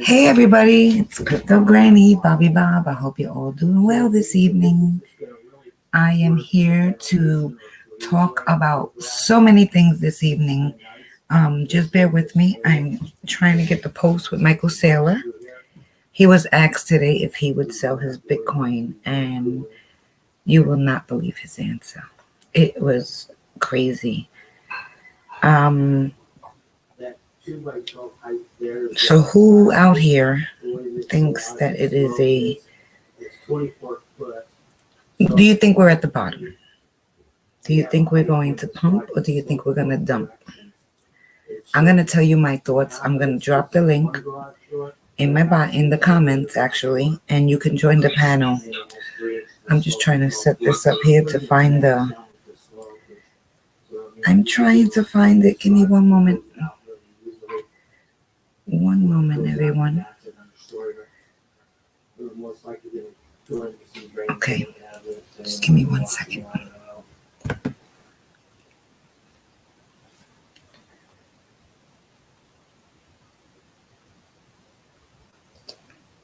Hey everybody, it's Cryptogranny, Bobby Bob. I hope you're all doing well this evening. I am here to talk about so many things this evening. Just bear with me. I'm trying to get the post with Michael Saylor. He was asked today if he would sell his Bitcoin, and you will not believe his answer. It was crazy. So who out here thinks that it is do you think we're at the bottom? Do you think we're going to pump, or do you think we're going to dump? I'm going to tell you my thoughts. I'm going to drop the link in the comments, actually, and you can join the panel. I'm just trying to set this up here to find I'm trying to find it. Give me one moment. One moment, everyone. Okay, just give me 1 second.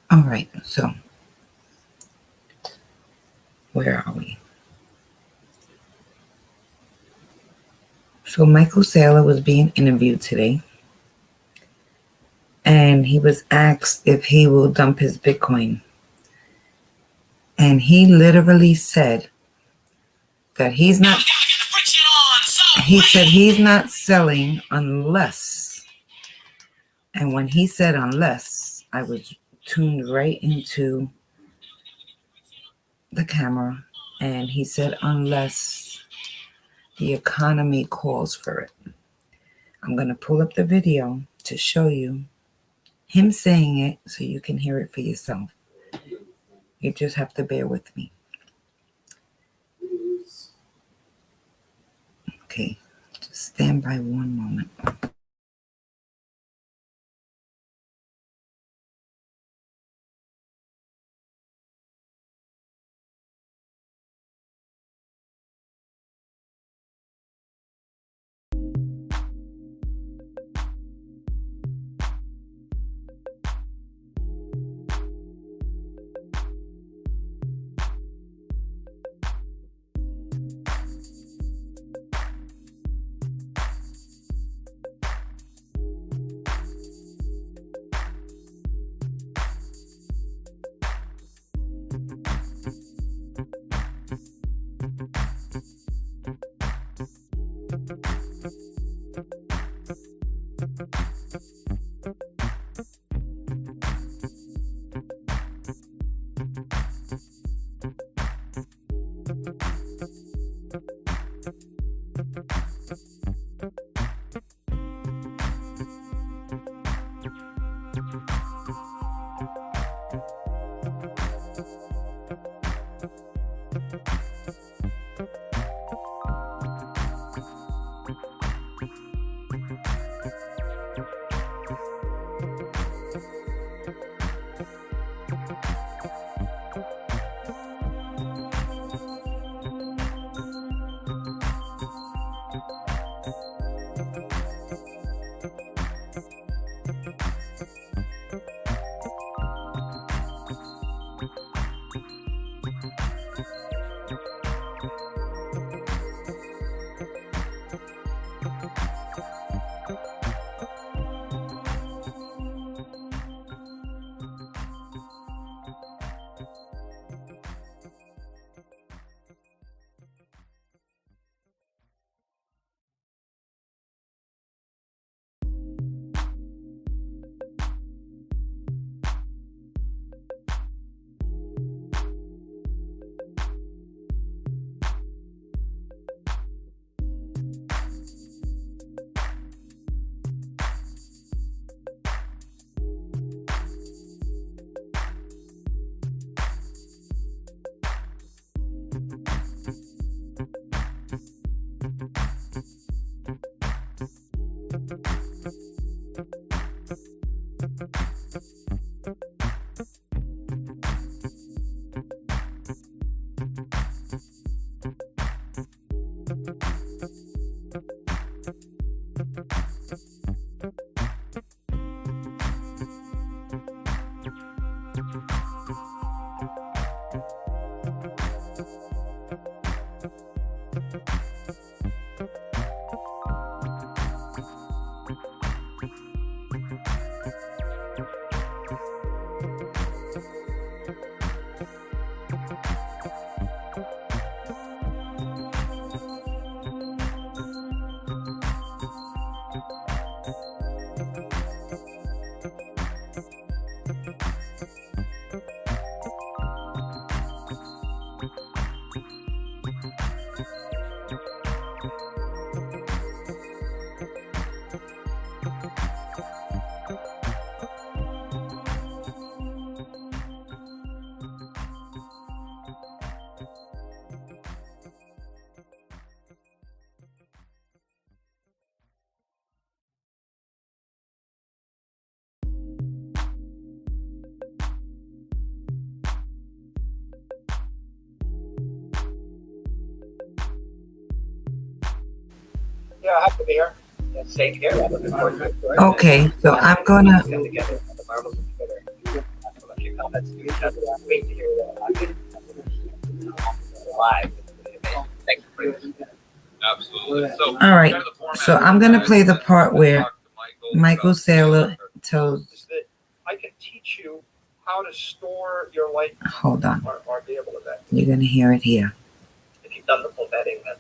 All right, so where are we? So Michael Saylor was being interviewed today, and he was asked if he will dump his Bitcoin. And he literally said that he's not selling unless. And when he said unless, I was tuned right into the camera, and he said unless the economy calls for it. I'm going to pull up the video to show you him saying it so you can hear it for yourself. You just have to bear with me. Okay, just stand by 1 moment. Yeah, happy to be here. Yeah, same here. I'm looking forward to it. Okay, so I'm gonna. Get together on the marbles together. A few comments to each other. Wait to hear live. Thanks for putting this. Absolutely. So, All right, so I'm gonna play the part where Michael Saylor tells. That I can teach you how to store your life. Hold on, or be able to bet. you're gonna hear it here. If you've done the full betting, then.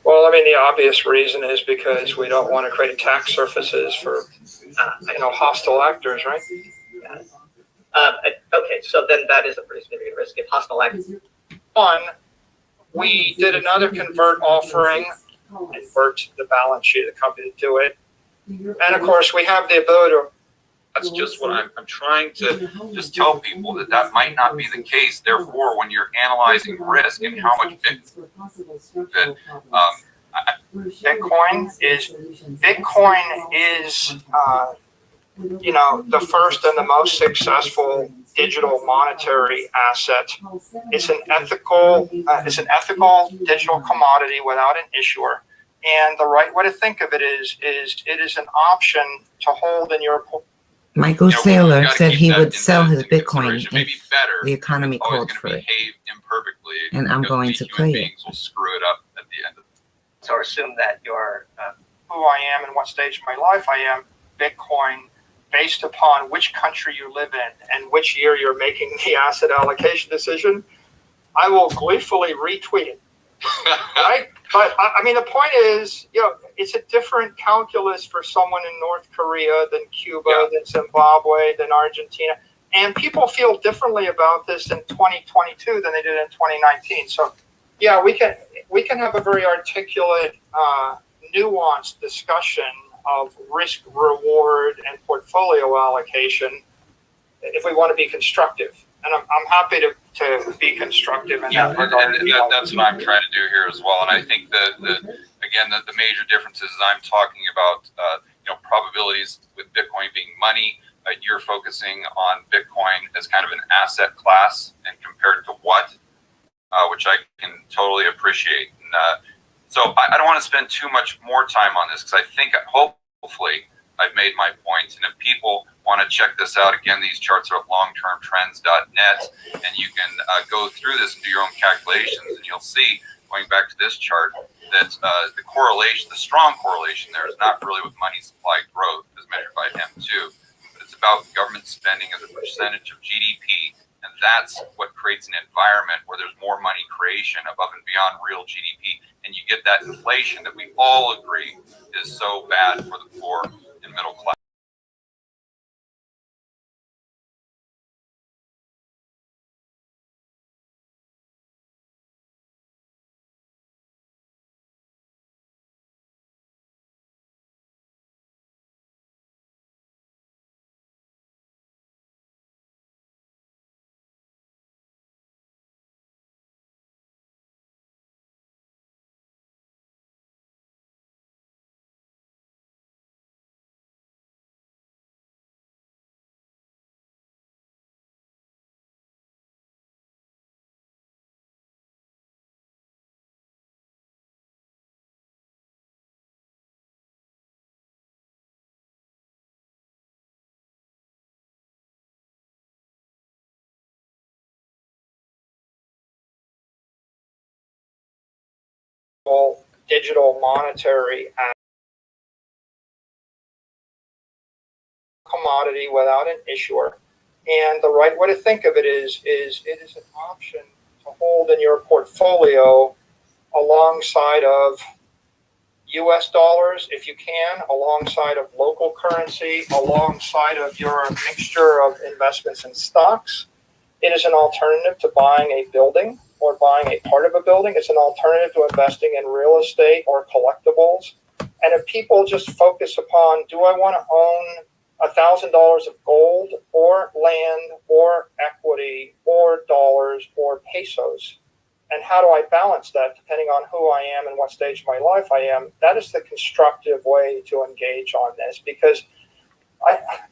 Well, I mean, the obvious reason is because we don't want to create attack surfaces for, hostile actors, right? Yeah. Okay, so then that is a pretty significant risk if hostile actors. One, we did another convert offering, convert the balance sheet of the company to do it, and of course we have the ability to. that's just what I'm trying to just tell people that might not be the case. Therefore, when you're analyzing risk and how much Bitcoin is the first and the most successful digital monetary asset. It's an ethical digital commodity without an issuer. And the right way to think of it is it is an option to hold in your. Michael Saylor said he would sell his Bitcoin if better, the economy called for it. Imperfectly, and I'm going to play it. Will screw it up at the end of it. So assume that you're who I am and what stage of my life I am. Bitcoin, based upon which country you live in and which year you're making the asset allocation decision, I will gleefully retweet it. Right? But I mean, the point is, it's a different calculus for someone in North Korea than Cuba, than Zimbabwe, than Argentina. And people feel differently about this in 2022 than they did in 2019. So, yeah, we can have a very articulate, nuanced discussion of risk, reward, and portfolio allocation if we want to be constructive. And I'm happy to be constructive in that regard. And that's what I'm trying to do here as well. And I think the major difference is I'm talking about probabilities with Bitcoin being money. You're focusing on Bitcoin as kind of an asset class and compared to what, which I can totally appreciate. And so I don't want to spend too much more time on this because I think hopefully I've made my points. And if people want to check this out, again, these charts are at longtermtrends.net, and you can go through this and do your own calculations, and you'll see, going back to this chart, that the correlation, the strong correlation there is not really with money supply growth as measured by M2, but it's about government spending as a percentage of GDP, and that's what creates an environment where there's more money creation above and beyond real GDP, and you get that inflation that we all agree is so bad for the poor and middle class. Digital monetary commodity without an issuer. And the right way to think of it is it is an option to hold in your portfolio alongside of US dollars, if you can, alongside of local currency, alongside of your mixture of investments in stocks. It is an alternative to buying a building or buying a part of a building. It's an alternative to investing in real estate or collectibles. And if people just focus upon, do I want to own $1,000 of gold or land or equity or dollars or pesos? And how do I balance that depending on who I am and what stage of my life I am? That is the constructive way to engage on this, because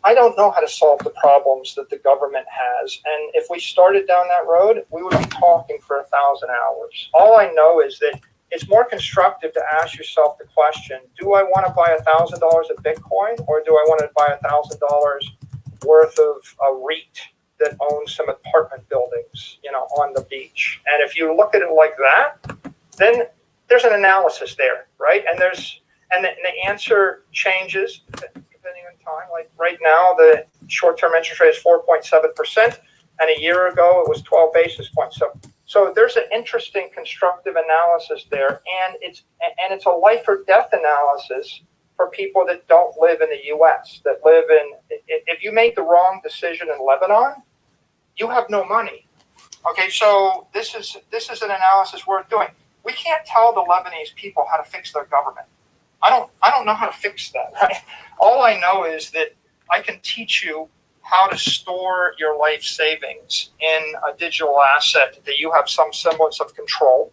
I don't know how to solve the problems that the government has. And if we started down that road, we would be talking for 1,000 hours. All I know is that it's more constructive to ask yourself the question, do I want to buy $1,000 of Bitcoin, or do I want to buy $1,000 worth of a REIT that owns some apartment buildings, on the beach? And if you look at it like that, then there's an analysis there, right? And the answer changes depending on time. Like right now, the short-term interest rate is 4.7%, and a year ago it was 12 basis points. So there's an interesting constructive analysis there, and it's a life or death analysis for people that don't live in the U.S. that live in. If you make the wrong decision in Lebanon, you have no money. Okay, so this is an analysis worth doing. We can't tell the Lebanese people how to fix their government. I don't know how to fix that, right? All I know is that I can teach you how to store your life savings in a digital asset that you have some semblance of control.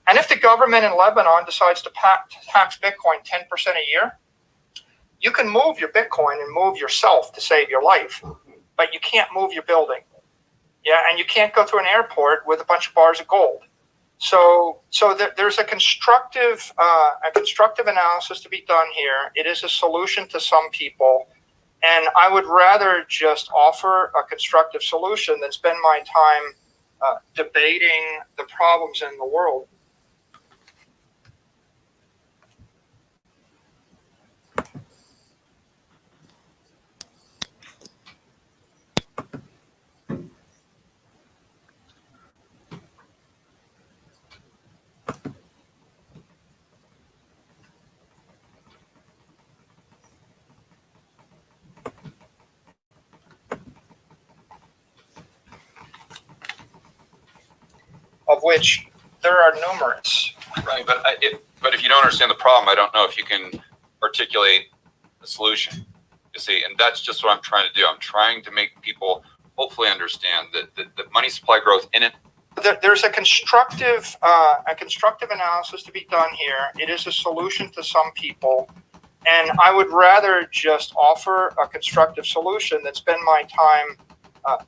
And if the government in Lebanon decides to tax Bitcoin 10% a year, you can move your Bitcoin and move yourself to save your life, but you can't move your building. Yeah, and you can't go through an airport with a bunch of bars of gold. So there's a constructive analysis to be done here. It is a solution to some people, and I would rather just offer a constructive solution than spend my time debating the problems in the world. Of which there are numerous. Right, but if you don't understand the problem, I don't know if you can articulate a solution. You see, and that's just what I'm trying to do. I'm trying to make people hopefully understand that the money supply growth in it. There's a constructive analysis to be done here. It is a solution to some people, and I would rather just offer a constructive solution than spend my time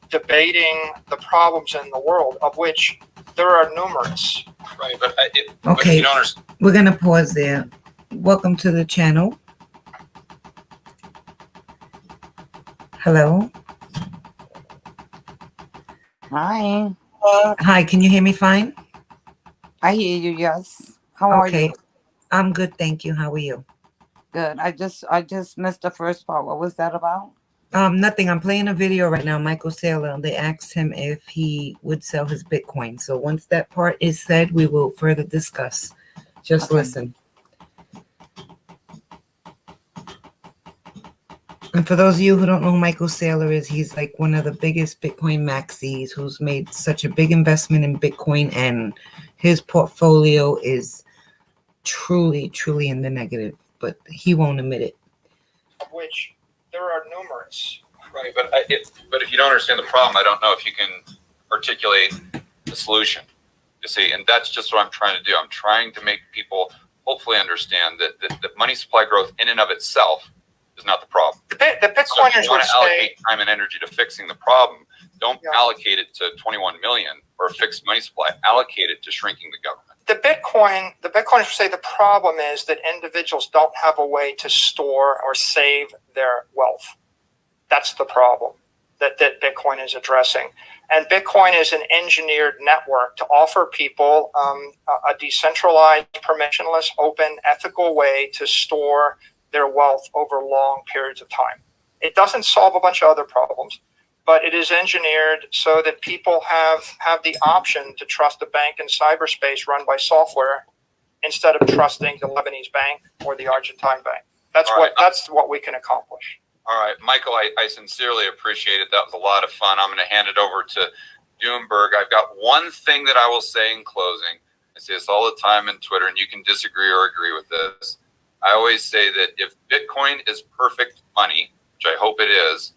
debating the problems in the world, of which there are numerous. Right, but if Okay, you don't understand. we're going to pause there. Welcome to the channel. Hello. Hi, Hi, can you hear me fine? I hear you. Yes. How are Okay, you? I'm good, thank you. How are you? Good. I just missed the first part. What was that about? Nothing. I'm playing a video right now. Michael Saylor. They asked him if he would sell his Bitcoin. So once that part is said, we will further discuss. Just Okay. listen. And for those of you who don't know who Michael Saylor is, he's like one of the biggest Bitcoin maxis who's made such a big investment in Bitcoin, and his portfolio is truly, truly in the negative, but he won't admit it. Of which there are numerous. Right, but if you don't understand the problem, I don't know if you can articulate the solution. You see, and that's just what I'm trying to do. I'm trying to make people hopefully understand that the money supply growth in and of itself is not the problem. The So if Bitcoiners you would want to say, allocate time and energy to fixing the problem, don't Yeah. allocate it to 21 million or a fixed money supply. Allocate it to shrinking the government. the Bitcoiners would say the problem is that individuals don't have a way to store or save their wealth. That's the problem that Bitcoin is addressing. And Bitcoin is an engineered network to offer people a decentralized, permissionless, open, ethical way to store their wealth over long periods of time. It doesn't solve a bunch of other problems, but it is engineered so that people have the option to trust a bank in cyberspace run by software instead of trusting the Lebanese bank or the Argentine bank. That's what we can accomplish. All right, Michael, I sincerely appreciate it. That was a lot of fun. I'm going to hand it over to Doomberg. I've got one thing that I will say in closing. I say this all the time in Twitter, and you can disagree or agree with this. I always say that if Bitcoin is perfect money, which I hope it is,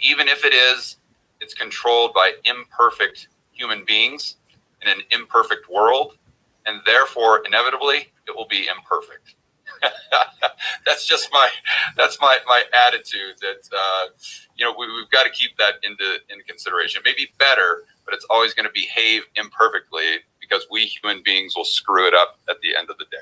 even if it is, it's controlled by imperfect human beings in an imperfect world, and therefore, inevitably, it will be imperfect. That's just my attitude. That we've got to keep that into consideration. It may be better, but it's always going to behave imperfectly because because we human beings will screw it up at the end of the day.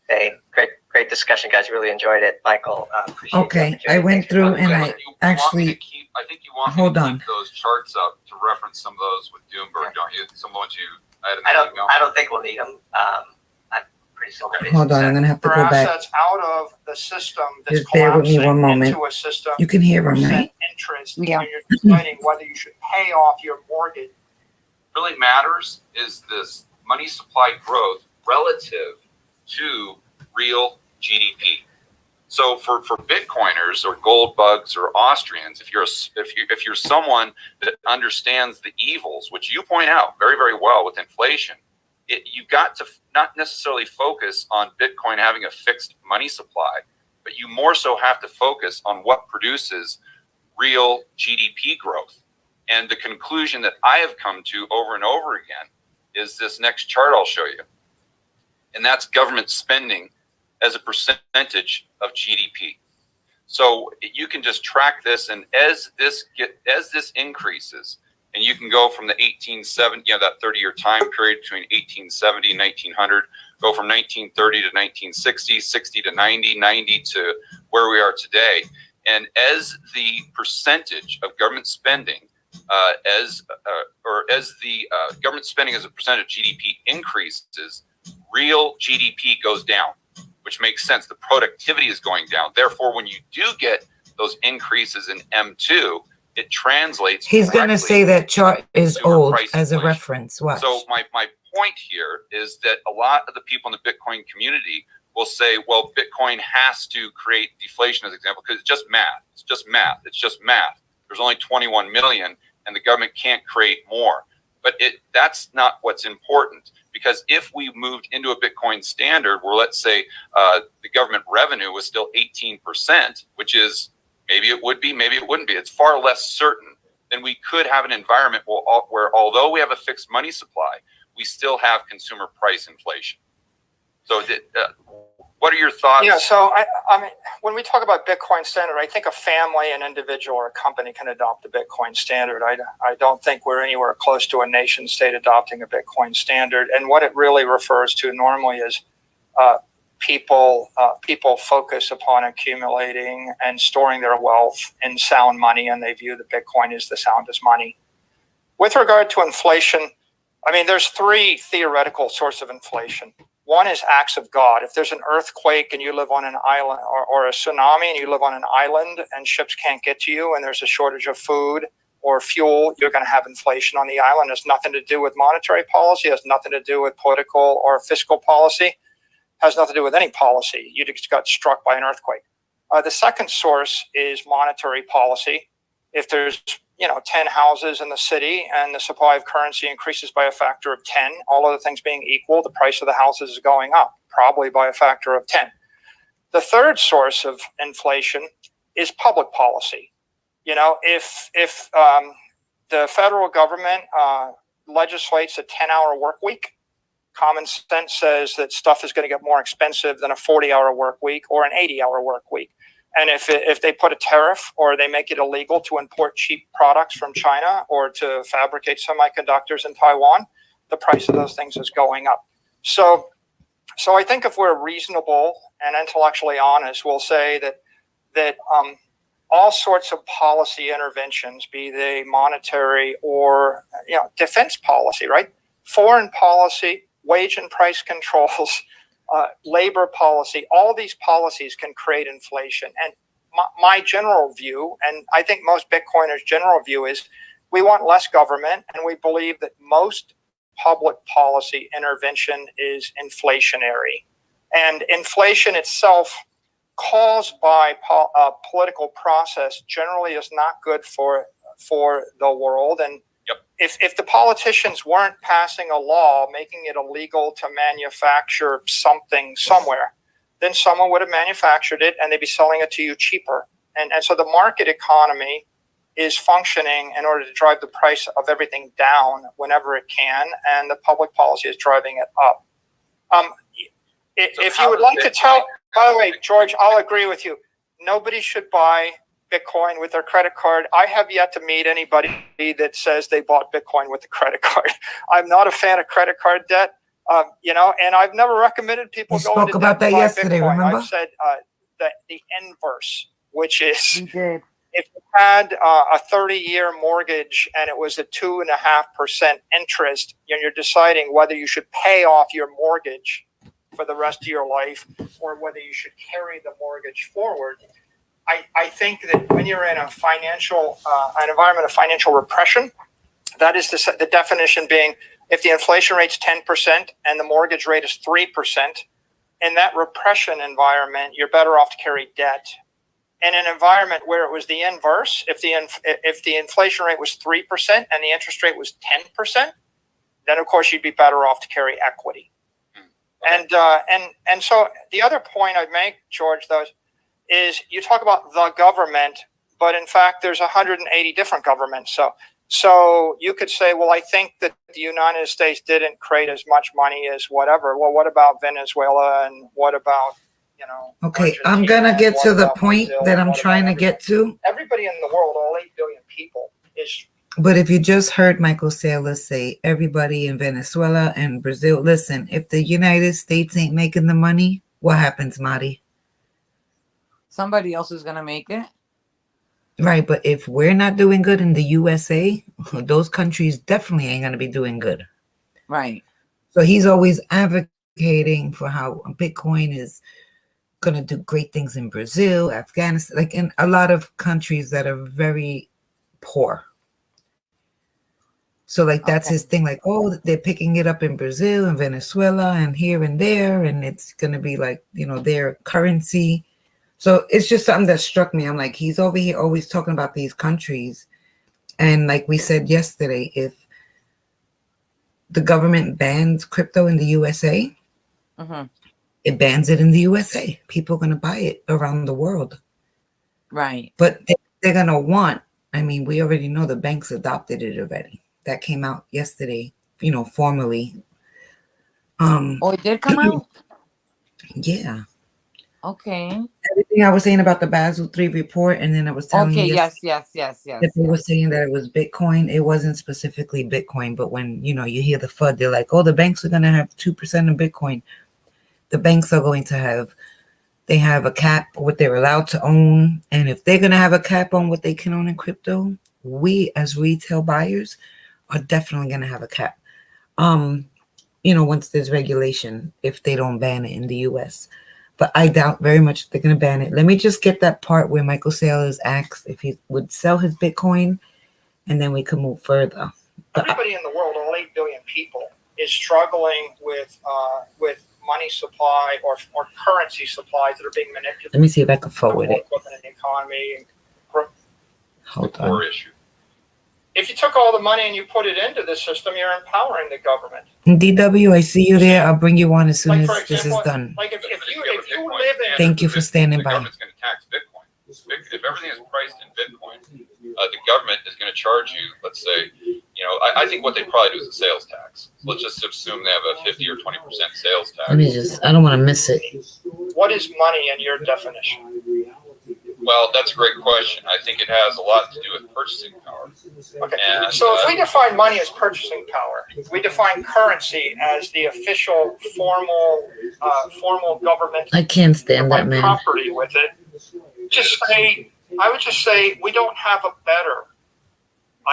Hey, great discussion, guys. Really enjoyed it, Michael. Appreciate the Okay, opportunity. I went Thanks for through coming. and You I want me actually, to keep, I think you want me hold to on. keep those charts up to reference some of those with Doomberg, don't you? Some of the ones you had in I the email. don't think we'll need them. I'm pretty certain. hold on, I'm going to have to For go back. assets out of the system that's Just bear with me one collapsing moment. into a system, You can hear him, percent right? interest Yeah. when you're deciding whether you should pay off your mortgage. Really matters is this money supply growth relative to real GDP. So for Bitcoiners or gold bugs or Austrians, if you're someone that understands the evils, which you point out very, very well with inflation, you've got to not necessarily focus on Bitcoin having a fixed money supply, but you more so have to focus on what produces real GDP growth. And the conclusion that I have come to over and over again is this next chart I'll show you. And that's government spending as a percentage of GDP. So you can just track this, and as this increases, and you can go from the 1870, that 30-year time period between 1870 and 1900, go from 1930 to 1960, 60 to 90, 90 to where we are today. And as the percentage of government spending, government spending as a percentage of GDP increases, real GDP goes down, which makes sense. The productivity is going down. Therefore, when you do get those increases in M2, it translates. He's going to say that chart is consumer old price as a inflation. reference. Watch. So my point here is that a lot of the people in the Bitcoin community will say, well, Bitcoin has to create deflation as an example because it's just math. It's just math. It's just math. There's only 21 million and the government can't create more. But that's not what's important, because if we moved into a Bitcoin standard where, let's say, the government revenue was still 18%, which is maybe it would be, maybe it wouldn't be. It's far less certain. Then we could have an environment where although we have a fixed money supply, we still have consumer price inflation. So what are your thoughts? Yeah, so I mean, when we talk about Bitcoin standard, I think a family, an individual, or a company can adopt the Bitcoin standard. I don't think we're anywhere close to a nation state adopting a Bitcoin standard. And what it really refers to normally is people focus upon accumulating and storing their wealth in sound money, and they view the Bitcoin as the soundest money. With regard to inflation, I mean, there's three theoretical sources of inflation. One is acts of God. If there's an earthquake and you live on an island, or a tsunami and you live on an island and ships can't get to you and there's a shortage of food or fuel, you're going to have inflation on the island. It has nothing to do with monetary policy. It has nothing to do with political or fiscal policy. It has nothing to do with any policy. You just got struck by an earthquake. The second source is monetary policy. If there's 10 houses in the city and the supply of currency increases by a factor of 10, all other things being equal, the price of the houses is going up, probably by a factor of 10. The third source of inflation is public policy. If the federal government legislates a 10-hour work week, common sense says that stuff is going to get more expensive than a 40-hour work week or an 80-hour work week. And if they put a tariff or they make it illegal to import cheap products from China or to fabricate semiconductors in Taiwan, the price of those things is going up. So I think if we're reasonable and intellectually honest, we'll say that all sorts of policy interventions, be they monetary or defense policy, right? Foreign policy, wage and price controls, labor policy, all these policies can create inflation. And my general view, and I think most Bitcoiners' general view, is we want less government, and we believe that most public policy intervention is inflationary. And inflation itself, caused by a political process, generally is not good for the world. And if the politicians weren't passing a law making it illegal to manufacture something somewhere, then someone would have manufactured it and they'd be selling it to you cheaper. And so the market economy is functioning in order to drive the price of everything down whenever it can, and the public policy is driving it up. If you would like to tell, by the way, George, I'll agree with you. Nobody should buy Bitcoin with their credit card. I have yet to meet anybody that says they bought Bitcoin with a credit card. I'm not a fan of credit card debt, and I've never recommended people You go spoke into about debt that to buy yesterday, Bitcoin. remember? I've said that the inverse, which is You did. if you had a 30-year mortgage and it was a 2.5% interest, and you're deciding whether you should pay off your mortgage for the rest of your life or whether you should carry the mortgage forward. I think that when you're in a financial, an environment of financial repression, that is the definition being if the inflation rate's 10% and the mortgage rate is 3%, in that repression environment, you're better off to carry debt. In an environment where it was the inverse, if the inflation rate was 3% and the interest rate was 10%, then of course you'd be better off to carry equity. And so the other point I'd make, George, though, is you talk about the government, but in fact there's 180 different governments. So you could say, well, I think that the United States didn't create as much money as whatever. Well, what about Venezuela and what about Okay, I'm gonna get to the point that I'm trying to get to. Everybody in the world, all 8 billion people, is. But if you just heard Michael Saylor say everybody in Venezuela and Brazil, listen, if the United States ain't making the money, what happens, Marty? Somebody else is gonna make it. Right, but if we're not doing good in the USA, those countries definitely ain't gonna be doing good. Right. So he's always advocating for how Bitcoin is gonna do great things in Brazil, Afghanistan, like in a lot of countries that are very poor. So like that's his thing, like, oh, they're picking it up in Brazil and Venezuela and here and there, and it's gonna be like, their currency. So it's just something that struck me. I'm like, he's over here always talking about these countries. And like we said yesterday, if the government bans crypto in the USA, it bans it in the USA. People are going to buy it around the world. Right. But they're going to want, we already know the banks adopted it already. That came out yesterday, formally. Oh, it did come out? Yeah. Okay. Everything I was saying about the Basel III report, and then I was telling you yes. that they were saying that it was Bitcoin. It wasn't specifically Bitcoin, but when you hear the FUD, they're like, oh, the banks are going to have 2% of Bitcoin. The banks are going to they have a cap what they're allowed to own, and if they're going to have a cap on what they can own in crypto, we as retail buyers are definitely going to have a cap. Once there's regulation, if they don't ban it in the US. But I doubt very much they're going to ban it. Let me just get that part where Michael Saylor's asked if he would sell his Bitcoin, and then we can move further. Everybody in the world, all 8 billion people, is struggling with money supply or currency supplies that are being manipulated. Let me see if I can forward it. In the economy. Hold Core on. issue. If you took all the money and you put it into the system, you're empowering the government. DW, I see you there. I'll bring you on as soon as for example, this is done. Like if you live in. Thank you for standing the by. government's going to tax Bitcoin. If everything is priced in Bitcoin, the government is going to charge you, let's say, I think what they probably do is a sales tax. Let's just assume they have a 50 or 20% sales tax. I don't want to miss it. What is money in your definition? Well, that's a great question. I think it has a lot to do with purchasing power. Okay. And, so if we define money as purchasing power, we define currency as the official formal government. I can't stand that, man. Property with it. I would just say we don't have a better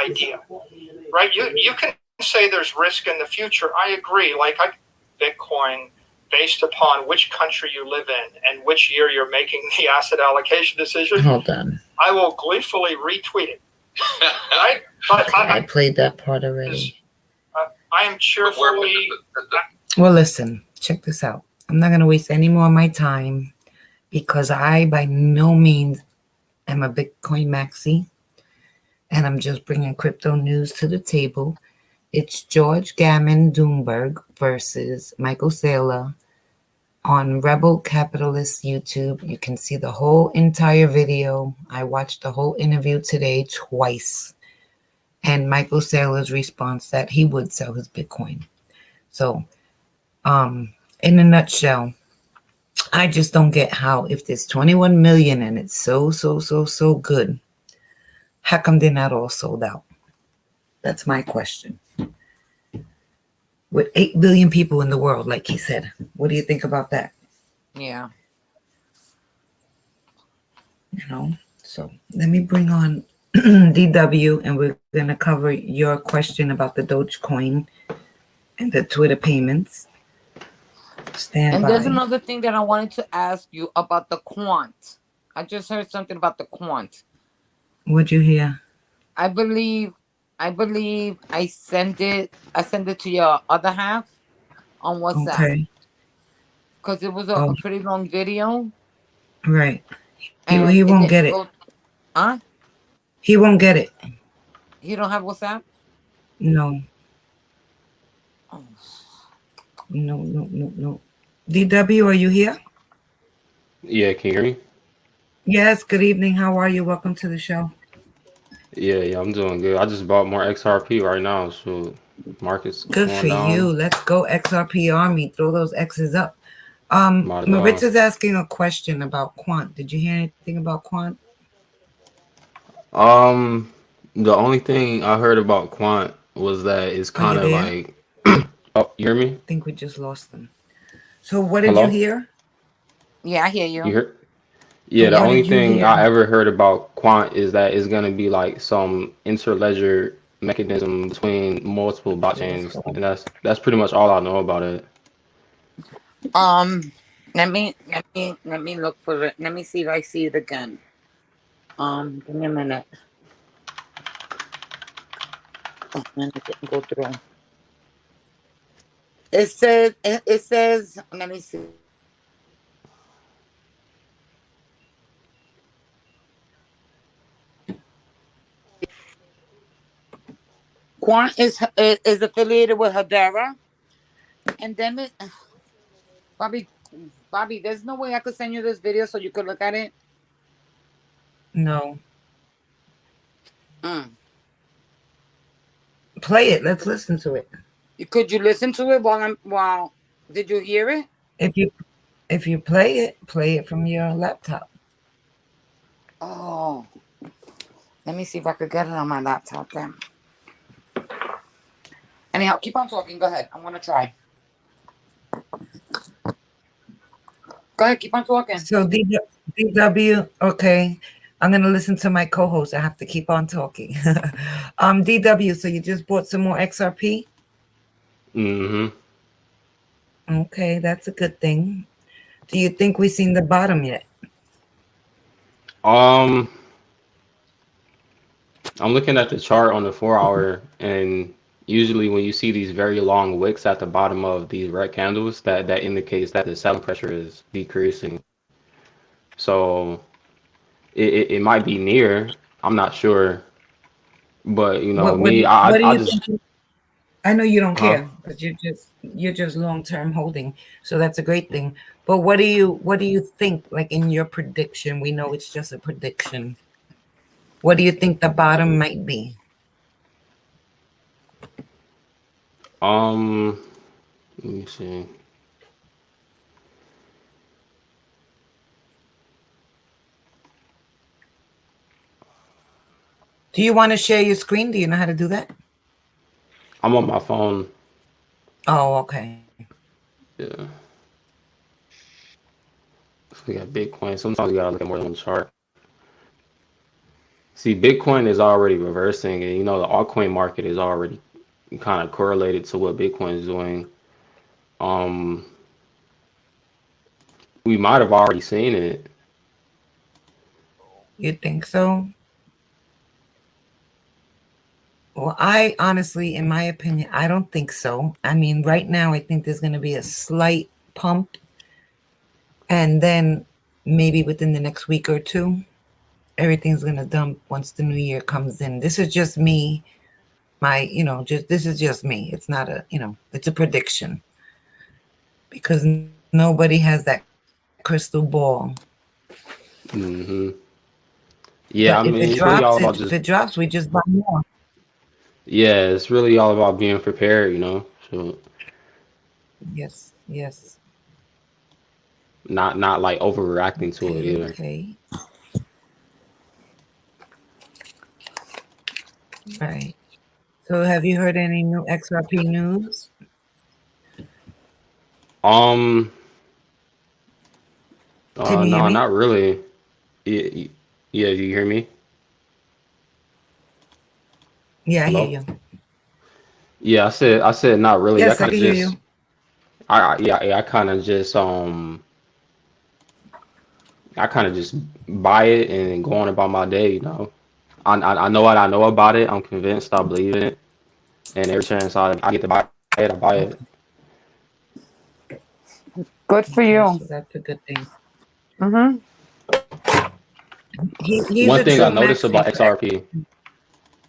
idea, right? You can say there's risk in the future. I agree. Like Bitcoin, based upon which country you live in and which year you're making the asset allocation decision. Hold on. I will gleefully retweet it. Right? But I played that part already. I am cheerfully. Well, listen, check this out. I'm not going to waste any more of my time because I, by no means, am a Bitcoin maxi. And I'm just bringing crypto news to the table. It's George Gammon Doomberg versus Michael Saylor on Rebel Capitalist YouTube. You can see the whole entire video. I watched the whole interview today twice. And Michael Saylor's response that he would sell his Bitcoin. So, in a nutshell, I just don't get how, if there's 21 million and it's so good, how come they're not all sold out? That's my question. With 8 billion people in the world, like he said, what do you think about that? Yeah. You know, so let me bring on DW, and we're going to cover your question about the Dogecoin and the Twitter payments. Stand And by. there's another thing that I wanted to ask you about the quant. I just heard something about the quant. What'd you hear? I believe I sent it to your other half on WhatsApp. Okay. Because it was Oh, a pretty long video. right. And He it won't get didn't it. go. Huh? He won't get it. You don't have WhatsApp? No. Oh. No. DW, are you here? Yeah, can you hear me? Yes, good evening. How are you? Welcome to the show. Yeah, I'm doing good. I just bought more XRP right now, so market's Good for going you. down. Let's go XRP Army. Throw those X's up. Might as well. Maritza's asking a question about quant. Did you hear anything about quant? Um, the only thing I heard about quant was that it's Are you kind of there? like, oh, you hear me? I think we just lost them. So what did you Hello? hear? Yeah, I hear You you. hear? Yeah, the What only did you thing hear? I ever heard about quant is that it's gonna be like some interledger mechanism between multiple blockchains, and that's pretty much all I know about it. Um, let me look for it. Let me see if I see it again. Give me a minute. Oh man, it didn't go through. It says, let me see. Quant is affiliated with Hedera, and then Bobby, Bobby, there's no way I could send you this video so you could look at it. No. Mm. Play it. Let's listen to it. Could you listen to it while did you hear it? If you play it from your laptop. Oh, let me see if I could get it on my laptop then. Anyhow, keep on talking. Go ahead. I'm gonna try. Go ahead, keep on talking. So DW, okay. I'm gonna listen to my co-host. I have to keep on talking. DW, so you just bought some more XRP? Mm-hmm. Okay, that's a good thing. Do you think we've seen the bottom yet? Um, I'm looking at the chart on the 4 hour, and usually when you see these very long wicks at the bottom of these red candles, that indicates that the selling pressure is decreasing. So it might be near. I'm not sure, but me, What do I you just think? I know you don't huh. care, but you're just long-term holding, so that's a great thing. But what do you think, like in your prediction? We know it's just a prediction. What do you think the bottom might be? Um, let me see. Do you want to share your screen? Do you know how to do that? I'm on my phone. Oh, okay. Yeah. So we got Bitcoin. Sometimes you gotta look at more than one chart. See, Bitcoin is already reversing, and the altcoin market is already kind of correlated to what Bitcoin is doing. Um, we might have already seen it. You think so? Well, I honestly, in my opinion, I don't think so. I mean, right now, I think there's going to be a slight pump, and then maybe within the next week or two, everything's going to dump once the new year comes in. This is just me. Just this is just me. It's not it's a prediction because nobody has that crystal ball. Hmm. Yeah, I But if mean, it it's really all drops, about just we just buy more. yeah, it's really all about being prepared. So Yes, yes. not like overreacting to it Okay, either. okay. Right. So have you heard any new XRP news? Um, Can you hear no, me? not really. Yeah, yeah, you hear me? Yeah, I hear Hello? you. Yeah, I said not really. Yes, I can hear you. Yeah, I kind of just buy it and go on about my day, you know. I know what I know about it. I'm convinced. I believe in it, and every chance I get to buy it, I buy it. Okay, Good for okay, you. so that's a good thing. Mm-hmm. He's One a thing I true noticed maxi about for XRP,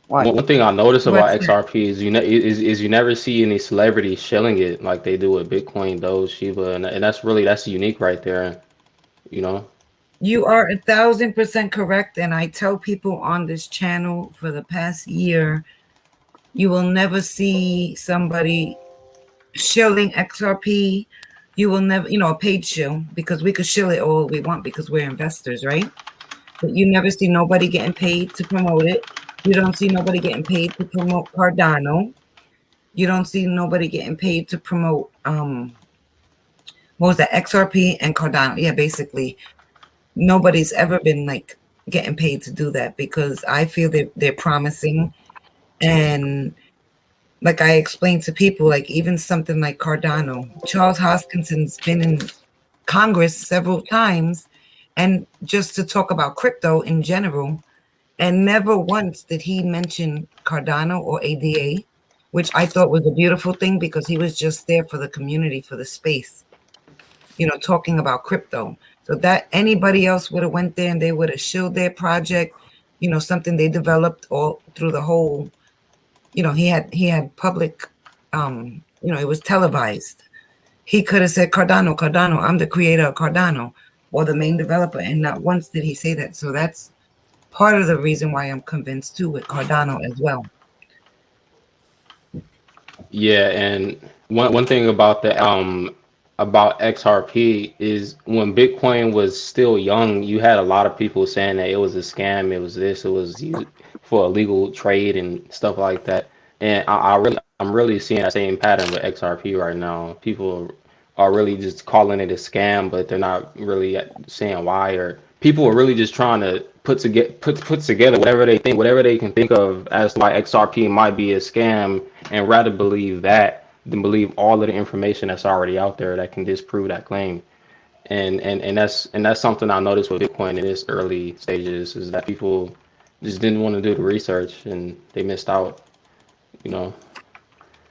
What? one thing I noticed about what's that? XRP is is you never see any celebrities shilling it like they do with Bitcoin, Doge, Shiba, and that's unique right there, you know. You are 1,000% correct, and I tell people on this channel for the past year, you will never see somebody shilling XRP. You will never, a paid shill, because we could shill it all we want because we're investors, right? But you never see nobody getting paid to promote it. You don't see nobody getting paid to promote Cardano. You don't see nobody getting paid to promote what was that, XRP and Cardano. Yeah, basically nobody's ever been like getting paid to do that, because I feel they're promising. And like I explained to people, like even something like Cardano, Charles Hoskinson's been in Congress several times, and just to talk about crypto in general, and never once did he mention Cardano or ADA, which I thought was a beautiful thing, because he was just there for the community, for the space, talking about crypto. So that anybody else would have went there and they would have shilled their project, something they developed all through the whole, he had public, it was televised. He could have said Cardano, Cardano, I'm the creator of Cardano, or the main developer, and not once did he say that. So that's part of the reason why I'm convinced too with Cardano as well. Yeah, and one thing about XRP is when Bitcoin was still young, you had a lot of people saying that it was a scam, it was this, it was used for illegal trade and stuff like that. And I'm really seeing that same pattern with XRP right now. People are really just calling it a scam, but they're not really saying why, or people are really just trying to put together whatever they can think of as to why XRP might be a scam, and rather believe that than believe all of the information that's already out there that can disprove that claim. And that's something I noticed with Bitcoin in its early stages, is that people just didn't want to do the research and they missed out, you know.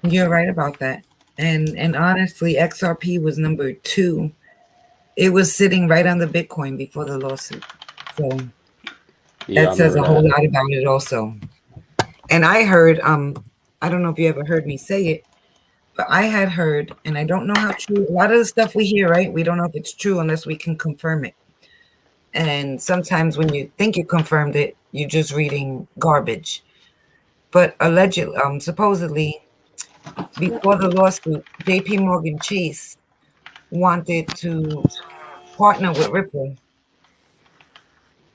You're right about that. And honestly, XRP was number 2. It was sitting right under Bitcoin before the lawsuit. So Yeah, I that says remember a whole that. lot about it also. And I heard, I don't know if you ever heard me say it, but I had heard, and I don't know how true, a lot of the stuff we hear, right? We don't know if it's true unless we can confirm it. And sometimes when you think you confirmed it, you're just reading garbage. But allegedly, supposedly, before the lawsuit, JP Morgan Chase wanted to partner with Ripple.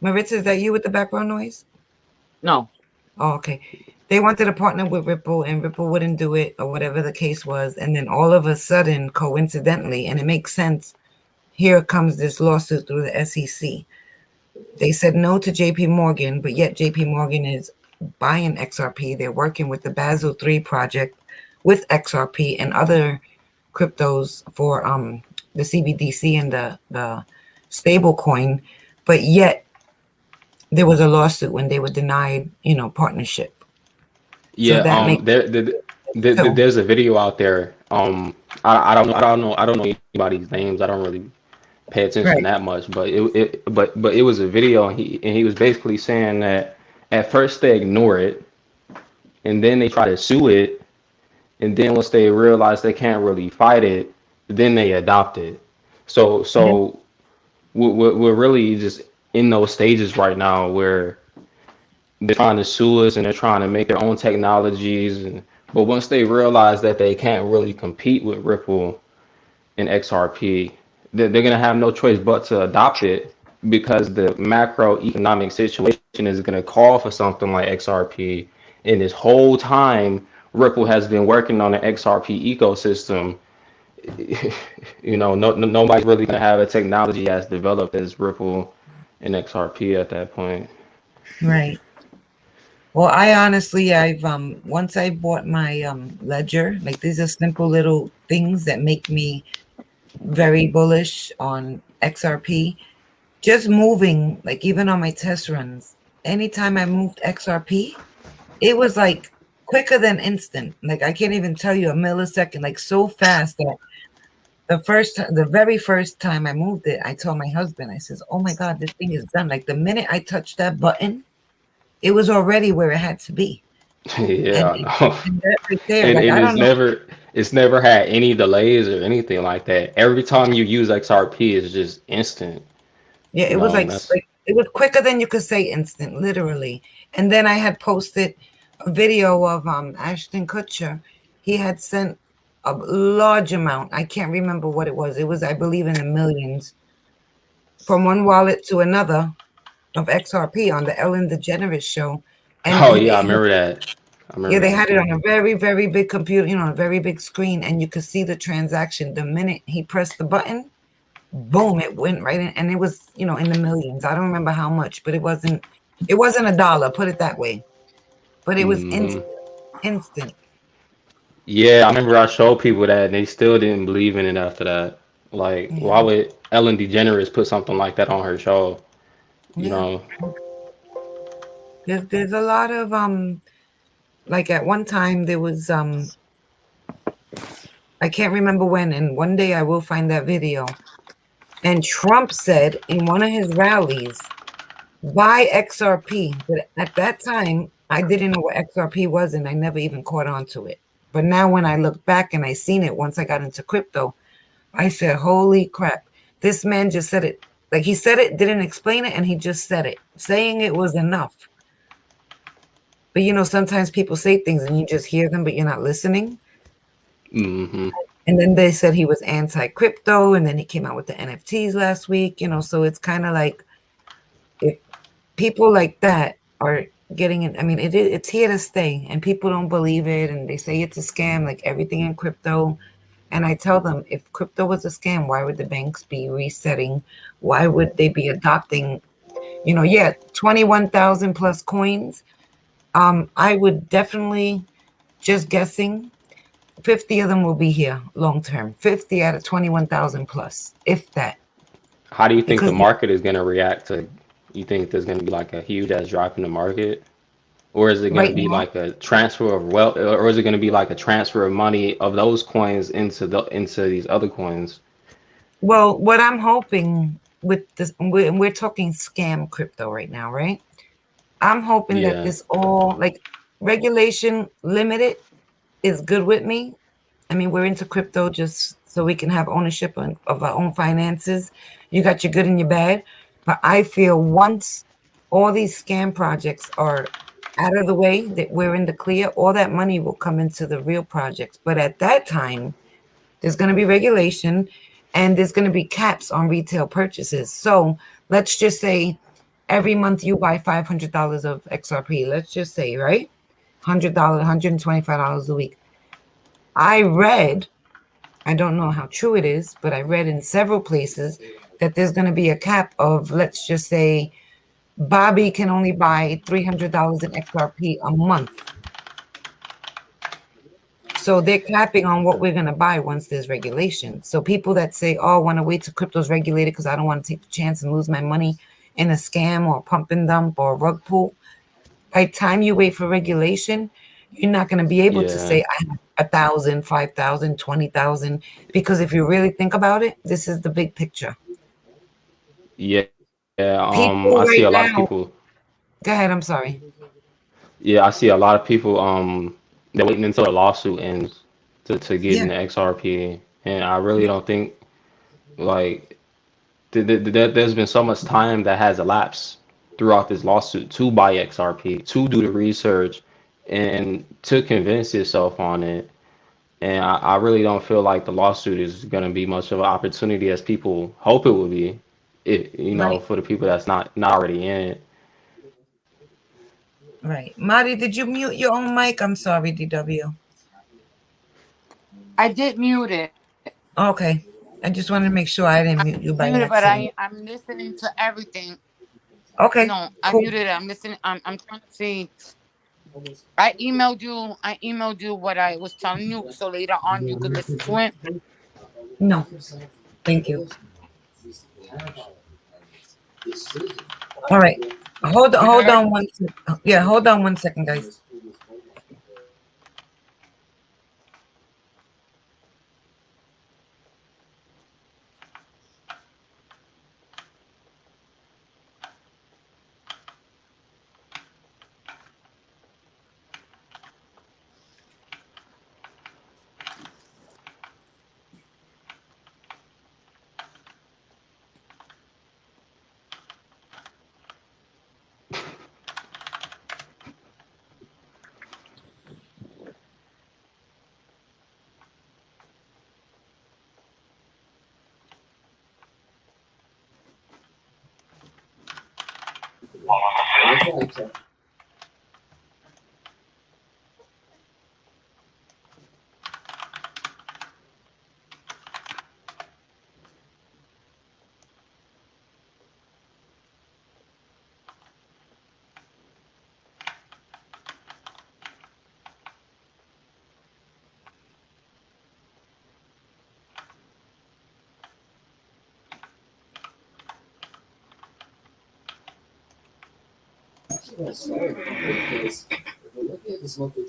Maritza, is that you with the background noise? No. Oh, okay. They wanted to partner with Ripple, and Ripple wouldn't do it, or whatever the case was. And then all of a sudden, coincidentally, and it makes sense, here comes this lawsuit through the SEC. They said no to JP Morgan, but yet JP Morgan is buying XRP. They're working with the Basel III project with XRP and other cryptos for the CBDC and the stable coin. But yet there was a lawsuit when they were denied, partnership. So Yeah, that makes so there's a video out there. I don't know anybody's names. I don't really pay attention right. that much, but but it was a video, and he was basically saying that at first they ignore it, and then they try to sue it, and then once they realize they can't really fight it, then they adopt it. So Yeah. we're really just in those stages right now where they're trying to sue us and they're trying to make their own technologies, and but once they realize that they can't really compete with Ripple and XRP, they're going to have no choice but to adopt it because the macroeconomic situation is going to call for something like XRP. And this whole time, Ripple has been working on an XRP ecosystem. Nobody's really going to have a technology as developed as Ripple and XRP at that point. Right. Well, I honestly, I've once I bought my ledger, like these are simple little things that make me very bullish on XRP. Just moving, like even on my test runs, anytime I moved XRP, it was like quicker than instant. Like I can't even tell you a millisecond, like so fast that the very first time I moved it, I told my husband, I says, "Oh my God, this thing is done." Like the minute I touched that button, it was already where it had to be. And, Yeah, no. and that right there, And like I and don't know. it's never had any delays or anything like that. Every time you use XRP, it's just instant. Yeah, You it was know, and that's like it was quicker than you could say instant, literally. And then I had posted a video of Ashton Kutcher. He had sent a large amount. I can't remember what it was. It was, I believe, in the millions from one wallet to another of XRP on the Ellen DeGeneres show. And oh yeah, I remember that. I yeah, remember they that had it on too. a very, very big computer, a very big screen, and you could see the transaction. The minute he pressed the button, boom, it went right in, and it was, in the millions. I don't remember how much, but it wasn't a dollar, put it that way. But it was Hmm. instant. Yeah, I remember I showed people that and they still didn't believe in it after that. Like, Yeah. why would Ellen DeGeneres put something like that on her show? You Yeah. know? There's a lot of like at one time there was I can't remember when, and one day I will find that video. And Trump said in one of his rallies, buy XRP. But at that time, I didn't know what XRP was and I never even caught on to it. But now when I look back and I seen it once I got into crypto, I said, holy crap. This man just said it. Like he said it, didn't explain it, and he just said it. Saying it was enough. But sometimes people say things and you just hear them, but you're not listening. Hmm. And then they said he was anti-crypto, and then he came out with the NFTs last week, so it's kind of like if people like that are getting it. I mean, it's here to stay, and people don't believe it, and they say it's a scam, like everything in crypto. And I tell them, if crypto was a scam, why would the banks be resetting? Why would they be adopting? 21,000 plus coins. I would definitely, just guessing, 50 of them will be here long term. 50 out of 21,000 plus, if that. How do you think the Because market is gonna react to? You think there's gonna be like a huge ass drop in the market? Or is it going to right be now, like a transfer of wealth, or is it going to be like a transfer of money of those coins into these other coins? well, what I'm hoping with this, we're talking scam crypto right now, right? I'm hoping that Yeah, this all, like, regulation limited is good with me. I mean, we're into crypto just so we can have ownership of our own finances. You got your good and your bad. But I feel once all these scam projects are out of the way, that we're in the clear, all that money will come into the real projects. But at that time, there's going to be regulation and there's going to be caps on retail purchases. So let's just say every month you buy $500 of XRP. Let's just say, right? $100, $125 a week. I don't know how true it is, but I read in several places that there's going to be a cap of, let's just say, Bobby can only buy $300 in XRP a month. So they're capping on what we're going to buy once there's regulation. So people that say, oh, I want to wait till crypto's regulated because I don't want to take the chance and lose my money in a scam or a pump and dump or a rug pull. By the time you wait for regulation, you're not going to be able to yeah, say I have 1,000, 5,000, 20,000. Because if you really think about it, this is the big picture. yeah. People I see right a lot of now, people. go ahead, I'm sorry. Yeah, I see a lot of people. They're waiting until the lawsuit ends to get Yeah, into XRP, and I really don't think like there's been so much time that has elapsed throughout this lawsuit to buy XRP, to do the research, and to convince yourself on it. And I really don't feel like the lawsuit is going to be much of an opportunity as people hope it will be. Right, For the people that's not already in it. right. Marty, did you mute your own mic? I'm sorry, DW. I did mute it. Okay. I just wanted to make sure I didn't mute you by Muted, but accident. I'm listening to everything. Okay, No, I cool. muted it. I'm listening. I'm trying to see. I emailed you. I emailed you what I was telling you, so later on you could listen to it. No, thank you. All right. You Hold heard? on yeah, hold on 1 second, guys.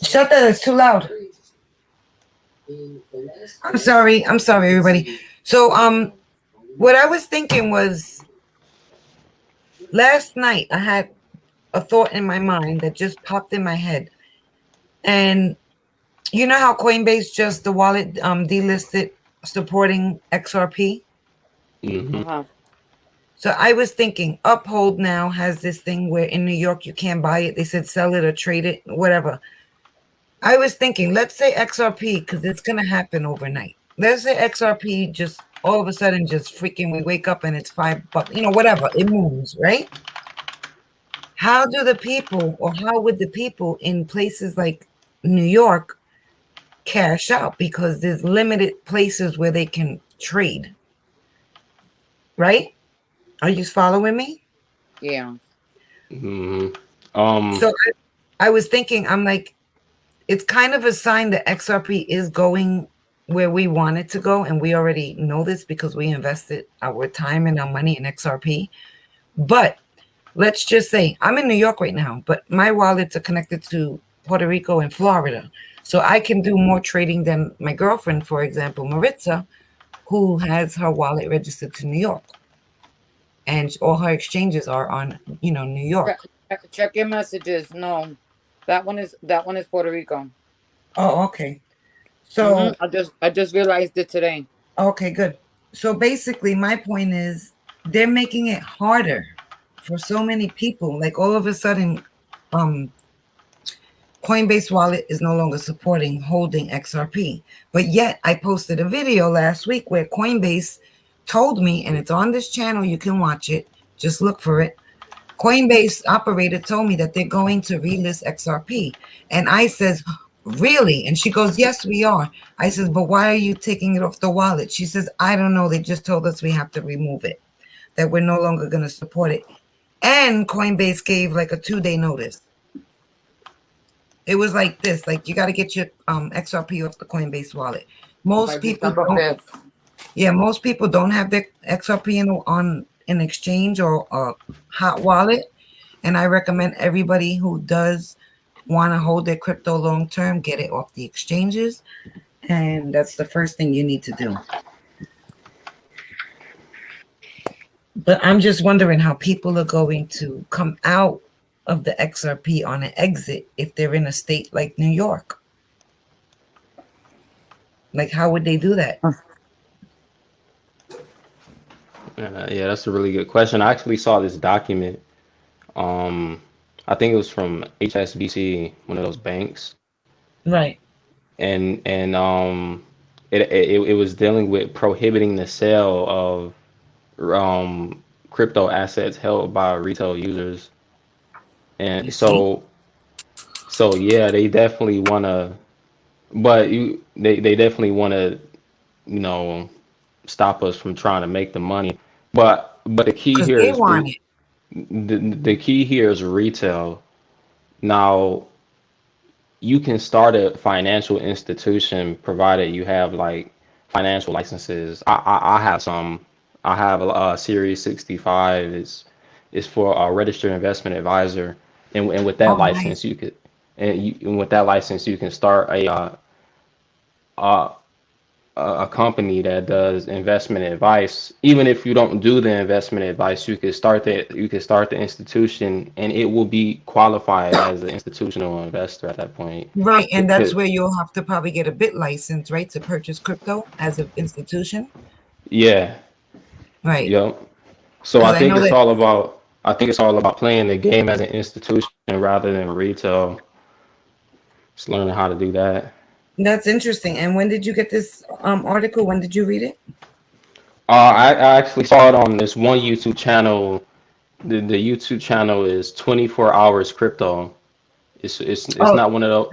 Shut that, it's too loud. I'm sorry, everybody. So, what I was thinking was last night I had a thought in my mind that just popped in my head. And you know how Coinbase just the wallet delisted supporting XRP? Hmm. Uh-huh. So I was thinking Uphold now has this thing where in New York you can't buy it. They said sell it or trade it, whatever. I was thinking, let's say XRP, because it's gonna happen overnight. Let's say XRP just all of a sudden just freaking we wake up and it's $5, whatever. It moves, right? How do the people or how would the people in places like New York cash out? Because there's limited places where they can trade, right? Are you following me? Yeah. Hmm. So I was thinking, I'm like, it's kind of a sign that XRP is going where we want it to go. And we already know this because we invested our time and our money in XRP. But let's just say I'm in New York right now, but my wallets are connected to Puerto Rico and Florida. So I can do more trading than my girlfriend, for example, Maritza, who has her wallet registered to New York. And all her exchanges are on, New Check, York. check your messages. No, that one is Puerto Rico. Oh, okay. Mm-hmm. So, I just realized it today. okay, good. So basically, my point is they're making it harder for so many people. Like all of a sudden, um, Coinbase wallet is no longer supporting holding XRP. But yet I posted a video last week where Coinbase told me, and it's on this channel, you can watch it, just look for it. Coinbase operator told me that they're going to relist XRP. And I says, really? And she goes, yes, we are. I says, but why are you taking it off the wallet? She says, I don't know. They just told us we have to remove it, that we're no longer going to support it. And Coinbase gave like a 2-day notice. It was like this, like you got to get your XRP off the Coinbase wallet. By Most people December don't. 5th. Yeah, most people don't have their XRP on an exchange or a hot wallet. And I recommend everybody who does want to hold their crypto long term, get it off the exchanges. And that's the first thing you need to do. But I'm just wondering how people are going to come out of the XRP on an exit if they're in a state like New York. Like, how would they do that? Yeah, that's a really good question. I actually saw this document. Um, I think it was from HSBC, one of those banks. Right. it was dealing with prohibiting the sale of crypto assets held by retail users. You And see? so yeah, they definitely want to, but they definitely want to, you know, stop us from trying to make the money. But the key Because here they is want it. the key here is retail. Now, you can start a financial institution provided you have like financial licenses. I have some. I have a Series 65. It's for a registered investment advisor, and with that Oh, nice. license you could, and with that license you can start uh, a company that does investment advice. Even if you don't do the investment advice, you could start the institution, and it will be qualified as an institutional investor at that point. Right, and that's 'Cause- where you'll have to probably get a bit license, right, to purchase crypto as an institution. yeah, Right, yep. So because I know that I think it's all about playing the game as an institution rather than retail. Just learning how to do that. that's interesting. And when did you get this article? When did you read it? I actually saw it on this one YouTube channel. The YouTube channel is 24 Hours Crypto. It's Oh, not one of those.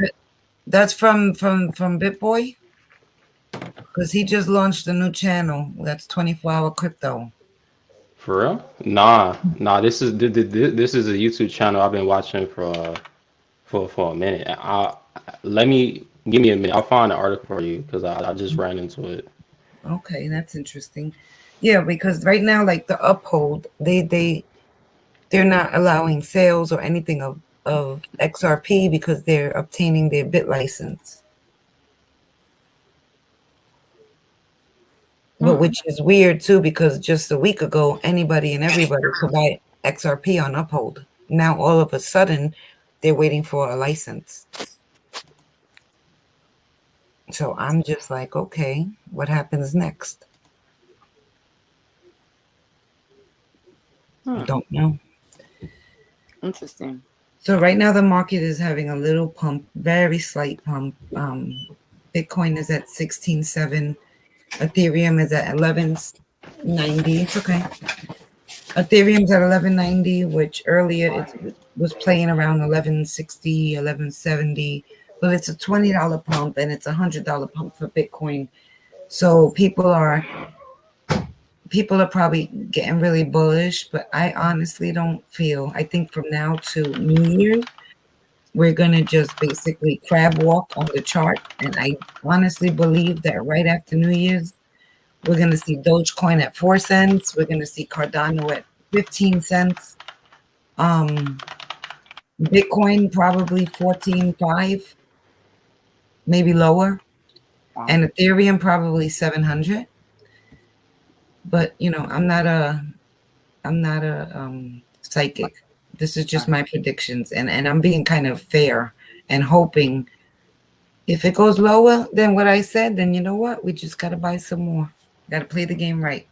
that's from BitBoy, because he just launched a new channel that's 24-hour crypto. For real? Nah. This is a YouTube channel I've been watching for a minute. Let me give me a minute. I'll find an article for you because I just ran into it. Okay, that's interesting. Yeah, because right now, like the Uphold, they're not allowing sales or anything of XRP because they're obtaining their bit license. But which is weird too, because just a week ago, anybody and everybody could buy XRP on Uphold. Now all of a sudden, they're waiting for a license. So I'm just like, okay, what happens next? Don't know. Interesting. So right now the market is having a little pump, very slight pump. Bitcoin is at 16.7. Ethereum is at 11.90. It's okay. Ethereum's at 11.90, which earlier it was playing around 11.60, 11.70. But it's a $20 pump and it's a $100 pump for Bitcoin. So people are probably getting really bullish, but I honestly don't feel. I think from now to New Year's, we're gonna just basically crab walk on the chart. And I honestly believe that right after New Year's, we're gonna see Dogecoin at 4 cents. We're gonna see Cardano at 15 cents. Bitcoin probably 14.5, maybe lower, Wow. and Ethereum probably 700. But I'm not a psychic. This is just my predictions, and I'm being kind of fair and hoping if it goes lower than what I said, then you know what? We just got to buy some more. Got to play the game right.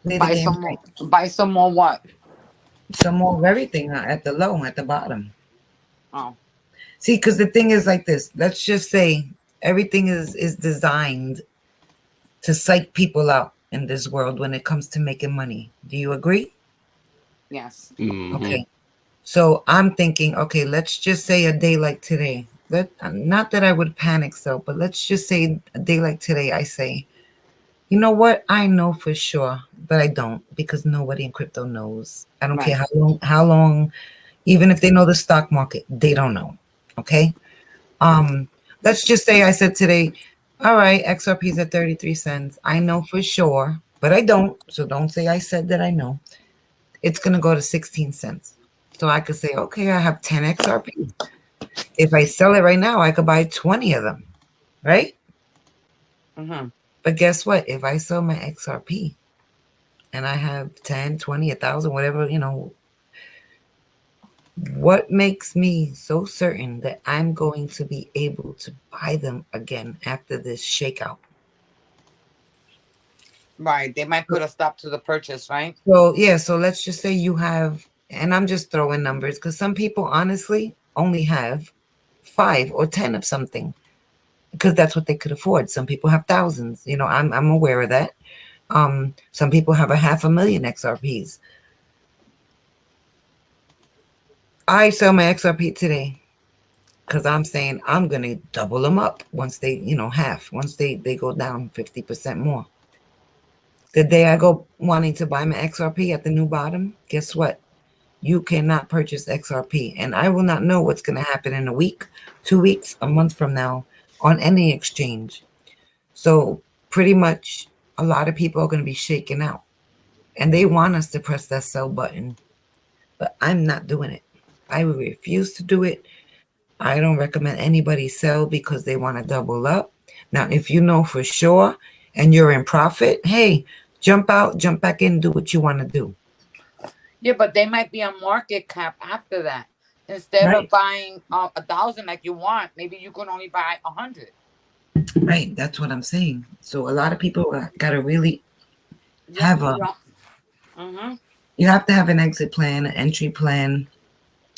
Play the Buy game some more. right. Buy some more what? Some more of everything at the low, at the bottom. Oh. See, because the thing is like this. Let's just say everything is designed to psych people out in this world when it comes to making money. Do you agree? Yes. Hmm. Okay. So I'm thinking, okay, let's just say a day like today. Not that I would panic so, but let's just say a day like today, I say, you know what? I know for sure, but I don't because nobody in crypto knows. I don't care Right. how long, even if they know the stock market, they don't know. Okay. Um, let's just say I said today, all right, XRP is at 33 cents. I know for sure, but I don't. So don't say I said that I know. It's gonna go to 16 cents. So I could say, okay, I have 10 XRP. If I sell it right now, I could buy 20 of them, right? Mm-hmm. But guess what? If I sell my XRP and I have 10, 20, 1,000, whatever, what makes me so certain that I'm going to be able to buy them again after this shakeout? Right. They might put a stop to the purchase, right? So, yeah, so let's just say you have, and I'm just throwing numbers because some people honestly only have 5 or 10 of something because that's what they could afford. Some people have thousands. You know, I'm aware of that. Some people have a 500,000 XRPs. I sell my XRP today because I'm saying I'm gonna double them up once they, half. Once they go down 50% more. The day I go wanting to buy my XRP at the new bottom, guess what? You cannot purchase XRP, and I will not know what's gonna happen in a week, 2 weeks, a month from now on any exchange. So pretty much, a lot of people are gonna be shaken out, and they want us to press that sell button, but I'm not doing it. I will refuse to do it. I don't recommend anybody sell because they want to double up. Now, if you know for sure and you're in profit, hey, jump out, jump back in, do what you want to do. Yeah, but they might be on market cap after that. Instead of Right. buying 1,000 like you want, maybe you can only buy 100. Right. That's what I'm saying. So a lot of people got to really Yeah, have you have to have an exit plan, an entry plan,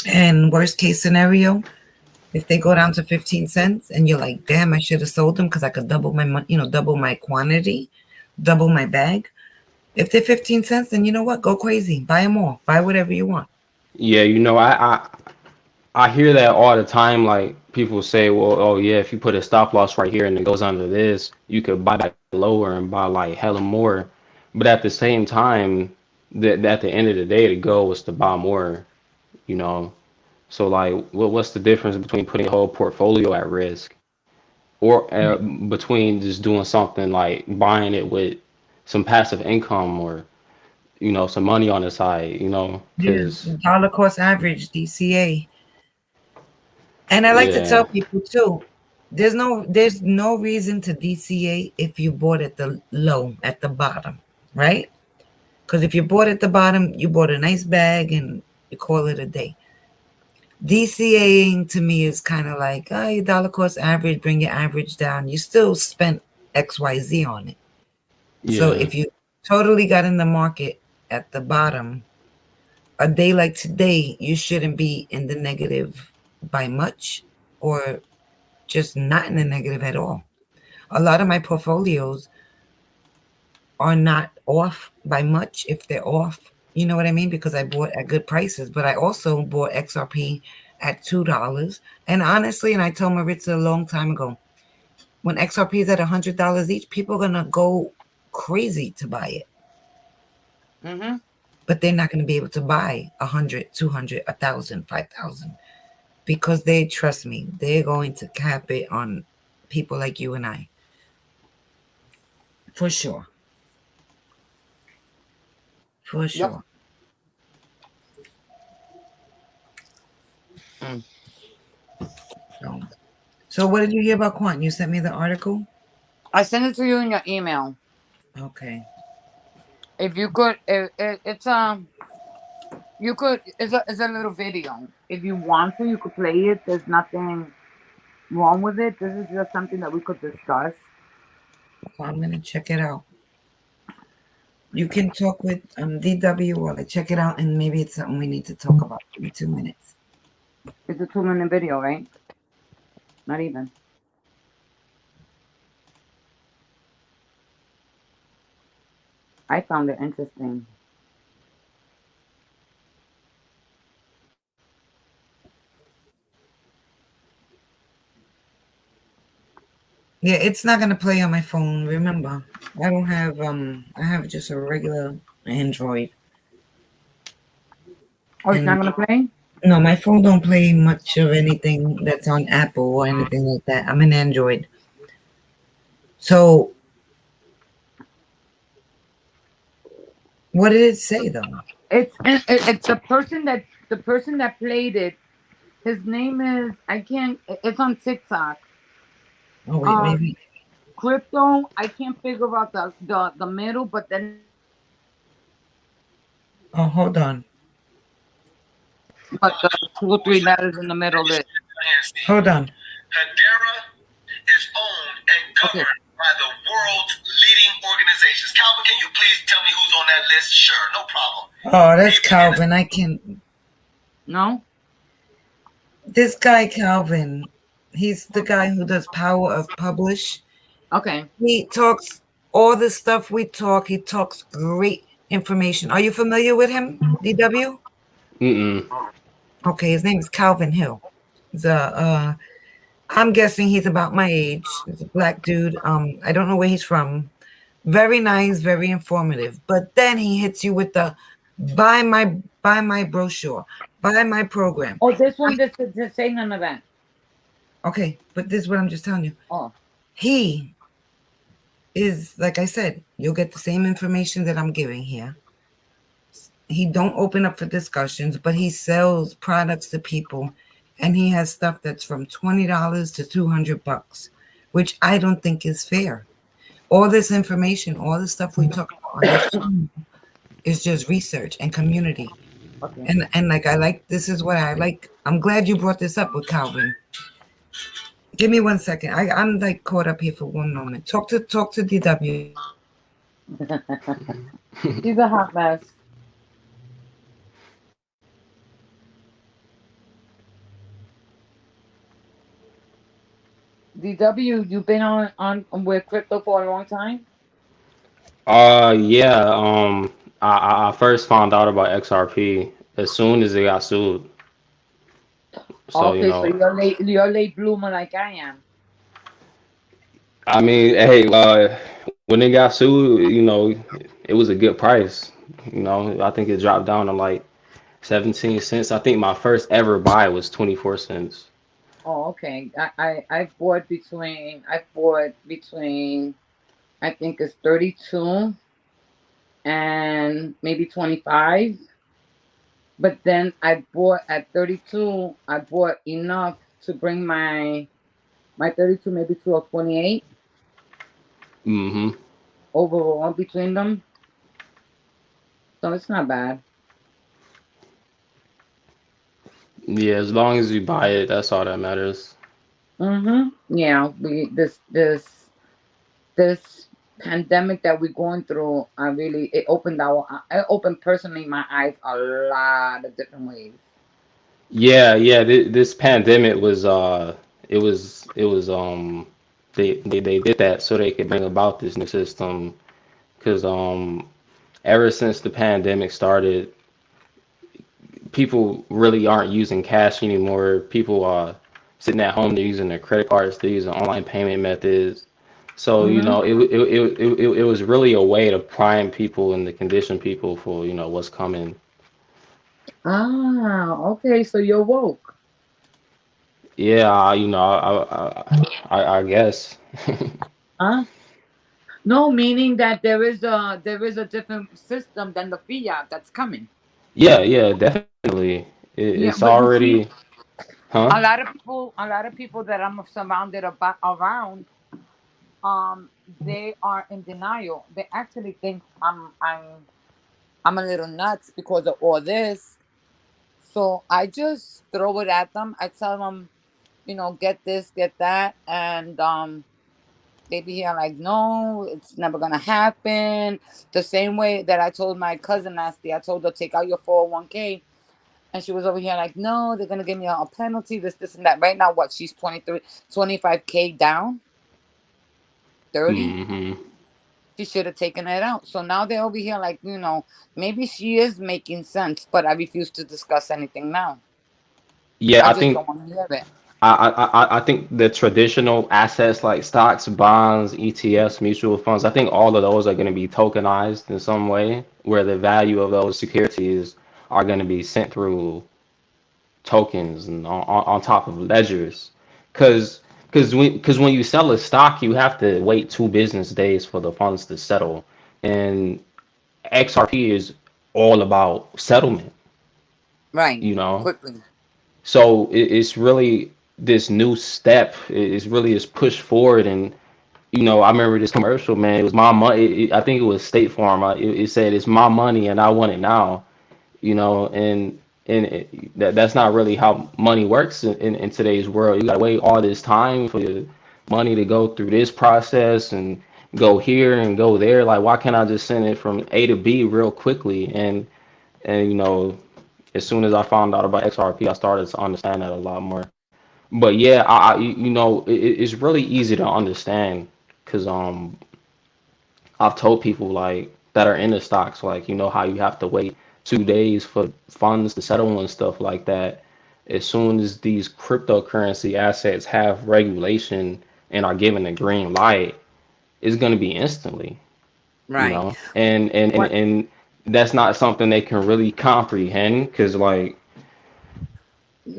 and worst case scenario, if they go down to 15 cents and you're like, damn, I should have sold them because I could double my money, double my quantity, double my bag. If they're 15 cents, then you know what? Go crazy. Buy them all. Buy whatever you want. Yeah, I hear that all the time. Like people say, well, oh yeah, if you put a stop loss right here and it goes under this, you could buy back lower and buy like hella more. But at the same time, that at the end of the day, the goal was to buy more, you know. So like, what's the difference between putting a whole portfolio at risk or between just doing something like buying it with some passive income or some money on the side, Yeah. because Dollar cost average, DCA. And I like to yeah, tell people too, there's no reason to DCA if you bought at the low, at the bottom, right? Because if you bought at the bottom, you bought a nice bag and you call it a day. DCAing to me is kind of like, oh, your dollar cost average, bring your average down. You still spent XYZ on it. So yeah, if you totally got in the market at the bottom, a day like today, you shouldn't be in the negative by much or just not in the negative at all. A lot of my portfolios are not off by much if they're off. You know what I mean? Because I bought at good prices, but I also bought XRP at $2. And honestly, and I told Maritza a long time ago, when XRP is at $100 each, people are gonna go crazy to buy it. Mm-hmm. But they're not gonna be able to buy 100, 200, 1,000, 5,000 because they trust me. They're going to cap it on people like you and I, for sure. For Yep. sure. Mm. So, so what did you hear about quant? You sent me the article. I sent it to you in your email. Okay. If you could, it's you could. It's a little video. If you want to, you could play it. There's nothing wrong with it. This is just something that we could discuss. Well, I'm gonna check it out. You can talk with DW while I check it out, and maybe it's something we need to talk about. Give me 2 minutes. It's a 2-minute video, right? Not even. I found it interesting. Yeah, it's not gonna play on my phone. Remember, I don't have I have just a regular Android, Oh, it's not and gonna play. no, my phone don't play much of anything that's on Apple or anything like that. I'm an Android, so what did it say though? It's the person that played it. His name is I can't. It's on TikTok. Oh wait, Um, maybe. crypto. I can't figure out the middle, but then Oh, hold on, but the 2 or 3 letters in the middle is hold on. Hedera is owned and okay. governed by the world's leading organizations. Calvin, can you please tell me who's on that list? Sure, no problem. Oh, that's Calvin. I can. No. This guy Calvin He's the guy who does Power of Publish. Okay. He talks all the stuff we talk. He talks great information. Are you familiar with him, DW? Mm-mm. Okay, his name is Calvin Hill. He's I'm guessing he's about my age. He's a black dude. I don't know where he's from. Very nice, very informative. But then he hits you with the buy my brochure, buy my program. Oh, this one just say none of that. Okay, but this is what I'm just telling you. Oh, He is, like I said, you'll get the same information that I'm giving here. He don't open up for discussions, but he sells products to people, and he has stuff that's from $20 to $200, which I don't think is fair. All this information, all the stuff we talk about on this channel is just research and community. okay. And like I like this is what I like. I'm glad you brought this up with Calvin. Give me 1 second. I'm like caught up here for one moment. Talk to DW. She's a hot mess. DW, you've been on with crypto for a long time? Yeah. I first found out about XRP as soon as it got sued. So, Okay, so you're late bloomer like I am. I mean, hey, when it got sued, it was a good price. I think it dropped down to like 17 cents. I think my first ever buy was 24 cents. Oh, okay. I bought between I think it's 32 and maybe 25. But then I bought at 32, I bought enough to bring my 32 maybe to a 28 Hmm. overall between them. So it's not bad. Yeah, as long as you buy it, that's all that matters. Yeah, we this pandemic that we're going through, it opened personally my eyes a lot of different ways. Yeah, yeah. This pandemic was it was they did that so they could bring about this new system because ever since the pandemic started, people really aren't using cash anymore. People are sitting at home, they're using their credit cards, they're using online payment methods. So, Mm-hmm. it was really a way to prime people and to condition people for, what's coming. Ah, okay, so you're woke. Yeah, I guess. Huh? No, meaning that there is a different system than the fiat that's coming. Yeah, yeah, definitely. Yeah, It's but you see, already, huh? a lot of people that I'm surrounded about around, they are in denial. They actually think I'm a little nuts because of all this. So I just throw it at them. I tell them, get this, get that, and they be here like, no, it's never gonna happen. The same way that I told my cousin Nasty, I told her take out your 401k, and she was over here like, no, they're gonna give me a penalty, this, and that. Right now, what she's 23, 25k down, 30. Hmm. She should have taken it out. So now they're over here like, maybe she is making sense, but I refuse to discuss anything now. Yeah, I I just think don't want to hear it. I think the traditional assets like stocks, bonds, ETFs, mutual funds, I think all of those are going to be tokenized in some way, where the value of those securities are going to be sent through tokens and on top of ledgers. Because when you sell a stock, you have to wait 2 business days for the funds to settle, and XRP is all about settlement, Right. you know. Quickly. So it's really this new step. It's really this push forward, and I remember this commercial, man. It was my money. I think it was State Farm. It said, "It's my money, and I want it now." That's not really how money works in today's world. You gotta wait all this time for your money to go through this process and go here and go there. Like, why can't I just send it from A to B real quickly? And as soon as I found out about XRP, I started to understand that a lot more. But yeah, you know, it's really easy to understand because I've told people like that are in the stocks, like, you know, how you have to wait 2 days for funds to settle and stuff like that. As soon as these cryptocurrency assets have regulation and are given a green light, it's going to be instantly, you Right. know, What? and that's not something they can really comprehend because, like,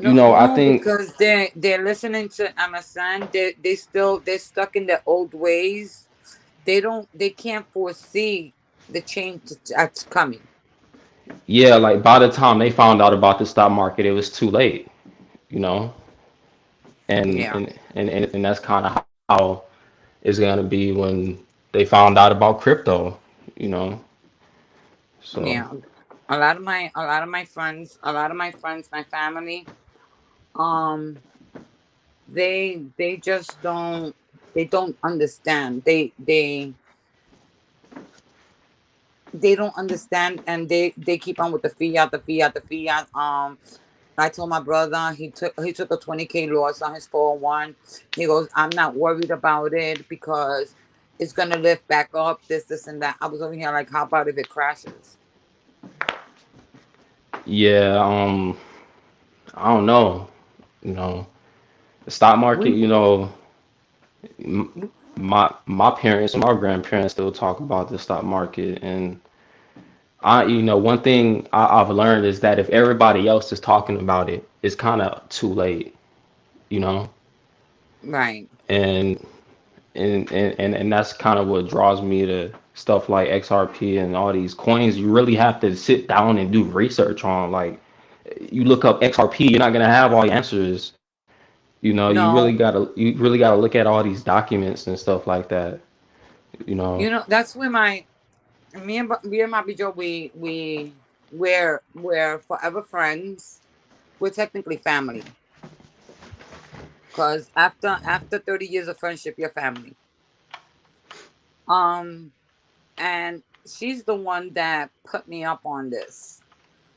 you No, know, I no, think, because they're listening to Amazon. They're stuck in their old ways. They can't foresee the change that's coming. yeah, like by the time they found out about the stock market, it was too late, you know, and Yeah, and and that's kind of how it's gonna be when they found out about crypto, you know. So yeah. A lot of my friends, my family, um, they just don't understand. They don't understand, and they keep on with the fiat. I told my brother he took a 20K loss on his 401. He goes, I'm not worried about it because it's gonna lift back up, this and that. I was over here like, how about if it crashes? yeah, I don't know, you know, the stock market, We, you know, my parents and my grandparents still talk about the stock market, and you know, one thing I've learned is that if everybody else is talking about it, it's kind of too late, you know, right. and and that's kind of what draws me to stuff like XRP and all these coins. You really have to sit down and do research on. Like, you look up XRP, you're not gonna have all the answers. You know, No, you really gotta look at all these documents and stuff like that. You know. that's where me and my Joe, we're forever friends. We're technically family because after 30 years of friendship, you're family. Um, and she's the one that put me up on this.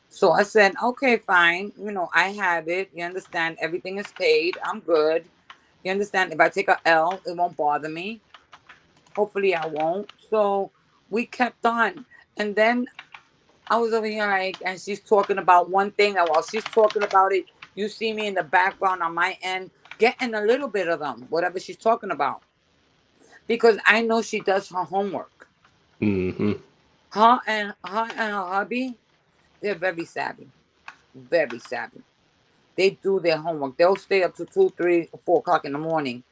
So I said, okay, fine. I have it. You understand? Everything is paid. I'm good. You understand? If I take a L, it won't bother me. Hopefully, I won't. So we kept on. And then I was over here, like, and she's talking about one thing. And while she's talking about it, you see me in the background on my end getting a little bit of them, whatever she's talking about. Because I know she does her homework. Hmm. Her and her hubby, they're very savvy. Very savvy. They do their homework. They'll stay up to 2, 3, 4 o'clock in the morning,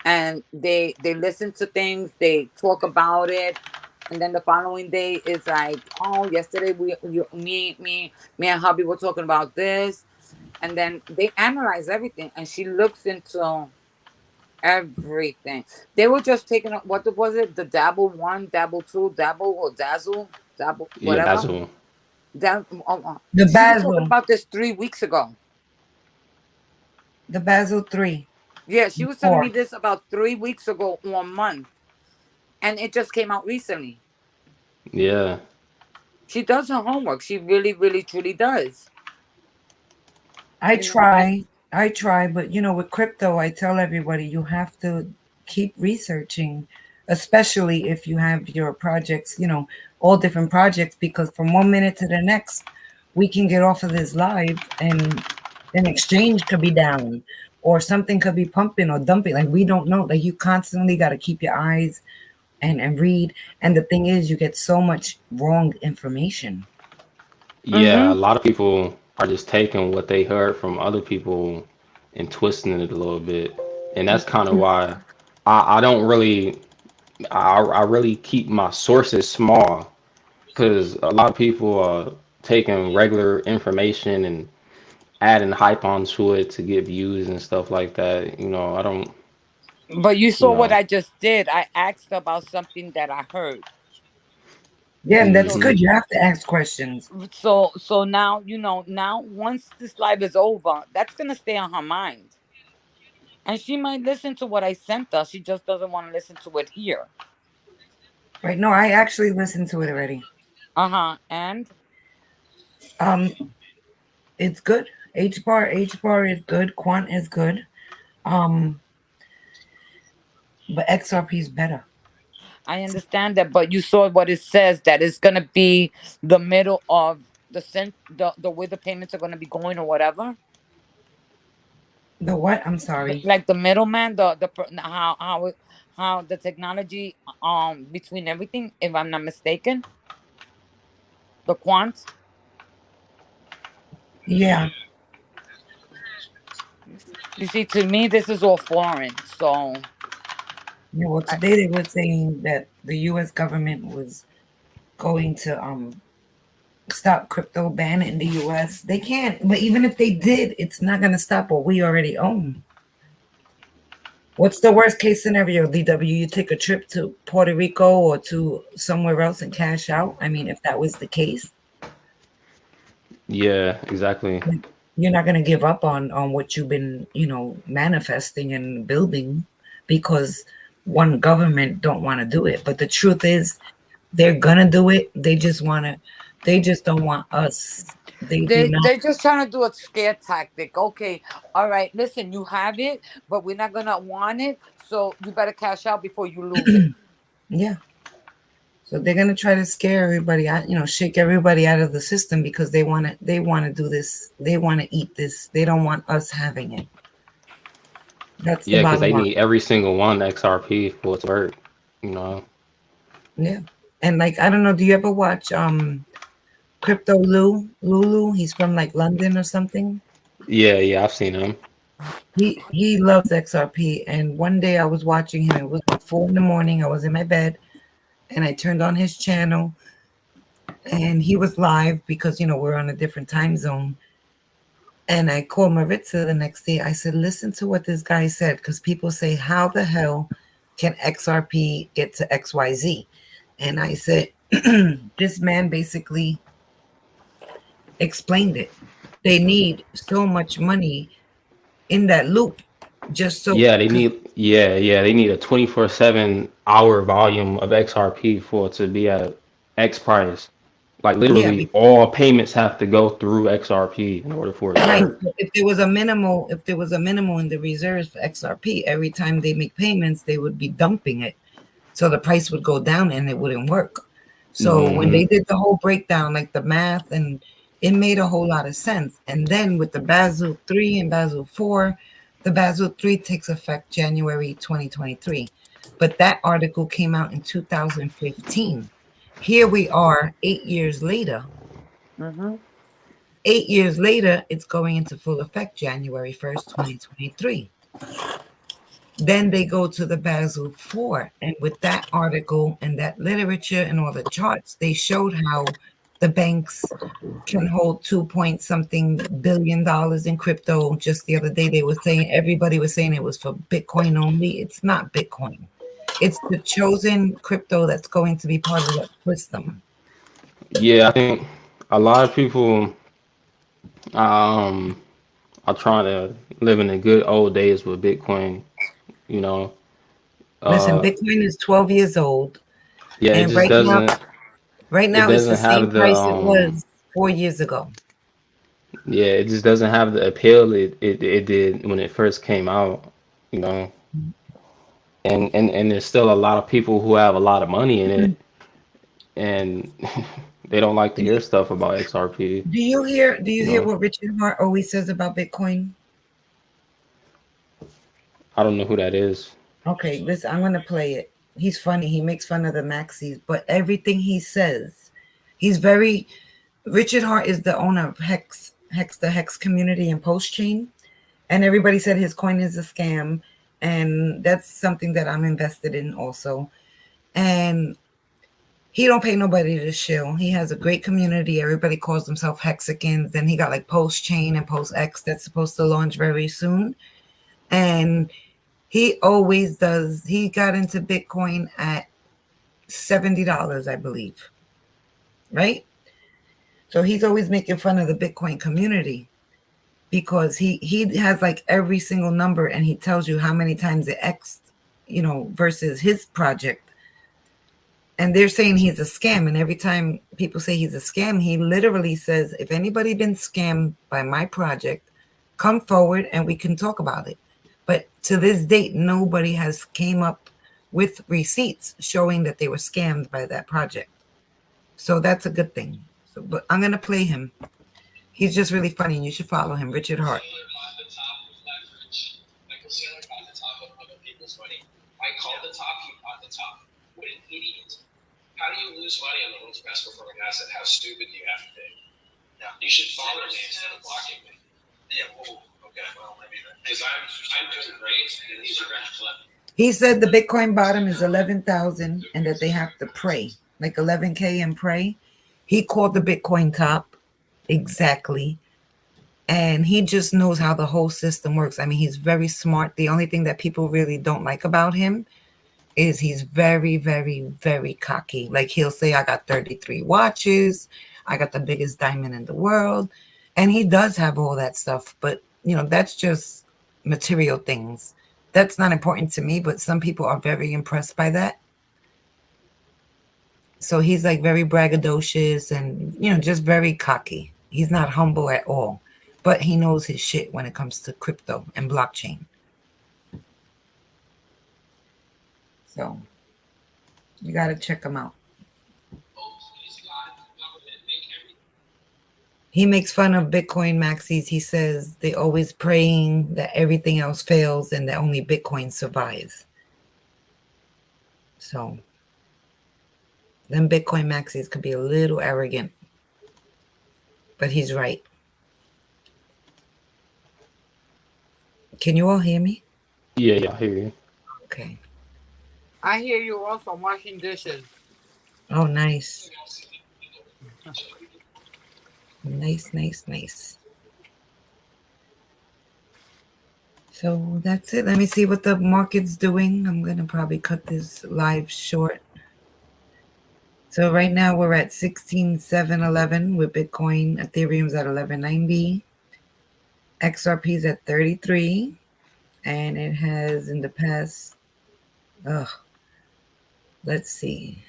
and they listen to things. They talk about it, and then the following day is like, oh, yesterday me and hubby were talking about this, and then they analyze everything, and she looks into everything. They were just taking up what was it? The dabble one, dabble two, dabble or dazzle, dabble Yeah, whatever. Basil. The She was talking Basel, about this 3 weeks ago. the Basel 3, Yeah, she was telling me 4. this about 3 weeks ago, 1 month, and it just came out recently. Yeah. She does her homework. She really, really, truly does. I You know, I try, I try, but with crypto, I tell everybody you have to keep researching, especially if you have your projects, all different projects, because from one minute to the next, we can get off of this live and an exchange could be down or something could be pumping or dumping. Like, we don't know. Like, you constantly got to keep your eyes and read. And the thing is, you get so much wrong information. Yeah, a mm-hmm. lot of people are just taking what they heard from other people and twisting it a little bit. And that's kind of why I don't really, I really keep my sources small because a lot of people are taking regular information and adding hype onto it to get views and stuff like that. You know, I don't, But you you saw what know. I just did. I asked about something that I heard. Yeah, and that's So Hmm. good. You have to ask questions. so now now once this live is over, that's gonna stay on her mind, and she might listen to what I sent her. She just doesn't want to listen to it here. Right? No, I actually listened to it already. Uh huh. And Um, it's good. H bar is good. Quant is good. But XRP is better. I understand that, but you saw what it says, that it's gonna be the middle of the way the payments are gonna be going or whatever. The what? I'm sorry. Like the middleman, how the technology between everything, if I'm not mistaken, the quant. Yeah. You see, to me, this is all foreign. So Yeah. Well, I, today they were saying that the U.S. government was going to stop crypto ban in the U.S. They can't. But even if they did, it's not going to stop what we already own. What's the worst case scenario, DW? You take a trip to Puerto Rico or to somewhere else and cash out? I mean, if that was the case, Yeah, exactly. you're not going to give up on what you've been, manifesting and building because one government don't want to do it. But the truth is, they're going to do it. They just don't want us. They do not. they're just trying to do a scare tactic. Okay, all right, listen, you have it, but we're not gonna want it, so you better cash out before you lose it. Yeah. So they're gonna try to scare everybody out, shake everybody out of the system because they want to do this. They want to eat this. They don't want us having it. That's the Yeah, because bottom they line. need every single one XRP for its work. You know. Yeah. And like I don't know, do you ever watch Crypto Lulu? He's from like London or something. Yeah, yeah, I've seen them. He loves XRP. And one day I was watching him. It was like 4 in the morning. I was in my bed and I turned on his channel and he was live because we're on a different time zone. And I called Maritza the next day. I said, listen to what this guy said, because people say, how the hell can XRP get to XYZ? And I said, this man basically explained it. They need so much money in that loop just so, Yeah, they because, need they need a 24/7 hour volume of XRP for it to be at X price. Like yeah, literally all payments have to go through XRP in order for it to right. work. So if there was a minimal in the reserves for XRP, every time they make payments, they would be dumping it. So the price would go down and it wouldn't work. So when Hmm. they did the whole breakdown, like the math, and it made a whole lot of sense. And then with the Basel 3 and Basel 4, the Basel 3 takes effect January 2023. But that article came out in 2015. Here we are 8 years later. Mm-hmm. 8 years later, it's going into full effect January 1st, 2023. Then they go to the Basel 4. And with that article and that literature and all the charts, they showed how the banks can hold 2 point something billion dollars in crypto. Just the other day, everybody was saying it was for Bitcoin only. It's not Bitcoin. It's the chosen crypto that's going to be part of that system. Yeah, I think a lot of people um are trying to live in the good old days with Bitcoin, you know. Listen, Uh Bitcoin is 12 years old. yeah, And right it now it's the doesn't same have the price it was 4 years ago. yeah, it just doesn't have the appeal it did when it first came out, you know. And there's still a lot of people who have a lot of money in it and they don't like to Do hear you, stuff about XRP, do you hear know. what Richard Hart always says about Bitcoin? I don't know who that is. Okay, listen, I'm gonna play it. He's funny. He makes fun of the maxis, but everything he says, he's very. Richard Hart is the owner of the Hex community and Post Chain, and everybody said his coin is a scam, and that's something that I'm invested in also. And he don't pay nobody to shill. He has a great community. Everybody calls themselves Hexicans. Then he got like Post Chain and Post X that's supposed to launch very soon, and he always does. He got into Bitcoin at $70, I believe, right? So he's always making fun of the Bitcoin community because he has like every single number and he tells you how many times it X'd, versus his project. And they're saying he's a scam. And every time people say he's a scam, he literally says, if anybody been scammed by my project, come forward and we can talk about it. But to this date, nobody has came up with receipts showing that they were scammed by that project. So that's a good thing. So, but I'm gonna play him. He's just really funny, and you should follow him, Richard Hart. Michael Saylor bought the top of other people's money. I called the top, he bought the top. What an idiot. How do you lose money on the world's best performing asset? How stupid do you have to be? Yeah. You should follow me instead of blocking me. Yeah, well, okay, well, maybe that. Because I'm doing great, and these are red flip. He said the Bitcoin bottom is 11,000 and that they have to pray, like 11K and pray. He called the Bitcoin top. Exactly. And he just knows how the whole system works. I mean, he's very smart. The only thing that people really don't like about him is he's very, very, very cocky. Like he'll say, I got 33 watches. I got the biggest diamond in the world. And he does have all that stuff. But, that's just material things. That's not important to me, but some people are very impressed by that. So he's like very braggadocious and, just very cocky. He's not humble at all, but he knows his shit when it comes to crypto and blockchain. So you got to check him out. He makes fun of Bitcoin maxis. He says they're always praying that everything else fails and that only Bitcoin survives. So them Bitcoin maxis could be a little arrogant, but he's right. Can you all hear me? Yeah, I hear you. Okay. I hear you also washing dishes. Oh, nice. Nice. So that's it. Let me see what the market's doing. I'm going to probably cut this live short. So right now we're at 16,711 with Bitcoin. Ethereum's at 1190. XRP's at 33. And it has in the past, let's see.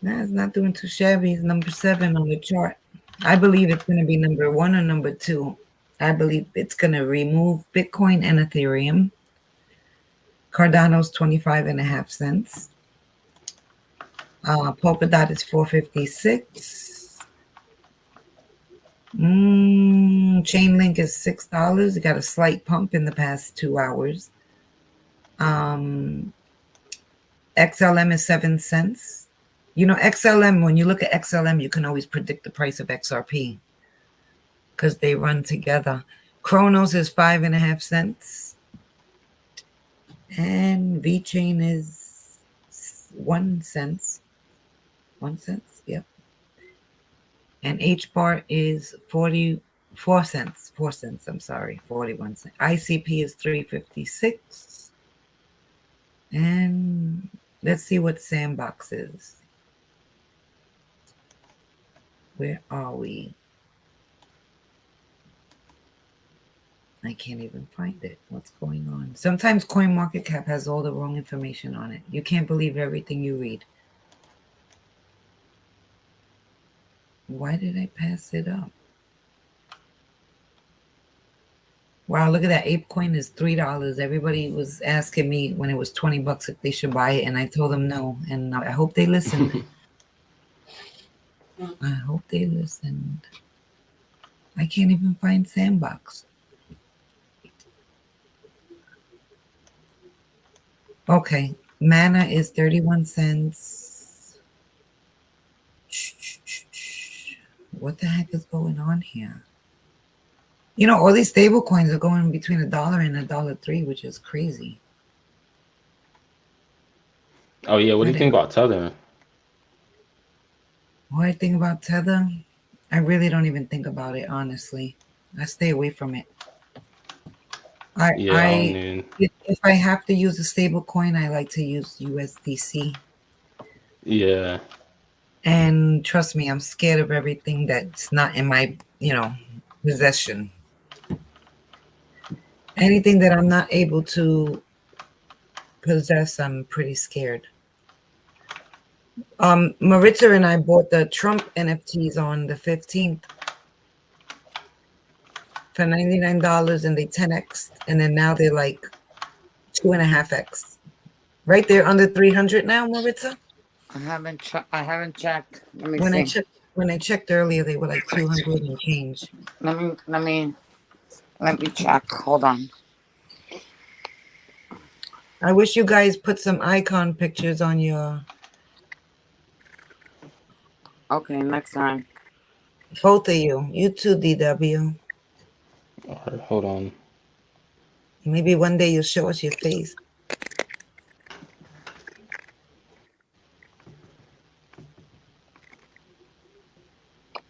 Nah, it's not doing too shabby. It's number 7 on the chart. I believe it's going to be number 1 or number 2. I believe it's going to remove Bitcoin and Ethereum. Cardano's 25.5 cents. Polkadot is 456. Chainlink is $6. It got a slight pump in the past 2 hours. XLM is 7 cents. XLM, when you look at XLM, you can always predict the price of XRP because they run together. Chronos is 5.5 cents. And VChain is 1 cent. 1 cent, yep. And HBAR is 44 cents. 4 cents, I'm sorry, 41 cents. ICP is 356. And let's see what Sandbox is. Where are we? I can't even find it. What's going on? Sometimes CoinMarketCap has all the wrong information on it. You can't believe everything you read. Why did I pass it up? Wow, look at that. ApeCoin is $3. Everybody was asking me when it was $20 if they should buy it, and I told them no. And I hope they listened. I hope they listened. I can't even find Sandbox. Okay, Mana is 31 cents. What the heck is going on here? All these stable coins are going between $1 and $1.03, which is crazy. Oh yeah, what do you think about Tether? What I think about Tether? I really don't even think about it, honestly. I stay away from it. If I have to use a stable coin, I like to use USDC. Yeah. And trust me, I'm scared of everything that's not in my, possession. Anything that I'm not able to possess, I'm pretty scared. Maritza and I bought the Trump NFTs on the 15th. for $99 and they 10x, and then now they're like 2.5x. Right there under 300 now, Maritza. I haven't I haven't checked. Let me When I see. checked when I checked earlier, they were like 200 and change. Let me check. Hold on. I wish you guys put some icon pictures on your Okay, next time. both of you. You too, DW. All right, hold on. Maybe one day you'll show us your face.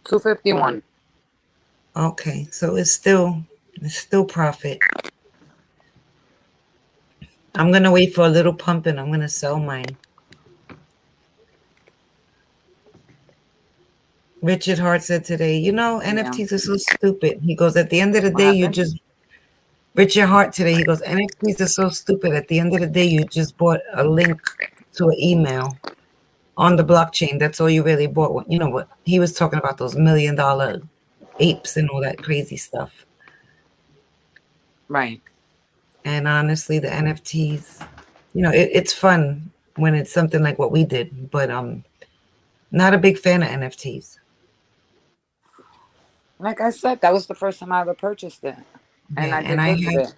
$251. Okay, so it's still profit. I'm gonna wait for a little pump and I'm gonna sell mine. Richard Hart said today, Yeah. NFTs are so stupid. He goes, at the end of the What day, happened? Richard Hart today, he goes, NFTs are so stupid. At the end of the day, you just bought a link to an email on the blockchain. That's all you really bought. You know what? He was talking about those $1 million apes and all that crazy stuff. Right. And honestly, the NFTs, it's fun when it's something like what we did, but not a big fan of NFTs. Like I said, that was the first time I ever purchased it, and Yeah, I and did I good with have it.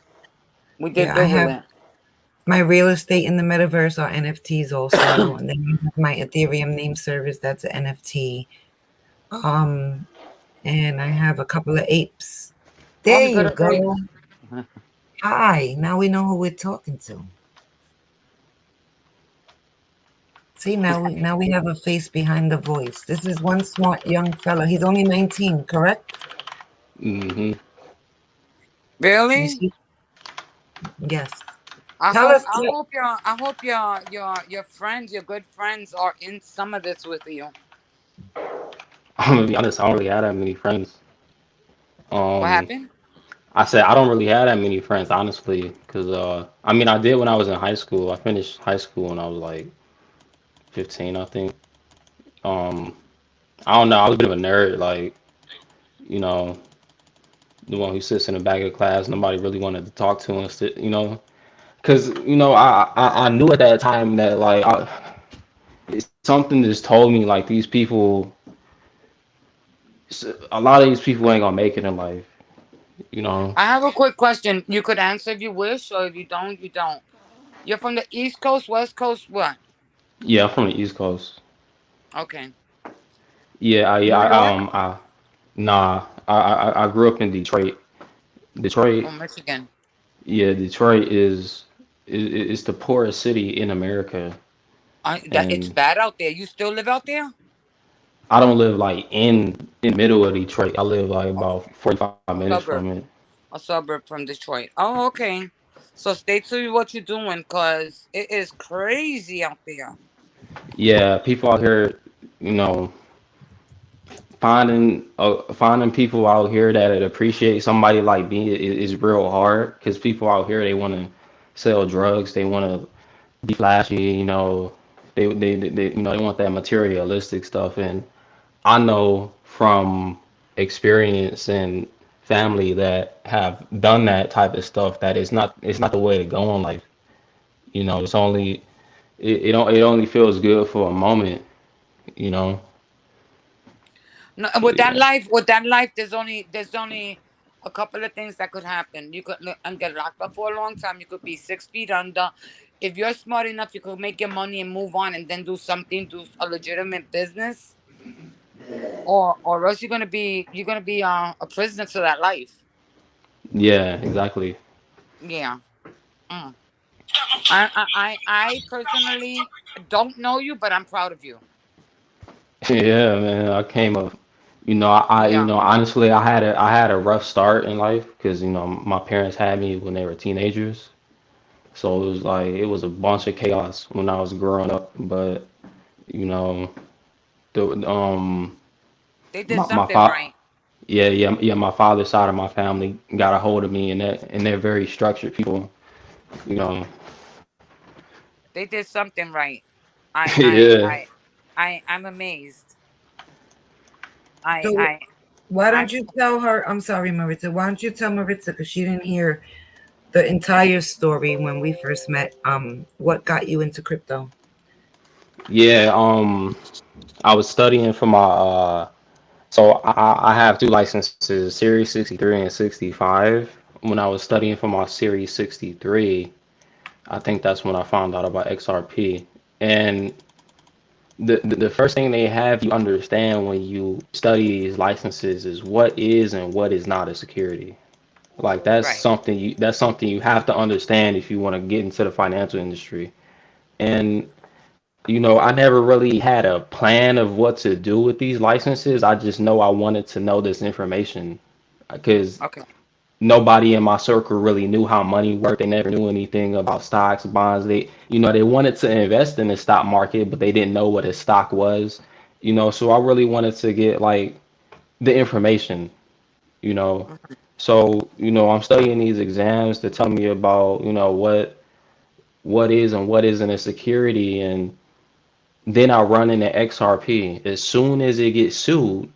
We did yeah, I good with have it. my real estate in the metaverse are NFTs also, and then I have my Ethereum name service that's an NFT. Um, and I have a couple of apes. There Mommy, go you to sleep. go. Hi. Now we know who we're talking to. See, now we have a face behind the voice. This is one smart young fella. He's only 19, correct? Mm-hmm. You Really? see? Yes. I Tell hope us. I hope your friends, your good friends, are in some of this with you. I'm gonna be honest. I don't really have that many friends. What Um, happened? I said I don't really have that many friends, honestly, because I mean, I did when I was in high school. I finished high school when I was like 15, I think. Um, I don't know. I was a bit of a nerd, like you know, the one who sits in the back of the class. Nobody really wanted to talk to and sit. Because I knew at that time that like something just told me like these people, a lot of these people ain't gonna make it in life. You know. I have a quick question. You could answer if you wish, or if you don't, you don't. You're from the East Coast, West Coast, what? Yeah, I'm from the East Coast. Okay. Yeah, New York nah, I grew up in Detroit. Detroit, or Michigan? yeah, Detroit is the poorest city in America, It's and bad out there. You still live out there? I don't live like in the middle of Detroit. I live like Oh, about 45 a minutes from suburb. it. A suburb from Detroit. Oh, okay. So stay to what you're doing, cause it is crazy out there. Yeah, people out here, you know, finding people out here that appreciate somebody like me is real hard because people out here they want to sell drugs, they want to be flashy, they want that materialistic stuff, and I know from experience and family that have done that type of stuff that it's not the way to go in life. It's only it only feels good for a moment, you know. No, So yeah. with that life, there's only a couple of things that could happen. You could and get locked up for a long time. You could be 6 feet under. If you're smart enough, you could make your money and move on, and then do a legitimate business, or else you're gonna be a prisoner to that life. Yeah, exactly. Yeah. Mm. I personally don't know you, but I'm proud of you. Yeah, man. I came up. Yeah. Honestly, I had a rough start in life because my parents had me when they were teenagers, so it was a bunch of chaos when I was growing up. But you know, the They did my something fa right. yeah, yeah, yeah, my father's side of my family got a hold of me, and they're very structured people. You know, They did something right. I I yeah, I I'm amazed. I So I Why I don't you tell her? I'm sorry, Maritza. Why don't you tell Maritza because she didn't hear the entire story when we first met. What got you into crypto? Yeah, I was studying for my so I have two licenses, Series 63 and 65. When I was studying for my Series 63, I think that's when I found out about XRP. And the first thing they have you understand when you study these licenses is what is and what is not a security. Like right. that's something you have to understand if you want to get into the financial industry. And I never really had a plan of what to do with these licenses. I just know I wanted to know this information because Okay. nobody in my circle really knew how money worked. They never knew anything about stocks, bonds. They wanted to invest in the stock market, but they didn't know what a stock was. So I really wanted to get like the information, you know. Mhm. So, I'm studying these exams to tell me about, what is and what isn't a security, and then I run into XRP as soon as it gets sued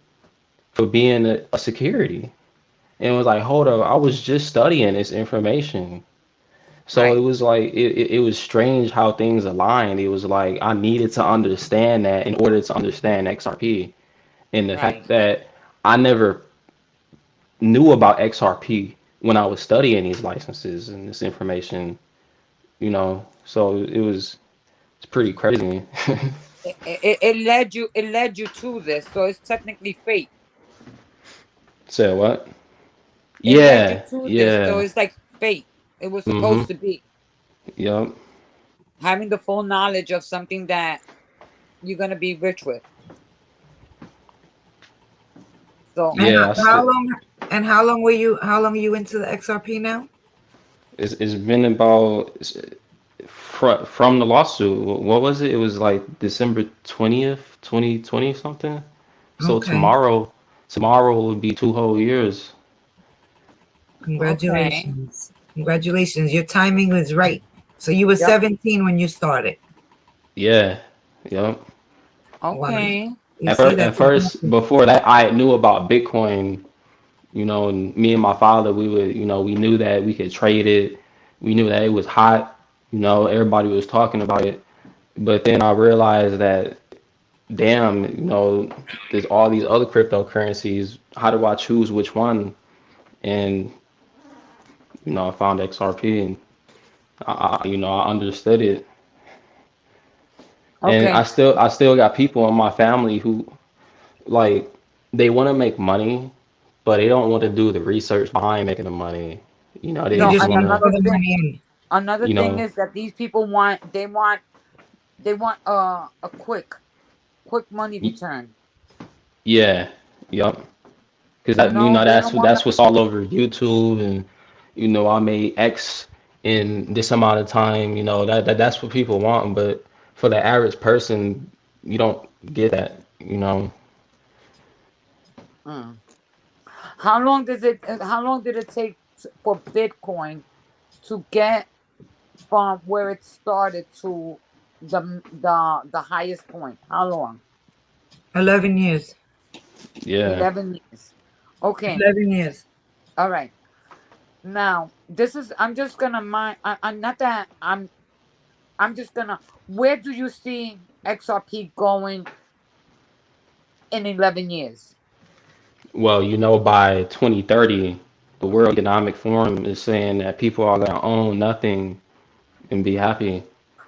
for being a security. And it was like, hold up, I was just studying this information. So it Right. was like it was strange how things aligned. It was like I needed to understand that in order to understand XRP. And the Right. fact that I never knew about XRP when I was studying these licenses and this information, so it's pretty crazy. It led you to this, so it's technically fate. So what? It led you Yeah, to this, so yeah. it's like fate. It was Mm-hmm. supposed to be Yep. having the full knowledge of something that you're gonna be rich with. So And Yeah, how long were you? How long are you into the XRP now? it's been about from the lawsuit. What was it? It was like December 20th, 2020 something. So Okay, tomorrow would be 2 whole years. okay, congratulations, congratulations. Your timing was right. So you were yep, 17 when you started. Yeah. Yep. Wow, okay, you see At that's first, before that, I knew about Bitcoin. And me and my father, we knew that we could trade it. We knew that it was hot. Everybody was talking about it. But then I realized that, damn, there's all these other cryptocurrencies. How do I choose which one? And I found XRP, and I understood it. And okay. I still got people in my family who like they want to make money, but they don't want to do the research behind making the money. They they No, just just and want want to to, throw the money in. another you thing know, is that these people want a quick money y- return. yeah, yep. Because You know, they don't want that's what's all over YouTube, and I made X in this amount of time. That's what people want, but for the average person, you don't get that. Mm. How long did it take for Bitcoin to get from where it started to the highest point? How long? 11 years. Yeah, 11 years. Okay. 11 years. All right. Now, I'm just gonna mind. I'm not that. I'm just gonna. Where do you see XRP going in 11 years? well, by 2030, the World Economic Forum is saying that people are gonna own nothing and be happy.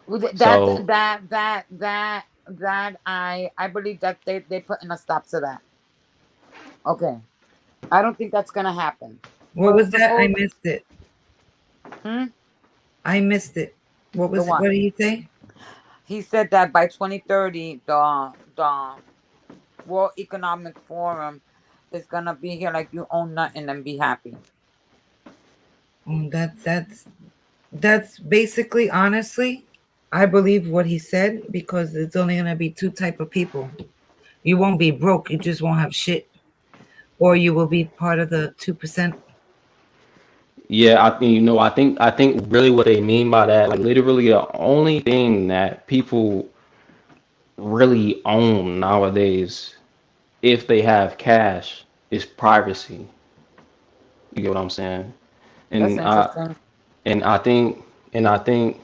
That So that that that that I believe that they putting a stop to that. Okay. I don't think that's gonna happen. What Well, was that? I suppose. missed it. Hmm? I missed it. What The was it? what? What did you say? He said that by 2030, the World Economic Forum is gonna be here like you own nothing and be happy. That's basically, honestly, I believe what he said because it's only gonna be two type of people. You won't be broke. You just won't have shit, or you will be part of the 2%. yeah, I think really what they mean by that, like literally the only thing that people really own nowadays, if they have cash, is privacy. You get what I'm saying? That's And I interesting. and I think and I think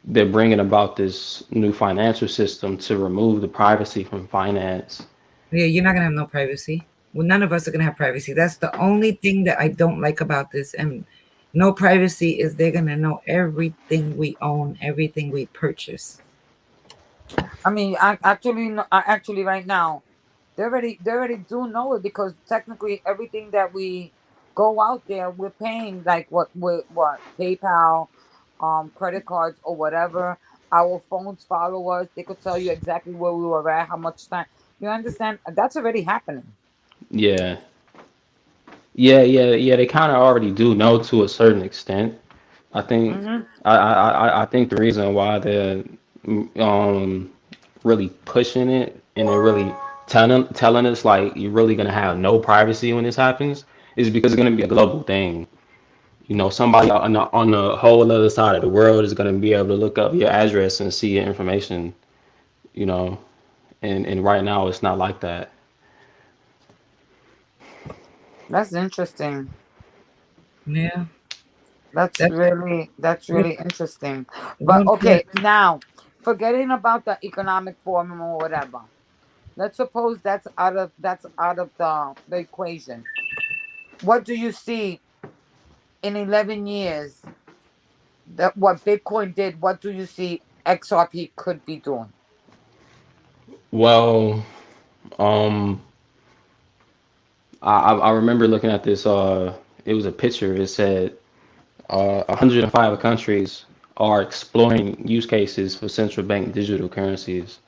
they're bringing about this new financial system to remove the privacy from finance. Yeah, you're not gonna have no privacy. Well, none of us are gonna have privacy. That's the only thing that I don't like about this. And no privacy is they're gonna know everything we own, everything we purchase. I mean, I actually, actually, right now, they already do know it because technically everything that we go out there, we're paying like what PayPal, credit cards or whatever. Our phones follow us. They could tell you exactly where we were at, how much time. You understand? That's already happening. Yeah. Yeah. They kind of already do know to a certain extent. I think Mm-hmm. I think the reason why they're um really pushing it and they're really telling us like you're really gonna have no privacy when this happens is because it's gonna be a global thing. You know, somebody on the whole other side of the world is gonna be able to look up your address and see your information. You know, and right now it's not like that. That's interesting. Yeah, That's that's really that's really interesting. But one okay, person. now forgetting about the economic forum or whatever. Let's suppose that's out of the equation. What do you see in 11 years that what Bitcoin did? What do you see XRP could be doing? Well, um, I remember looking at this. It was a picture. It said 105 countries are exploring use cases for central bank digital currencies,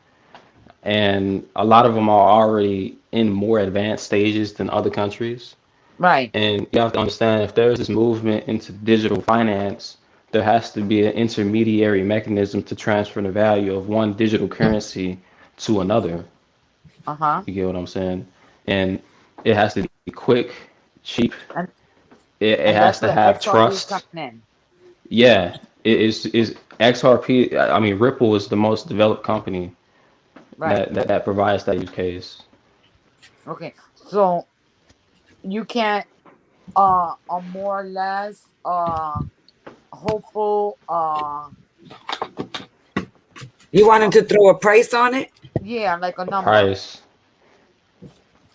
and a lot of them are already in more advanced stages than other countries. Right. And you have to understand if there's this movement into digital finance, there has to be an intermediary mechanism to transfer the value of one digital currency to another. Uh-huh. You get what I'm saying? And it has to be quick, cheap. And It and has that's to where have XRP is trust. coming in. Yeah, it is XRP. I mean, Ripple is the most developed company Right. that provides that use case. Okay. So you can't a more or less hopeful You want him uh to throw a price on it? yeah, like a A number. price.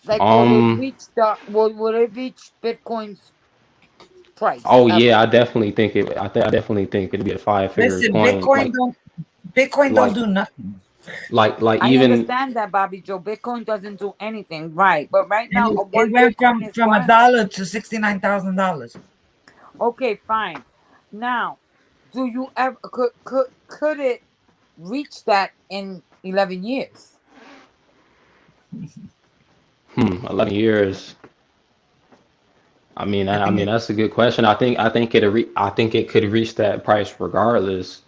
Like Um. will it reach Bitcoin's price Oh ever? yeah, I definitely think it. I definitely think it'd be a five-figure Listen, coin. Bitcoin don't Like do nothing. like I even understand that, Bobby Joe. Bitcoin doesn't do anything, right? But right And now, a it one went Bitcoin is from a what? dollar to $69,000. Okay, fine. Now, do you ever could it reach that in 11 years? 11 years. I I think mean that's a good question. I think it could reach that price regardless.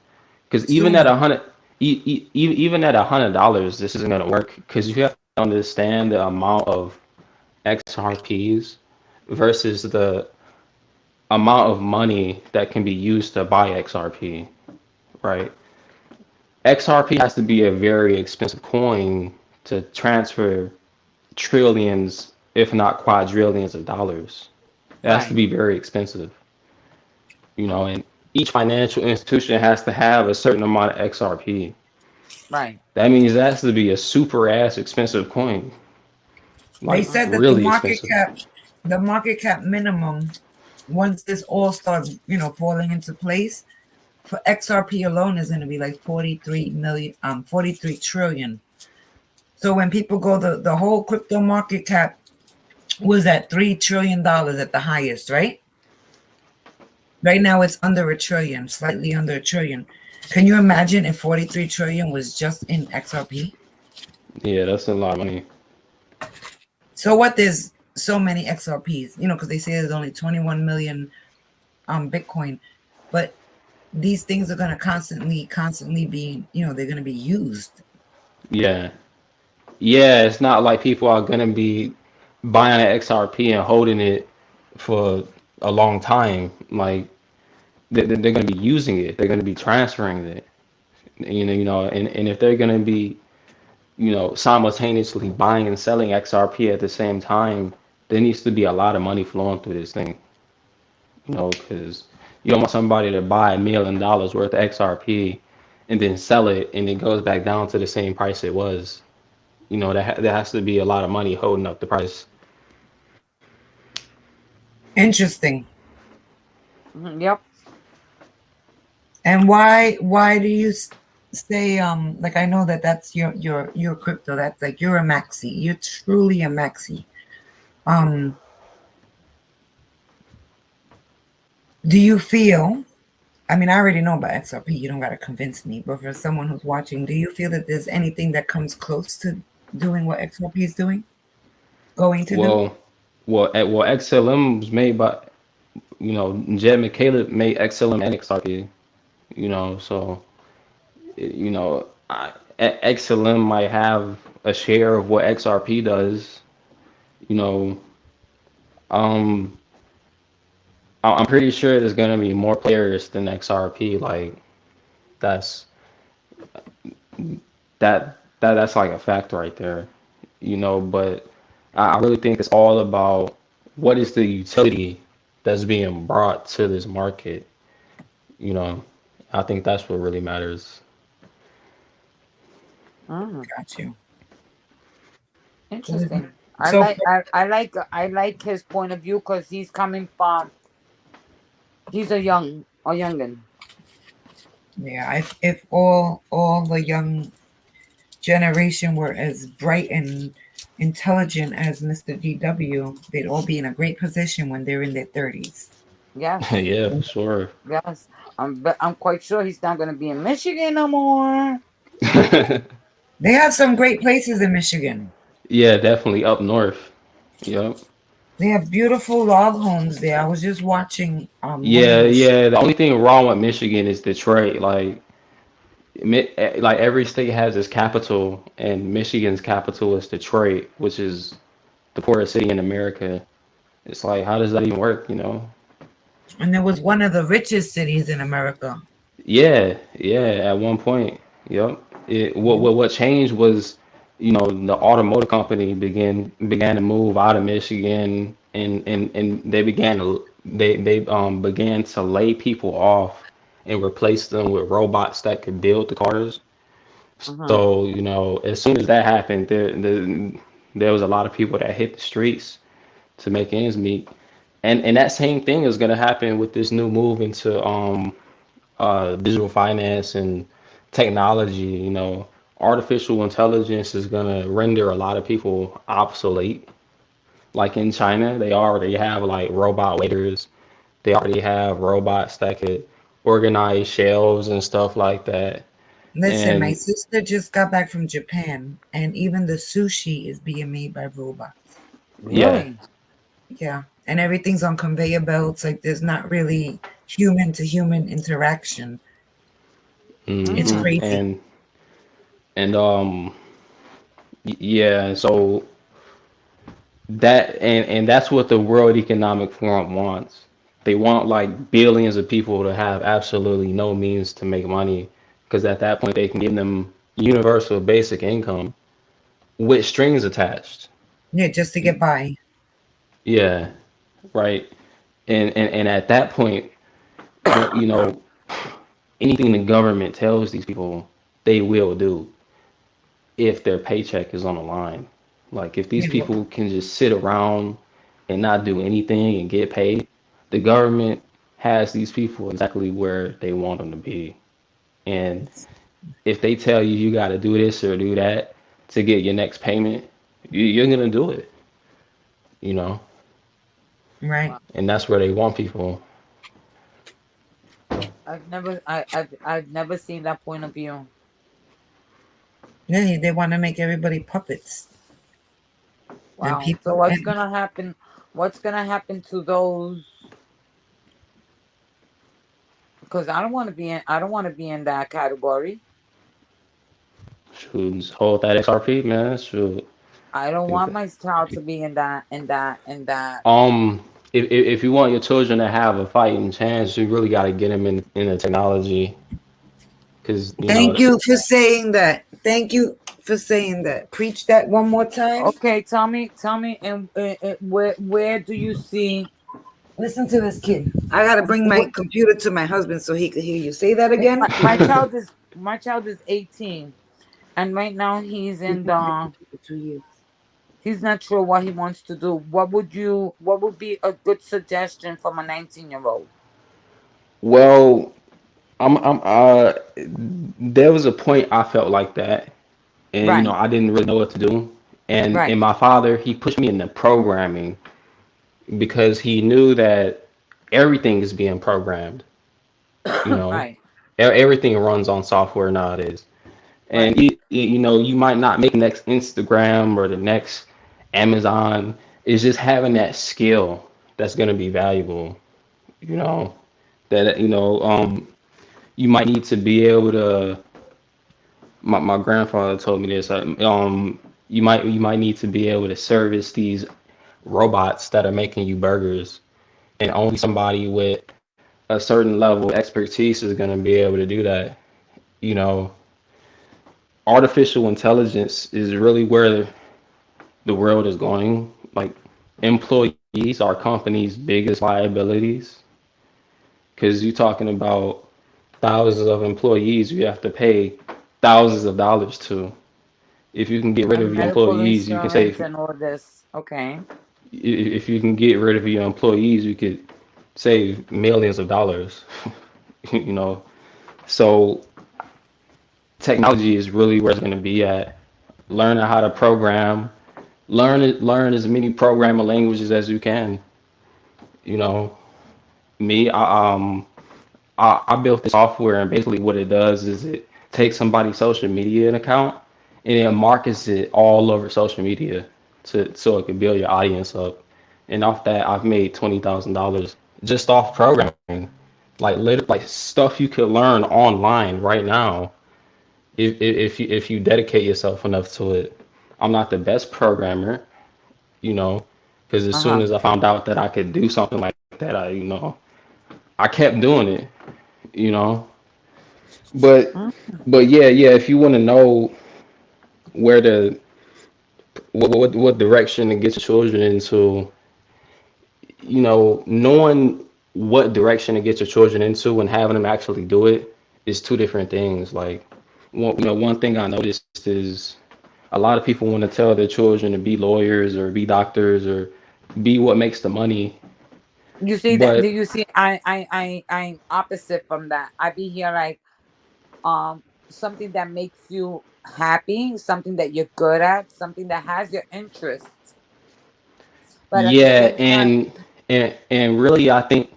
Because even at sooner. even at $100, this isn't gonna work. Because you have to understand the amount of XRPs versus the amount of money that can be used to buy XRP, right? XRP has to be a very expensive coin to transfer trillions, if not quadrillions of dollars. It has to Right, be very expensive, you know, and each financial institution has to have a certain amount of XRP. right. That means that has to be a super ass expensive coin, They like said that really expensive. the market cap minimum, once this all starts, falling into place, for XRP alone is going to be like 43 million, 43 trillion. So when people go, the whole crypto market cap was at $3 trillion at the highest, right? Right now it's under a trillion, slightly under a trillion. Can you imagine if 43 trillion was just in XRP? Yeah, that's a lot of money. So what, there's so many XRPs, because they say there's only 21 million Bitcoin, but these things are going to constantly be, they're going to be used. Yeah, yeah. It's not like people are gonna be buying an XRP and holding it for a long time. Like they're going to be using it. They're going to be transferring it. And if they're going to be simultaneously buying and selling XRP at the same time, there needs to be a lot of money flowing through this thing, because you don't want somebody to buy $1 million worth of XRP and then sell it and it goes back down to the same price it was. There has to be a lot of money holding up the price. Interesting. Yep. And why do you say like I know that that's your crypto, that's like you're a maxi, you're truly a maxi. Um, do you feel? I mean, I already know about XRP. You don't got to convince me. But for someone who's watching, do you feel that there's anything that comes close to doing what XRP is doing, going to do? XLM was made by Jed McCaleb made XLM and XRP. So XLM might have a share of what XRP does. You know, um, I'm pretty sure there's gonna be more players than XRP. Like that's that's like a fact right there. But I really think it's all about what is the utility that's being brought to this market. You know, I think that's what really matters. Got you. Interesting. So I like his point of view because he's coming from he's a youngin. yeah, if all the young generation were as bright and intelligent as Mr. DW, they'd all be in a great position when they're in their 30s. Yes. Yeah, for sure. Yes. But I'm quite sure he's not gonna be in Michigan no more. They have some great places in Michigan. Yeah, definitely up north. Yep. They have beautiful log homes there. I was just watching one of Yeah, those. yeah. The only thing wrong with Michigan is Detroit. Like every state has its capital, and Michigan's capital is Detroit, which is the poorest city in America. It's like, how does that even work? And it was one of the richest cities in America. Yeah, yeah. At one point, yep. What changed was, the automotive company began to move out of Michigan, and they began to lay people off and replace them with robots that could build the cars. Uh-huh. So, as soon as that happened, there was a lot of people that hit the streets to make ends meet. And that same thing is gonna happen with this new move into digital finance and technology. Artificial intelligence is going to render a lot of people obsolete. Like in China, they already have like robot waiters. They already have robots that could organize shelves and stuff like that. Listen, my And sister just got back from Japan, and even the sushi is being made by robots. yeah, Really? Yeah, and everything's on conveyor belts. Like there's not really human to human interaction. It's hmm Mm-hmm. crazy. and yeah, so and that's what the World Economic Forum wants. They want like billions of people to have absolutely no means to make money, because at that point they can give them universal basic income with strings attached. Yeah, just to get by. Yeah, right. And at that point, what anything the government tells these people, they will do if their paycheck is on the line. Like if these Yeah, people can just sit around and not do anything and get paid, the government has these people exactly where they want them to be. And if they tell you you got to do this or do that to get your next payment, you're gonna do it. You know, right. Wow. and that's where they want people. I've never seen that point of view. Yeah, they want to make everybody puppets and Wow. So people. And what's gonna happen to those? Because I don't want to be in that category. Shoot, just hold that XRP, man. Shoot. I don't want my child to be in that. Um, if you want your children to have a fighting chance, you really got to get them in the technology, because thank you for saying that. Thank you for saying that. Preach that one more time. Okay, tell me, and where do you see? Listen to this kid. I gotta bring my computer to my husband so he could hear you. Say that again. My child is 18, and right now he's in the. For 2 years. He's not sure what he wants to do. What would be a good suggestion from a 19-year-old? Well, there was a point I felt like that, and Right, I didn't really know what to do. And right, my father, he pushed me into programming because he knew that everything is being programmed. You know, right, everything runs on software nowadays. And right. you might not make the next Instagram or the next Amazon. It's just having that skill that's going to be valuable. You know, that you might need to be able to. My grandfather told me this. You might need to be able to service these robots that are making you burgers, and only somebody with a certain level of expertise is going to be able to do that. You know, artificial intelligence is really where the world is going. Like, employees are companies' biggest liabilities because you're talking about thousands of employees you have to pay thousands of dollars to. If you can get rid And of your medical employees, you can insurance save. and all this. Okay. If you can get rid of your employees, you could save millions of dollars. you know, so technology is really where it's going to be at. Learning how to program, learn as many programming languages as you can. You know, me, I built this software, and basically what it does is it takes somebody's social media account and it markets it all over social media to so it can build your audience up. And off that, I've made $20,000 just off programming, like stuff you could learn online right now if you dedicate yourself enough to it. I'm not the best programmer, you know, because as soon Uh-huh. as I found out that I could do something like that, I kept doing it, you know. But Mm, but yeah, if you want to know where to what direction to get your children into, knowing what direction to get your children into and having them actually do it is two different things. Like, one thing I noticed is a lot of people want to tell their children to be lawyers or be doctors or be what makes the money. You see that? Do But you see? I'm opposite from that. I be here like something that makes you happy, something that you're good at, something that has your interests. But at the yeah, same time, and really, I think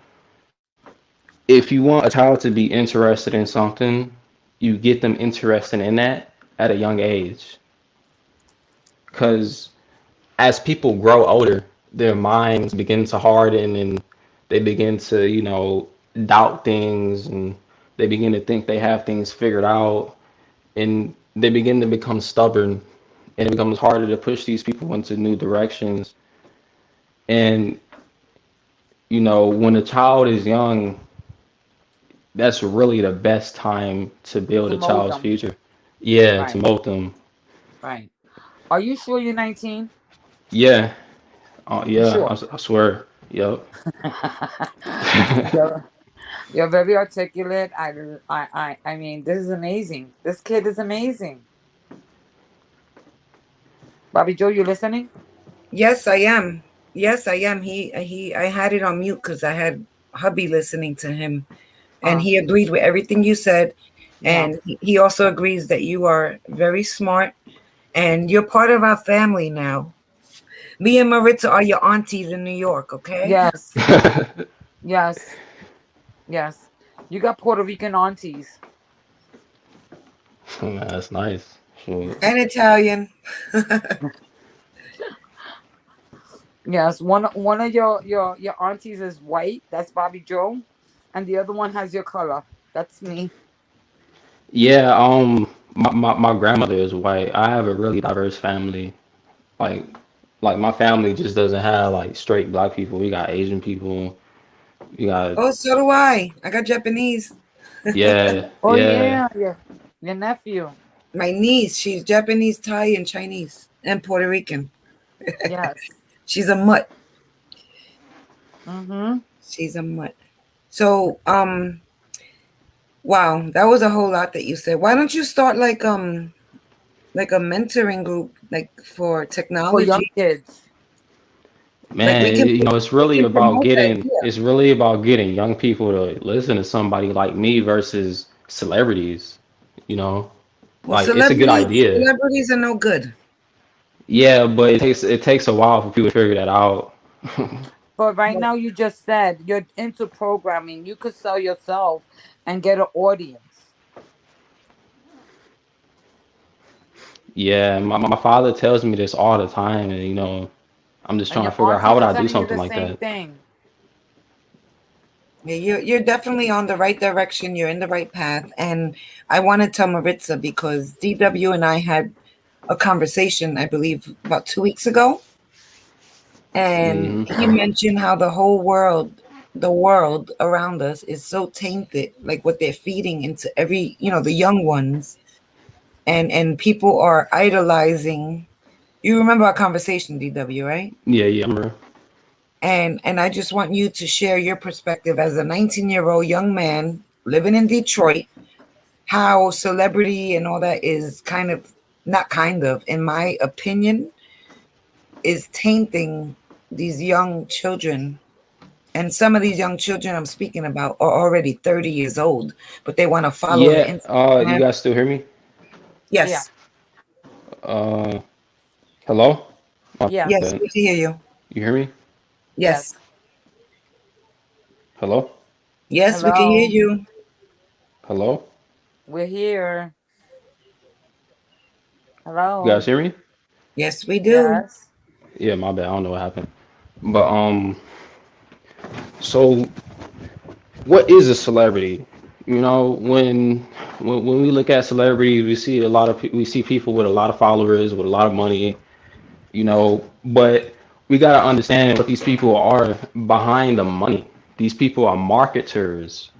if you want a child to be interested in something, you get them interested in that at a young age. Because as people grow older, their minds begin to harden and they begin to, doubt things, and they begin to think they have things figured out, and they begin to become stubborn, and it becomes harder to push these people into new directions. And, when a child is young, that's really the best time to build to a mold child's them. future. Yeah, to Right, mold them. right. Are you sure you're 19? Yeah, You yeah, sure? I swear. Yep. you're, you're very articulate. I mean, this is amazing. This kid is amazing. Bobby Joe, you listening? Yes, I am. Yes, I am. I had it on mute because I had hubby listening to him, and Uh, he agreed with everything you said. yeah. And he also agrees that you are very smart and you're part of our family now. Me and Maritza are your aunties in New York, okay? Yes, yes, yes. You got Puerto Rican aunties. That's nice. Shoot. And Italian. Yes, one of your aunties is white. That's Bobby Joe, and the other one has your color. That's me. Yeah, my grandmother is white. I have a really diverse family. Like like my family just doesn't have like straight black people. We got Asian people. We got Oh, so do I. I got Japanese. yeah, Oh yeah. yeah, yeah. Your nephew. My niece, she's Japanese, Thai, and Chinese, and Puerto Rican. Yes. She's a mutt. Mm-hmm. She's a mutt. So, wow, that was a whole lot that you said. Why don't you start like a mentoring group, like for For young technology? kids. Like Man, we can promote that here. it's really about getting young people to listen to somebody like me versus celebrities. You know, Well, like it's a good idea. celebrities are no good. Yeah, but it takes a while for people to figure that out. But right now, you just said you're into programming. You could sell yourself and get an audience. Yeah, my father tells me this all the time, and I'm just And trying your to figure out how aunties would are I do telling you something the like same that. thing. Yeah, you're definitely on the right direction. You're in the right path. And I want to tell Maritza because DW and I had a conversation, I believe, about 2 weeks ago. And he Hmm. mentioned how the world around us is so tainted, like what they're feeding into every, the young ones. And people are idolizing. You remember our conversation, DW, right? Yeah, yeah, I remember. And I just want you to share your perspective as a 19-year-old young man living in Detroit, how celebrity and all that is kind of, not kind of, in my opinion, is tainting these young children. And some of these young children I'm speaking about are already 30 years old, but they want to follow the Yeah, you Instagram. guys still hear me? Yeah. Yes, Uh, hello? My Yeah. yes, bad. we can hear you. You hear me? Yes, Yes. Hello? yes, we can hear Hello. you. Hello? We're here. You guys Hello. hear me? Yes, we do. Yes. Yeah, my bad. I don't know what happened. But so what is a celebrity? When we look at celebrities, we see we see people with a lot of followers, with a lot of money, but we got to understand what these people are behind the money. These people are marketers.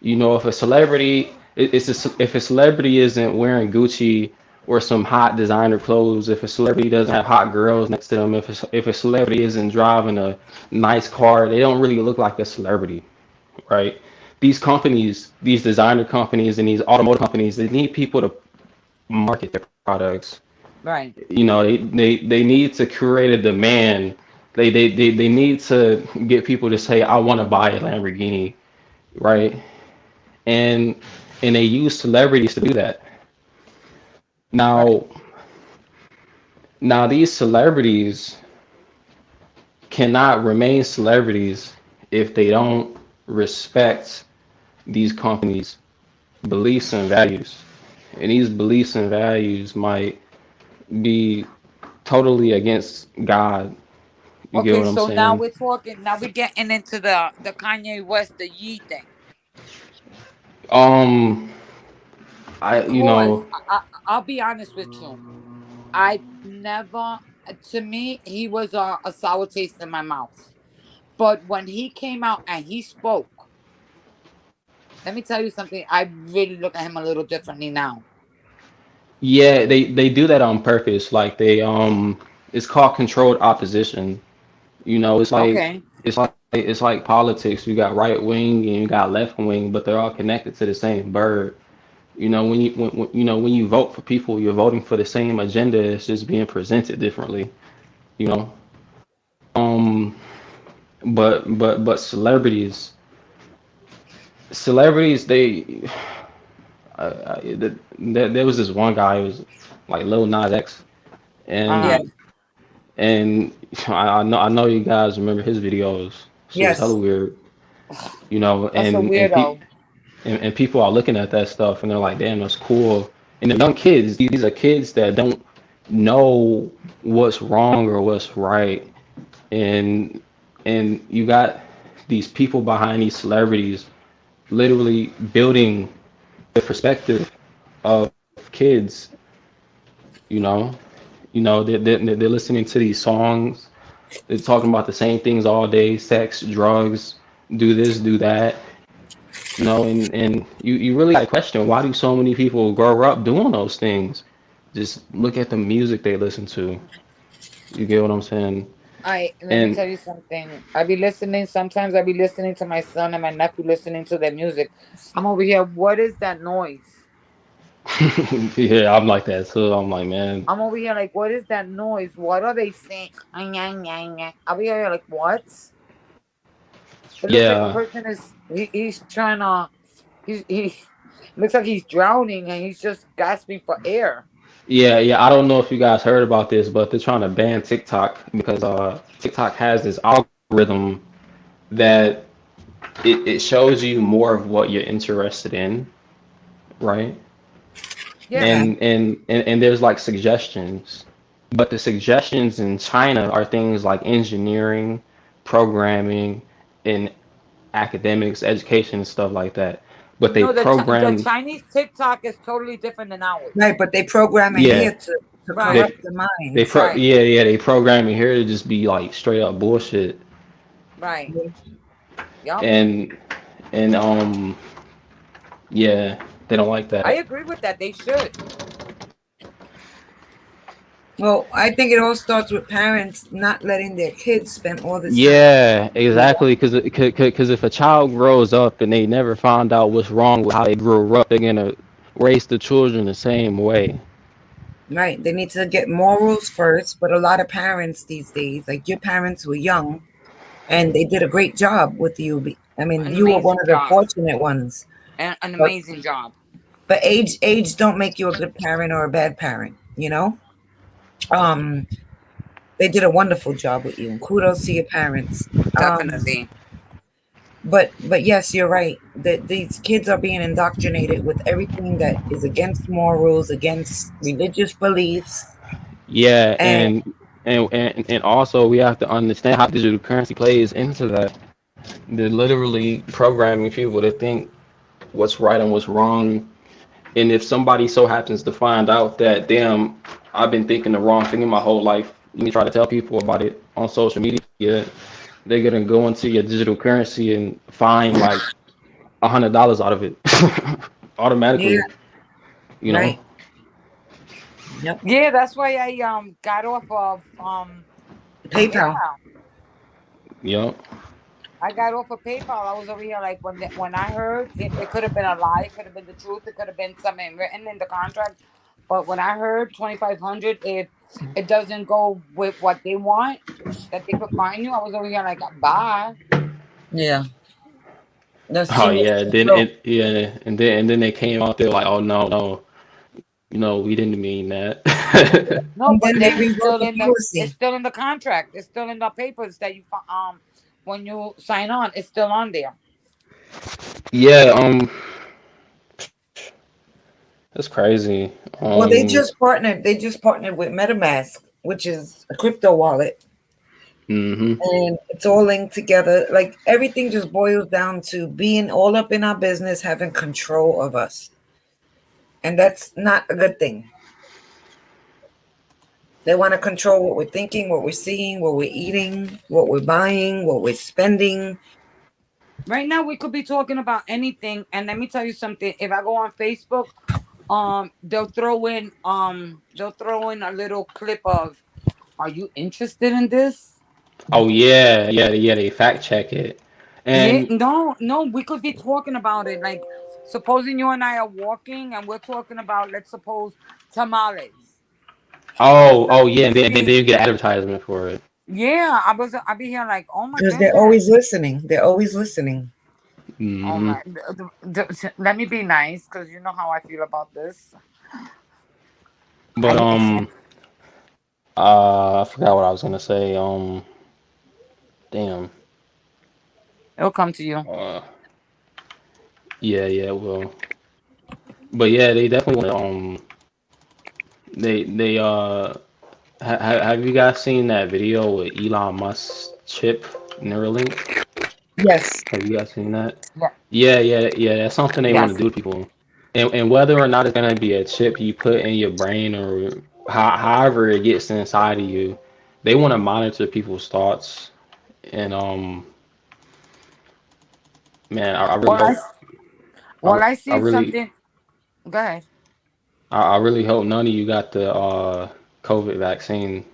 If a celebrity if a celebrity isn't wearing Gucci or some hot designer clothes, if a celebrity doesn't have hot girls next to them, if a celebrity isn't driving a nice car, they don't really look like a celebrity, right? These companies, these designer companies and these automotive companies, they need people to market their products. Right. They need to create a demand. They need to get people to say, I want to buy a Lamborghini, right? and and they use celebrities to do that. Right. Now, these celebrities cannot remain celebrities if they don't respect these companies' beliefs and values. And these beliefs and values might be totally against God. You get Okay. what I'm So now saying? we're talking. Now we're getting into the Kanye West, the Yee thing. Um, I you Because know I'll be honest with you. I never, to me, he was a sour taste in my mouth. But when he came out and he spoke, let me tell you something. I really look at him a little differently now. Yeah, they do that on purpose. Like it's called controlled opposition. It's like Okay. it's like politics. You got right wing and you got left wing, but they're all connected to the same bird. When you vote for people, you're voting for the same agenda. It's just being presented differently. You know. Um. But celebrities, they there was this one guy who was like Lil Nas X, Uh huh. Yes, and and I know you guys remember his videos. Shit was hella yes, weird. That's a And weirdo. and people are looking at that stuff and they're like, damn, that's cool. And the young kids, these are kids that don't know what's wrong or what's right. And you got these people behind these celebrities literally building the perspective of kids, you know. They're listening to these songs. They're talking about the same things all day: sex, drugs, do this, do that. And you really got to question, why do so many people grow up doing those things? Just look at the music they listen to. You get what I'm saying? I let me And tell you something. I be listening. Sometimes I be listening to my son and my nephew listening to their music. I'm over here. What is that noise? yeah, I'm like that too. I'm like, man, I'm over here like, what is that noise? What are they saying? I'll be here like, what? It looks like a yeah, person is he's trying to he looks like he's drowning and he's just gasping for air. yeah. I don't know if you guys heard about this, but they're trying to ban TikTok because TikTok has this algorithm that it shows you more of what you're interested in, right? Yeah. Okay. And there's like suggestions, but the suggestions in China are things like engineering, programming, and academics, education, and stuff like that. But they No, the program, Chinese TikTok is totally different than ours. Right, but they program it yeah, here to Right, they corrupt the minds. right, yeah, they program it here to just be like straight up bullshit, right. Yep. and and yeah, they don't like I that. agree with that. They should. Well, I think it all starts with parents not letting their kids spend all this time. Yeah, Yeah. exactly. Because if a child grows up and they never found out what's wrong with how they grew up, they're gonna raise the children the same way. Right. They need to get morals first, but a lot of parents these days, like your parents were young and they did a great job with you. I mean, An you were one amazing of the job. fortunate ones. And an But amazing job. but age don't make you a good parent or a bad parent, you know? Um they did a wonderful job with you. Kudos to your parents. Definitely. But yes, you're right. That these kids are being indoctrinated with everything that is against morals, against religious beliefs, Yeah, and and also we have to understand how digital currency plays into that. They're literally programming people to think what's right and what's wrong. And if somebody so happens to find out that, damn, I've been thinking the wrong thing in my whole life, let me try to tell people about it on social media, they're gonna go into your digital currency and find like $100 out of it yeah, automatically, you know? right. Yep. Yeah, that's why I got off of PayPal. PayPal. Yep. I got off of PayPal. I was over here like when I heard it could have been a lie, it could have been the truth, it could have been something written in the contract. But when I heard 2,500, if it doesn't go with what they want, that they could fine you, I was over here like, bye. Yeah, that's Oh too much yeah, then control. it yeah, and then they came out there like, oh no, no, we didn't mean that. No, And but then they then rewrote the it's policy. still in the contract. It's still in the papers that you when you sign on, it's still on there. Yeah, that's crazy. Well, they just partnered. They just partnered with MetaMask, which is a crypto wallet, hmm and it's all linked together. Like everything just boils down to being all up in our business, having control of us, and that's not a good thing. They want to control what we're thinking, what we're seeing, what we're eating, what we're buying, what we're spending. Right now, we could be talking about anything, and let me tell you something. If I go on Facebook, they'll throw in a little clip of, "Are you interested in this?" Oh yeah, they fact check it. Yeah, And no, no, we could be talking about it. Like, supposing you and I are walking, and we're talking about, let's suppose, tamales. All of a oh sudden, yeah, you and then see, you get advertisement for it. yeah, I be here like, oh my Because they're goodness. always listening. They're always listening. Oh hmm my, let me be nice because you know how I feel about this. But I I forgot what I was gonna say. Damn. It'll come to you. Uh, yeah, well, but yeah, they definitely want to, they have you guys seen that video with Elon Musk's chip Neuralink? Yes. Have you guys seen that? Yeah. Yeah. That's something they want to Yes. do to people. And whether or not it's gonna be a chip you put in your brain or however it gets inside of you, they want to monitor people's thoughts. And man, I really Well, hope. Well, I I seen really something. Go ahead. I really hope none of you got the COVID vaccine,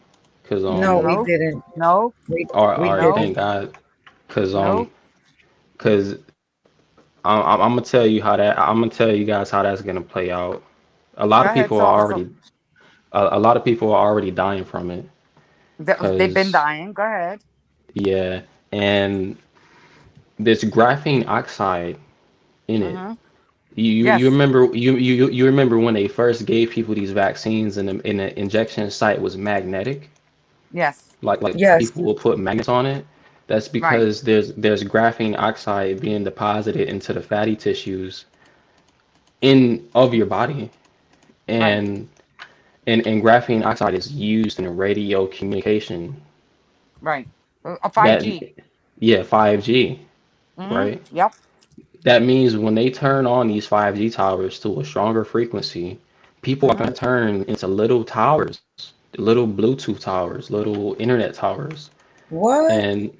cause No, we Nope. didn't. Nope. all right, Nope. thank God, cause Nope. cause I'm gonna tell you how that I'm gonna tell you guys how that's gonna play out. A lot Go of ahead. people So, are so already a lot of people are already dying from it, they've been cause dying. Go ahead. yeah, and there's graphene oxide in it. Mm-hmm. You Yes. remember you remember when they first gave people these vaccines and the injection site was magnetic, Yes. like Yes. people will put magnets on it. That's Right. because there's graphene oxide being deposited into the fatty tissues in of your body, Right. and and graphene oxide is used in radio communication. Right. A That 5G. yeah, 5G, Mm-hmm. right? Yep. That means when they turn on these 5G towers to a stronger frequency, people are Mm-hmm. going to turn into little towers, little Bluetooth towers, little internet towers. What? And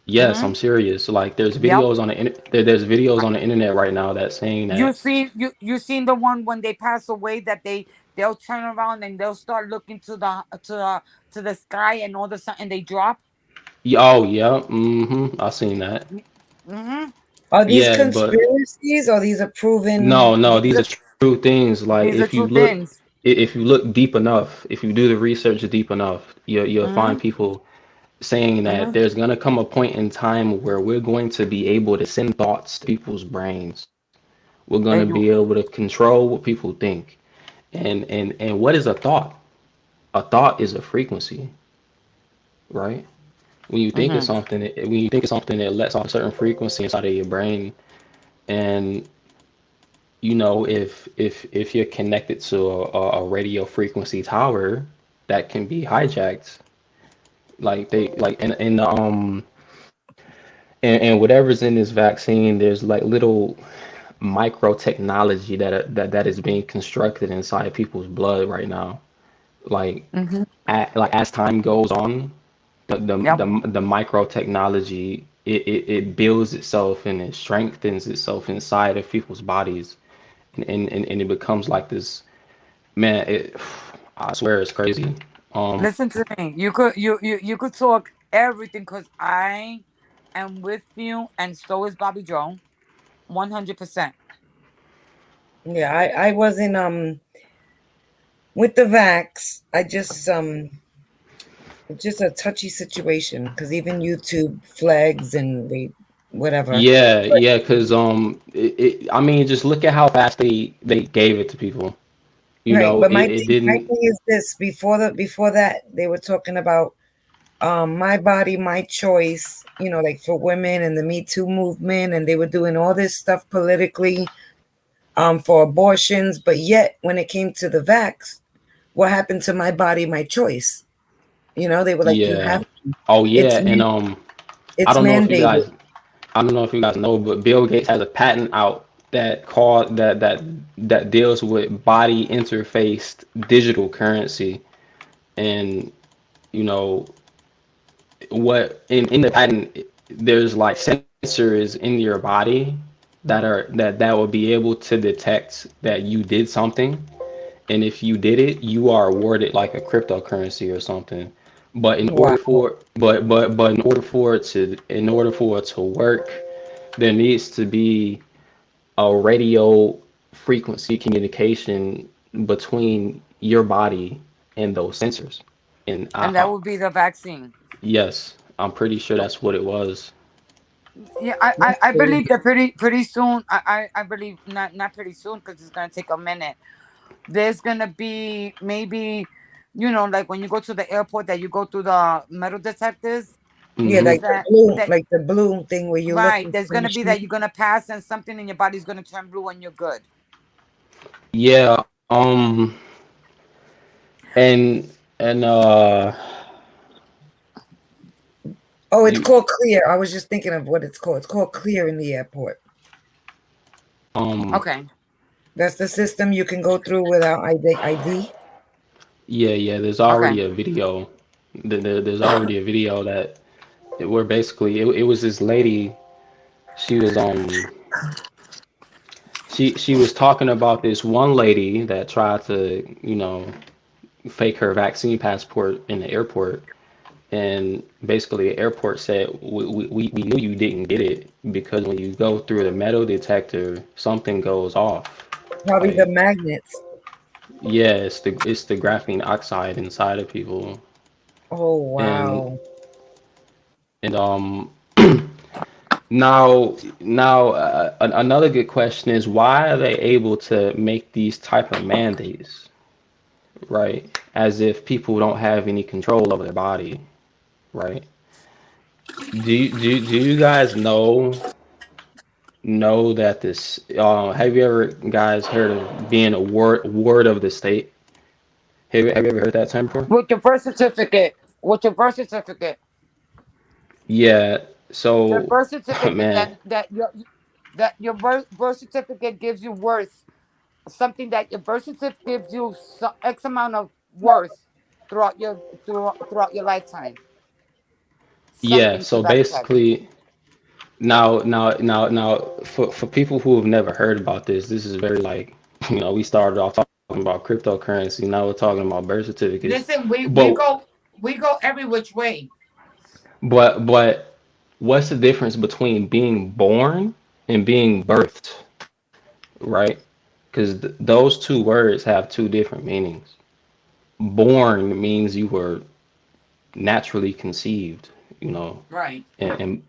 yes, Mm-hmm. I'm serious. Like Yep. there's videos on the internet right now that's saying You that see, you seen the one when they pass away that they'll turn around and they'll start looking to the sky and all of a sudden they drop. oh yeah, I seen that. Mm-hmm. Are these Yeah, but conspiracies or these are no, proven? no, These these are are true things. Like these are if you true look things. if you look deep enough, if you do the research deep enough, you'll Mm-hmm. find people saying that Mm-hmm. there's going to come a point in time where we're going to be able to send thoughts to people's brains. We're going to And you, be able to control what people think. And what is a thought? A thought is a frequency, right? When you think of mm-hmm. something, it lets off a certain frequency inside of your brain. And if you're connected to a radio frequency tower that can be hijacked, like they like in the and whatever's in this vaccine, there's like little micro technology that is being constructed inside people's blood right now. Like Mm-hmm. like as time goes on, Yep. the micro technology it builds itself and it strengthens itself inside of people's bodies, and it becomes like this man. I swear it's crazy. Listen to me. You could talk everything because I am with you, and so is Bobby Joe, 100%. Yeah, I wasn't with the vax. I just it's just a touchy situation because even YouTube flags and they whatever. Yeah, yeah, because I mean, just look at how fast they gave it to people. Right, but It my didn't. thing is this: before that, they were talking about my body, my choice. You know, like for women and the Me Too movement, and they were doing all this stuff politically for abortions. But yet, when it came to the vax, what happened to my body, my choice? You know, they were like, you Yeah. have to. Oh yeah, It's and I it's don't know if you mandated. guys I don't know if you guys know, but Bill Gates has a patent out that deals with body interfaced digital currency, and you know what in the patent there's like sensors in your body that will be able to detect that you did something, and if you did it, you are awarded like a cryptocurrency or something. But in Wow. order for but in order for it to work, there needs to be a radio frequency communication between your body and those sensors. And And that would be the vaccine. yes, I'm pretty sure that's what it was. Yeah, That's I crazy. believe that pretty soon. I believe not pretty soon because it's gonna take a minute. There's gonna be maybe, like when you go to the airport that you go through the metal detectors. Yeah, Hmm. That like the blue thing where you look right. at There's the gonna be that machine. you're gonna pass and something in your body's gonna turn blue and you're good. Yeah, and Oh, it's you called Clear. I was just thinking of what it's called. It's called Clear in the airport. um Okay. That's the system you can go through without ID. yeah, there's Okay. already a video. There's already a video that where basically it was this lady. She was she was talking about this one lady that tried to, fake her vaccine passport in the airport. And basically, the airport said, we knew you didn't get it because when you go through the metal detector, something goes off. Probably the Like, magnets. yeah, it's the graphene oxide inside of people. Oh And wow. and now another good question is why are they able to make these type of mandates, right? As if people don't have any control over their body, right? Do you guys know that this have you ever guys heard of being a ward of the state? Have you ever heard that term before? With your birth certificate. With your birth certificate. Yeah. Your So, birth certificate man, that your birth certificate gives you worth. Something that your birth certificate gives you X amount of worth throughout your lifetime. yeah. Something to So that effect. basically, now, for people who have never heard about this, this is very like, we started off talking about cryptocurrency. Now we're talking about birth certificates. Listen, we But go we go every which way. but what's the difference between being born and being birthed, right? Because those two words have two different meanings. Born means you were naturally conceived, Right. and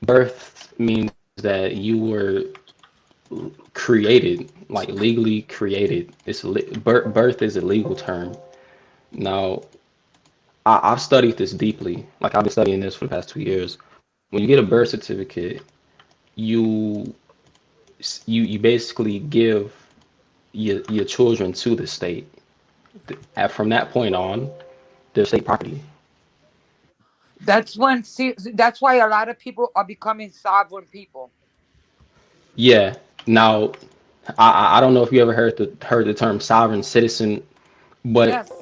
birthed means that you were created, like legally created. Birth is a legal term. Now, I've studied this deeply. Like I've been studying this for the past 2 years. When you get a birth certificate, you you basically give your children to the state. And from that point on, they're state property. That's why a lot of people are becoming sovereign people. Yeah. Now, I don't know if you ever heard the term sovereign citizen, but Yes.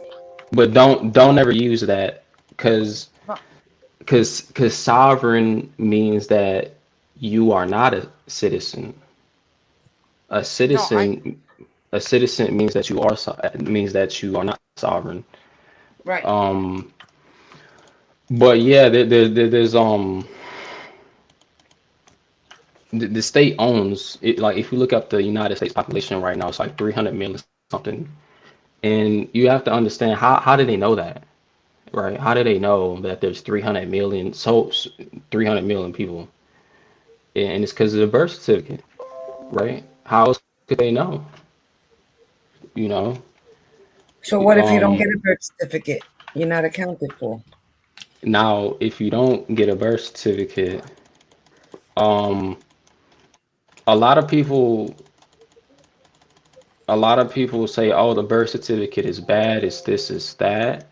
don't ever use that because No, because sovereign means that you are not a citizen. A no, citizen a citizen means that you are not sovereign. right. Um, but yeah, there's the state owns it. Like if you look up the United States population right now, it's like 300 million something. And you have to understand how do they know that, right? How do they know that there's 300 million people? And it's because of the birth certificate, right? How else could they know? You know, So what if you don't um, get a birth certificate? You're not accounted for. now if you don't get a birth certificate, um, a lot of people, a lot of people say, "Oh, the birth certificate is bad. It's this, it's that."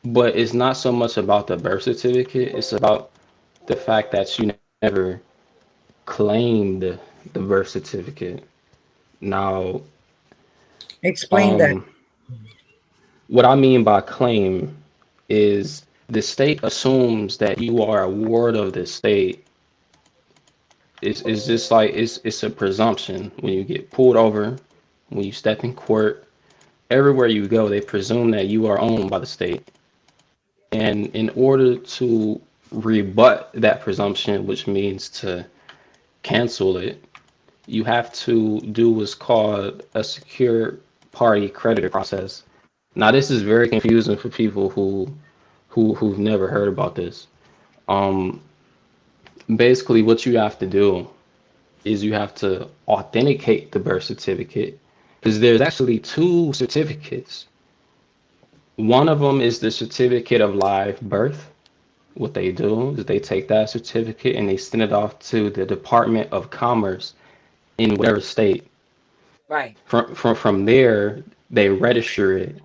But it's not so much about the birth certificate. It's about the fact that you never claimed the birth certificate. Now, Explain that. um, what I mean by claim is the state assumes that you are a ward of the state. It's just like it's a presumption when you get pulled over, when you step in court, everywhere you go, they presume that you are owned by the state. And in order to rebut that presumption, which means to cancel it, you have to do what's called a secure party creditor process. Now, this is very confusing for people who've never heard about this. Um, Basically, what you have to do is you have to authenticate the birth certificate because there's actually two certificates. One of them is the certificate of live birth. What they do is they take that certificate and they send it off to the Department of Commerce in whatever state. Right. From there, they register it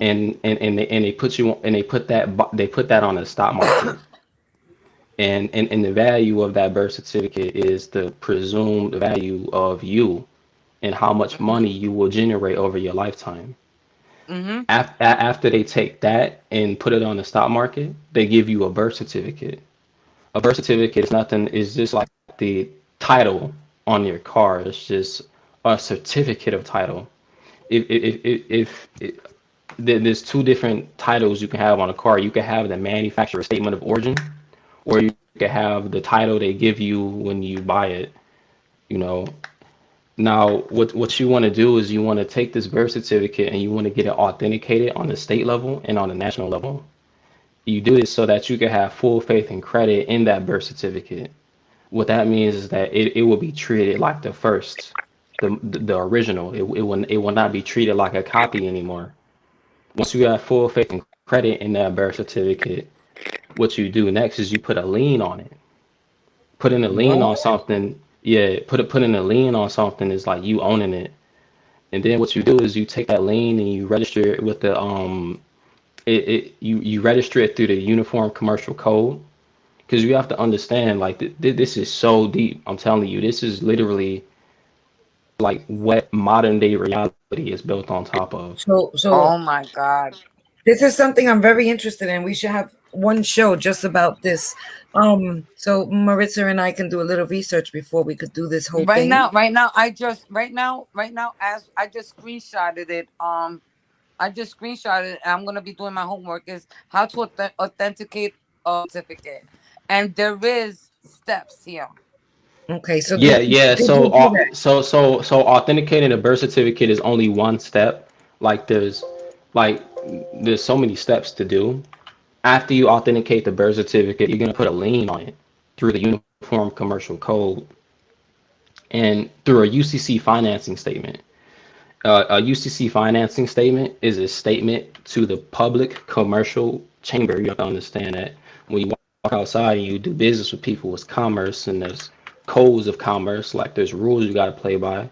and they put you and they put that on the stock market. And the value of that birth certificate is the presumed value of you and how much Mhm. money you will generate over your lifetime. Mhm. After they take that and put it on the stock market, they give you a birth certificate. A birth certificate is nothing, is just like the title on your car. It's just a certificate of title. If there's two different titles you can have on a car. You can have the manufacturer statement of origin, or you can have the title they give you when you buy it. You know. Now, what you want to do is you want to take this birth certificate and you want to get it authenticated on the state level and on the national level. You do this so that you can have full faith and credit in that birth certificate. What that means is that it will be treated like the first, the original. It will not be treated like a copy anymore. Once you have full faith and credit in that birth certificate, what you do next is you put a lien on it. Putting a lien What? on something, yeah, putting a lien on something is like you owning it. And then what you do is you take that lien and you register it with the you register it through the Uniform Commercial Code, because you have to understand, like, this is so deep. I'm telling you, this is literally like what modern day reality is built on top of. So Oh my God. this is something I'm very interested in. We should have one show just about this. So Maritza and I can do a little research before we could do this whole thing. Right now, as I just screenshotted it. I just screenshotted it. And I'm gonna be doing my homework. Is how to authenticate a certificate, and there is steps here. Okay, so Yeah, yeah. did you So, do that? so authenticating a birth certificate is only one step. Like, like, there's so many steps to do. After you authenticate the birth certificate, you're gonna put a lien on it through the Uniform Commercial Code and through a UCC financing statement. A UCC financing statement is a statement to the public commercial chamber. You have to understand that when you walk outside and you do business with people, it's commerce, and there's codes of commerce. Like, there's rules you got to play by.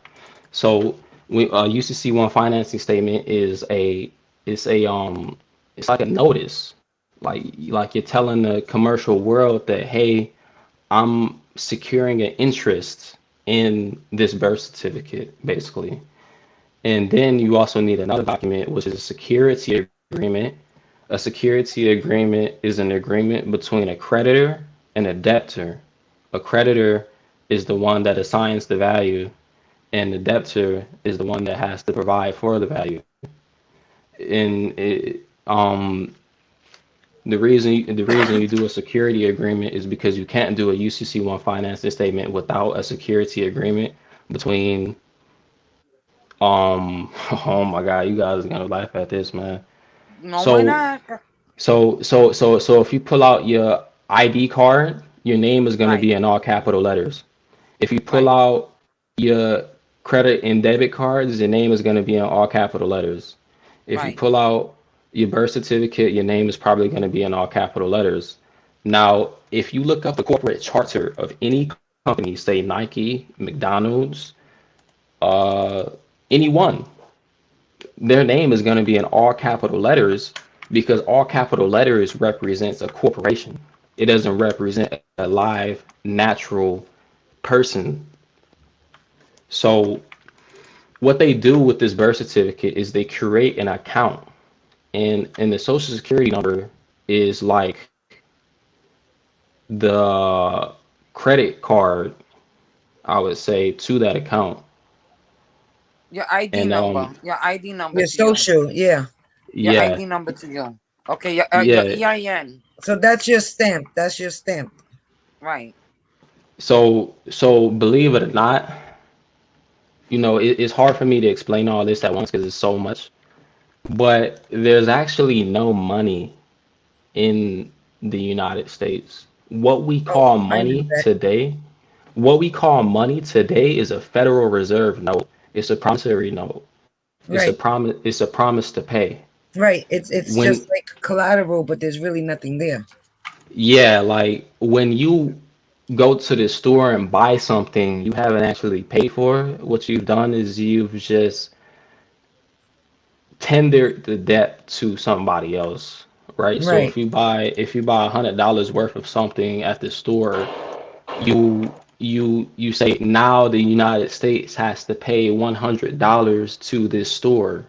So UCC one financing statement it's like a notice. Like you're telling the commercial world that, hey, I'm securing an interest in this birth certificate, basically. And then you also need another document, which is a security agreement. A security agreement is an agreement between a creditor and a debtor. A creditor is the one that assigns the value, and the debtor is the one that has to provide for the value. And the reason you do a security agreement is because you can't do a UCC one financing statement without a security agreement between oh my God, you guys are gonna laugh at this, man. No, why So not? so if you pull out your ID card, your name is gonna Right, be in all capital letters. If you pull right, out your credit and debit cards, your name is gonna be in all capital letters. If you right. pull out your birth certificate, your name is probably gonna be in all capital letters. Now, if you look up the corporate charter of any company, say Nike, McDonald's, uh, anyone, their name is going to be in all capital letters, because all capital letters represents a corporation. It doesn't represent a live, natural person. So what they do with this birth certificate is they create an account, and the social security number is like the credit card, I would say, to that account. Your ID And number. Your ID number Your to you. social, yeah. Your yeah, ID number to you. Okay, your yeah. EIN. So that's your stamp. That's your stamp. Right. So believe it or not, it's hard for me to explain all this at once because it's so much. But there's actually no money in the United States. What we Oh, call I knew money that. today, what we call money today is a Federal Reserve note. It's a promissory note. It's a Right, promise. It's a promise to pay. right. It's just When like collateral, but there's really nothing there. Yeah, like when you go to the store and buy something you haven't actually paid for, what you've done is you've just tendered the debt to somebody else, right? So Right, if you buy $100 worth of something at the store, you say now the United States has to pay $100 to this store.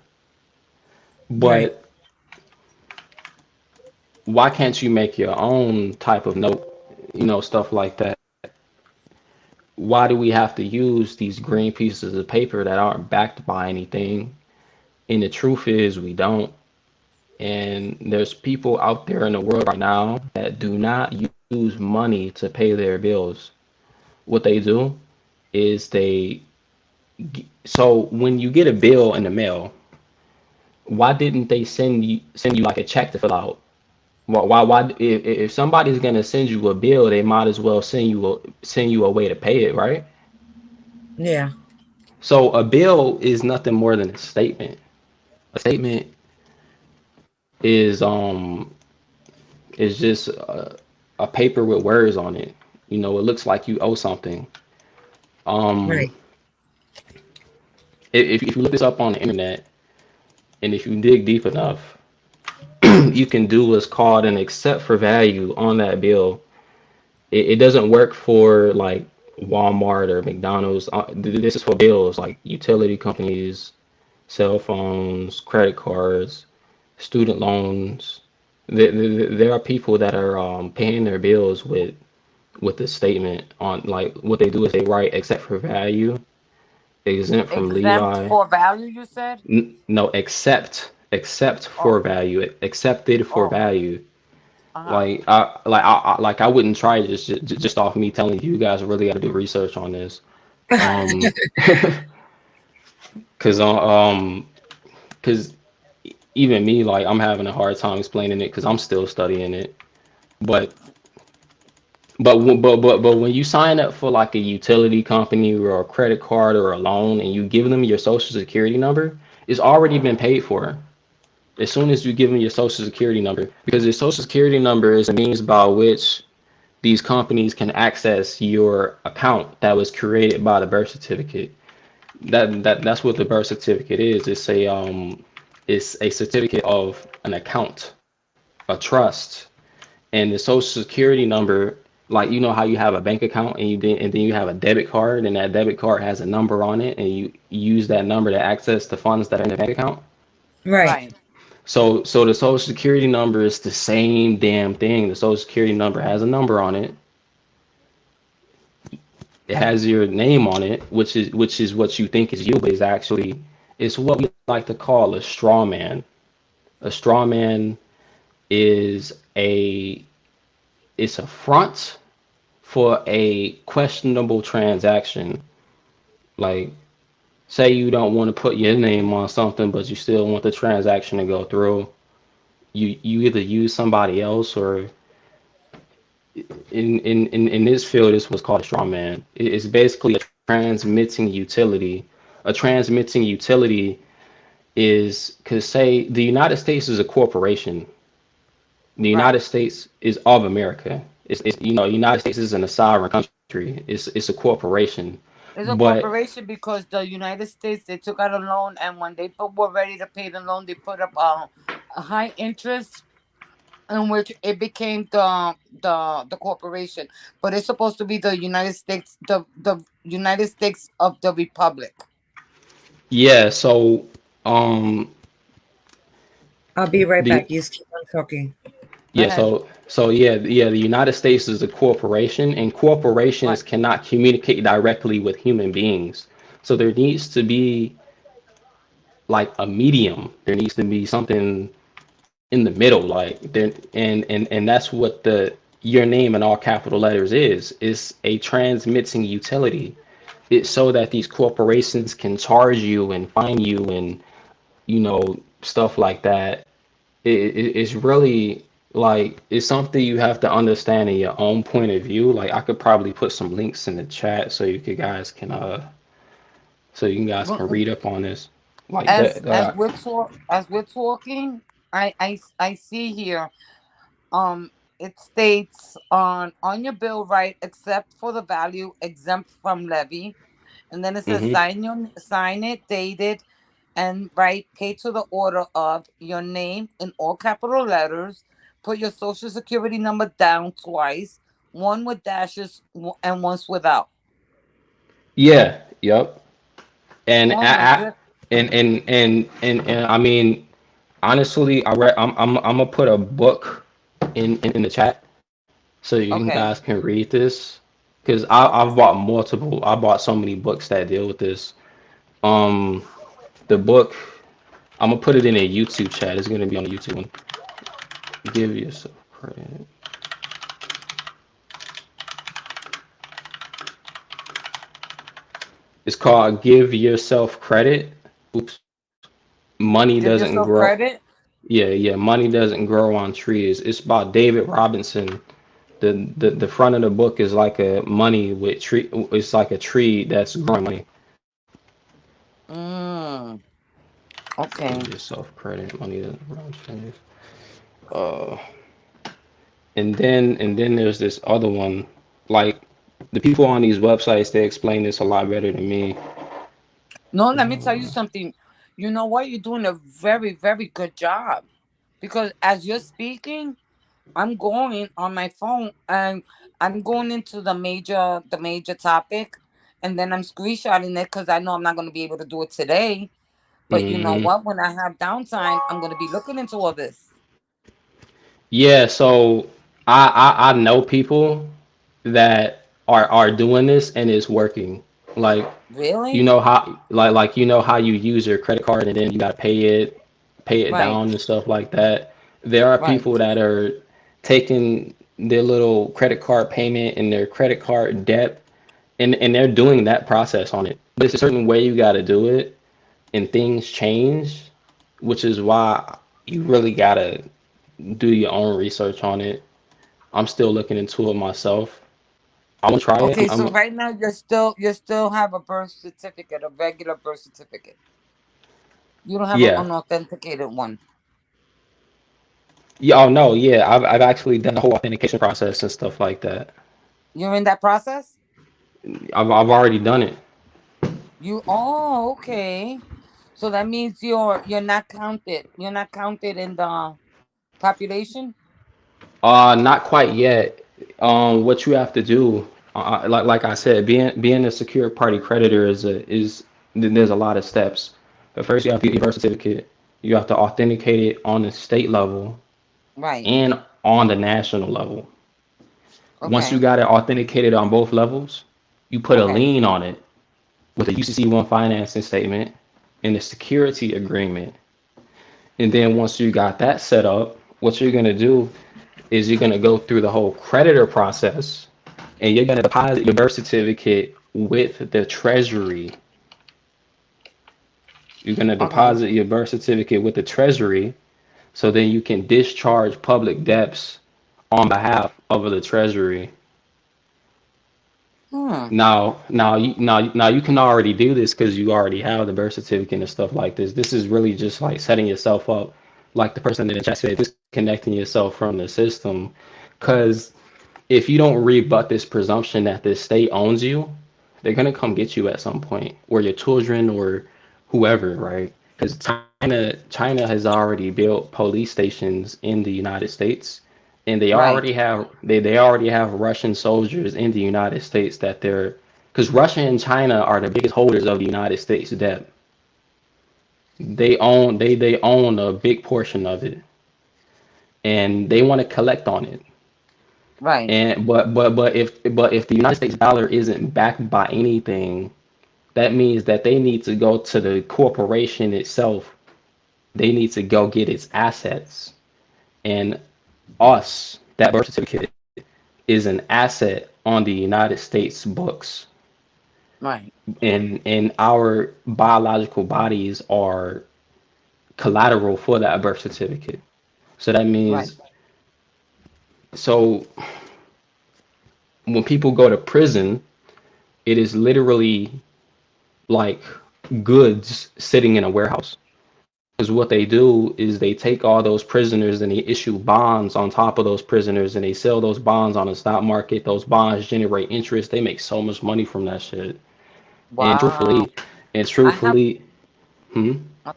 right. But why can't you make your own type of note? Stuff like that. why do we have to use these green pieces of paper that aren't backed by anything? And the truth is we don't. And there's people out there in the world right now that do not use money to pay their bills. What they do is so when you get a bill in the mail, why didn't they send you like a check to fill out? Why if somebody's gonna send you a bill, they might as well send you a way to pay it, right? Yeah. So a bill is nothing more than a statement. A statement is just a paper with words on it. It looks like you owe something. Right. Um, if you look this up on the internet, and if you dig deep enough, you can do what's called an accept for value on that bill. It doesn't work for like Walmart or McDonald's. This is for bills like utility companies, cell phones, credit cards, student loans. There are people that are paying their bills with the statement on, like, what they do is they write except for value, exempt from Exempt Levi. for value, you said? No, except for Oh, value, accepted for oh, value. uh-huh. Like I wouldn't try it just off me telling you. You guys really got to do research on this. Um, cause cause even me, like, I'm having a hard time explaining it because I'm still studying it. But but when you sign up for like a utility company or a credit card or a loan and you give them your social security number, it's already been paid for. As soon as you give them your social security number, because your social security number is a means by which these companies can access your account that was created by the birth certificate. That's what the birth certificate is. It's a certificate of an account, a trust. And the social security number, like, how you have a bank account and then you have a debit card, and that debit card has a number on it, and you use that number to access the funds that are in the bank account. Right. Right. So the social security number is the same damn thing. The social security number has a number on it. It has your name on it, which is what you think is you, but is actually, it's what we like to call a straw man. A straw man is a it's a front for a questionable transaction. Like, say you don't want to put your name on something, but you still want the transaction to go through. You either use somebody else, or in this field, this was called a straw man. It's basically a transmitting utility. A transmitting utility is, because, say, the United States is a corporation. The Right. United States is of America. United States isn't a sovereign country. It's a corporation. It's a But corporation because the United States, they took out a loan, and when were ready to pay the loan, they put up a high interest, in which it became the corporation. But it's supposed to be the United States, the United States of the Republic. yeah, so um I'll be right the back. You just keep on talking. Go yeah, ahead. the United States is a corporation, and Right. corporations cannot communicate directly with human beings. So there needs to be like a medium. There needs to be something in the middle, like there, and that's what the your name in all capital letters is. It's a transmitting utility. It's so that these corporations can charge you and fine you and stuff like that. It's really, like, it's something you have to understand in your own point of view. Like, I could probably put some links in the chat so you guys can read up on this. Like that. As we're talking, I see here, um it states on your bill, right, except for the value, exempt from levy. And then it says Hmm. sign it, date it, and write pay to the order of your name in all capital letters. Put your social security number down twice, one with dashes and once without. Yeah. Yep. And Oh my good. and I mean, honestly, I'm gonna put a book in the chat so you guys Okay. can read this, because because I've bought multiple. I bought so many books that deal with this. Um, the book, I'm gonna put it in a YouTube chat. It's gonna be on the YouTube one. Give yourself credit. It's called Give Yourself Credit. Oops. Money Give doesn't yourself grow. credit. Yeah. Money doesn't grow on trees. It's about David Robinson. The front of the book is like a money with tree. It's like a tree that's growing money. Mm, okay. Give yourself credit. Money doesn't grow on trees. Uh, and then there's this other one. Like the people on these websites, they explain this a lot better than me. No, let me tell you something. You know what? You're doing a very, very good job. Because as you're speaking, I'm going on my phone and I'm going into the major topic, and then I'm screenshotting it because I know I'm not going to be able to do it today. But you know Hmm. what? When I have downtime, I'm going to be looking into all this. Yeah, so I know people that are doing this and it's working. Like you Really? know how you know how you use your credit card and then you gotta pay it Right. down and stuff like that. There are Right. people that are taking their little credit card payment and their credit card debt and they're doing that process on it. There's a certain way you gotta do it and things change, which is why you really gotta do your own research on it. I'm still looking into it myself. I want to try it. Okay, so right now you still have a birth certificate, a regular birth certificate. You don't have Yeah. an authenticated one. Yeah. Oh no. Yeah. I've actually done the whole authentication process and stuff like that. You're in that process? I've already done it. Okay. So that means you're not counted. You're not counted in the population? Not quite yet. What you have to do, like I said, being a secure party creditor there's a lot of steps. But first, you have to get your birth certificate. You have to authenticate it on the state level Right. and on the national level. Once you Okay. got it authenticated on both levels, you put a Okay. lien on it with a UCC1 financing statement and a security agreement. And then once you got that set up, what you're going to do is you're going to go through the whole creditor process and you're going to deposit your birth certificate with the treasury. You're going to Okay. deposit your birth certificate with the treasury so then you can discharge public debts on behalf of the treasury. Hmm. Now you can already do this because you already have the birth certificate and stuff like this. This is really just like setting yourself up, like the person in the chat said, disconnecting yourself from the system. Because if you don't rebut this presumption that this state owns you, they're gonna come get you at some point, or your children, or whoever, right? Because China has already built police stations in the United States, and Right. they already have Russian soldiers in the United States that they're because Russia and China are the biggest holders of the United States debt. They own a big portion of it, and they want to collect on it. Right. And but if the United States dollar isn't backed by anything, that means that they need to go to the corporation itself. They need to go get its assets. And us, that birth certificate is an asset on the United States books. Right. And our biological bodies are collateral for that birth certificate. So that Right. means so when people go to prison, it is literally like goods sitting in a warehouse. Because what they do is they take all those prisoners and they issue bonds on top of those prisoners and they sell those bonds on the stock market. Those bonds generate interest. They make so much money from that shit. And Wow. truthfully, and I have truthfully, hmm, a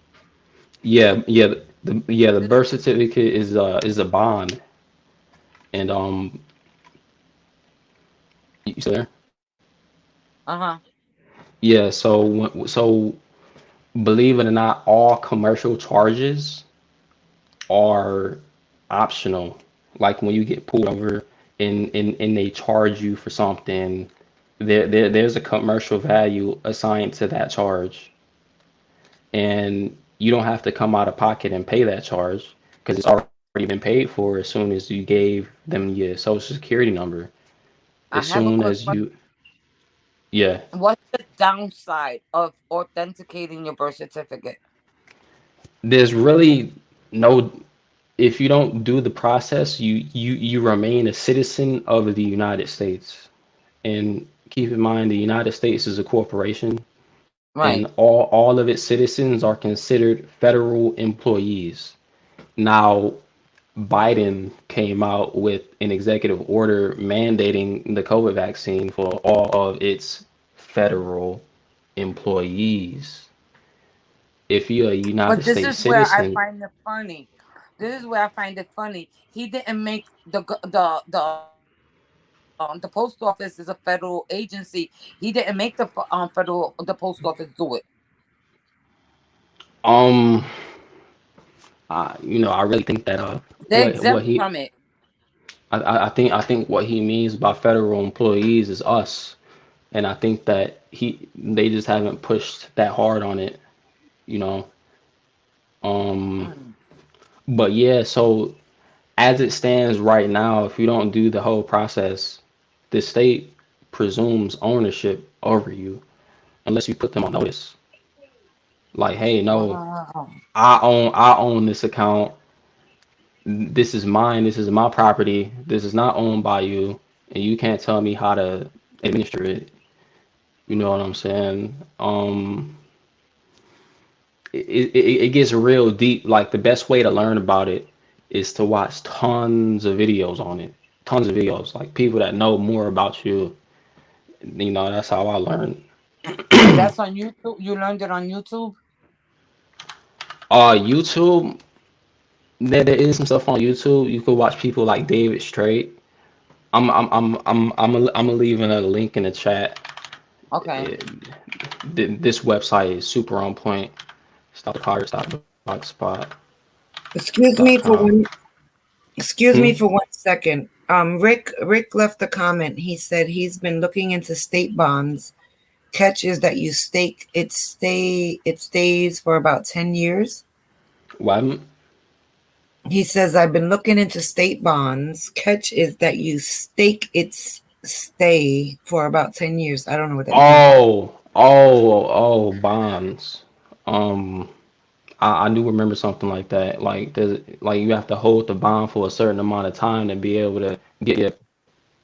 the birth certificate is a bond. And you still there? uh-huh. Yeah. So believe it or not, all commercial charges are optional. Like when you get pulled over and they charge you for something, there's a commercial value assigned to that charge, and you don't have to come out of pocket and pay that charge because it's already been paid for as soon as you gave them your social security number. As I have a soon quick as question. you, yeah, What's the downside of authenticating your birth certificate? there's really no, if you don't do the process, you remain a citizen of the United States. And keep in mind, the United States is a corporation, and Right. all of its citizens are considered federal employees. Now, Biden came out with an executive order mandating the COVID vaccine for all of its federal employees. If you're a United But this States is where I citizen, find it funny. This is where I find it funny. He didn't make the post office is a federal agency. He didn't make the post office do it. um, I really think that They're what exempt he from it. I think what he means by federal employees is us, and I think that they just haven't pushed that hard on it, you know. Um, Mm. but yeah, so as it stands right now, if you don't do the whole process, the state presumes ownership over you unless you put them on notice. Like, hey, no, Wow. I own this account. This is mine. This is my property. This is not owned by you, and you can't tell me how to administer it. You know what I'm saying? It gets real deep. Like the best way to learn about it is to watch tons of videos on it. Tons of videos, like people that know more about you. That's how I learned. And that's on YouTube. You learned it on YouTube. YouTube, there is some stuff on YouTube. You could watch people like David Straight. I'm leaving a link in the chat. Okay. It, this website is super on point. Stop the card, stop the Excuse me for blogspot.com. one. Excuse me Hmm? for 1 second. Rick left a comment. He said he's been looking into state bonds. Catch is that you stake it stays for about 10 years. Why? He says I've been looking into state bonds. Catch is that you stake its stay for about 10 years. I don't know what that means. Bonds. Um, I do remember something like that. Like you have to hold the bond for a certain amount of time to be able to get your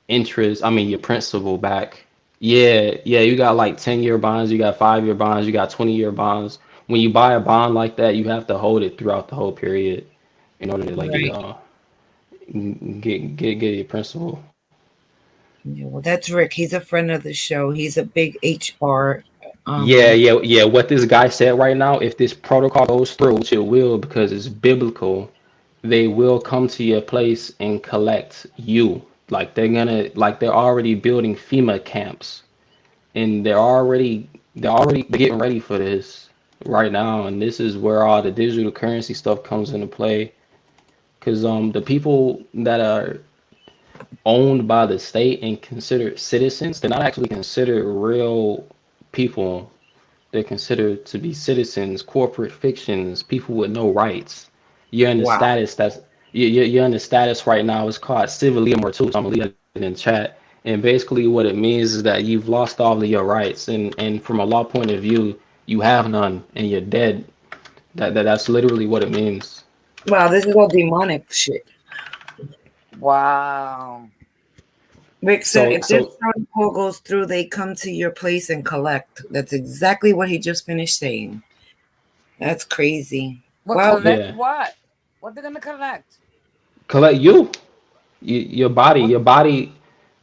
interest. I mean your principal back. Yeah, yeah. You got like 10-year bonds. You got 5-year bonds. You got 20-year bonds. When you buy a bond like that, you have to hold it throughout the whole period in order to like Right. get your principal. Yeah, well, that's Rick. He's a friend of the show. He's a big HR. Yeah, Um, yeah, yeah. What this guy said right now, if this protocol goes through, which it will because it's biblical, they will come to your place and collect you. Like they're already building FEMA camps, and they're already getting ready for this right now. And this is where all the digital currency stuff comes into play. Because the people that are owned by the state and considered citizens, they're not actually considered real people. They're considered to be citizens, corporate fictions, people with no rights. You're in the wow. status that's you're in the status right now. It's called civil number two. So I'm gonna leave that in chat. And basically, what it means is that you've lost all of your rights, and from a law point of view, you have none, and you're dead. That's literally what it means. Wow, this is all demonic shit. Wow. Rick said So if this so protocol goes through, they come to your place and collect. That's exactly what he just finished saying. That's crazy. Well, Well, collect yeah, what? What they're gonna collect? collect your body, What?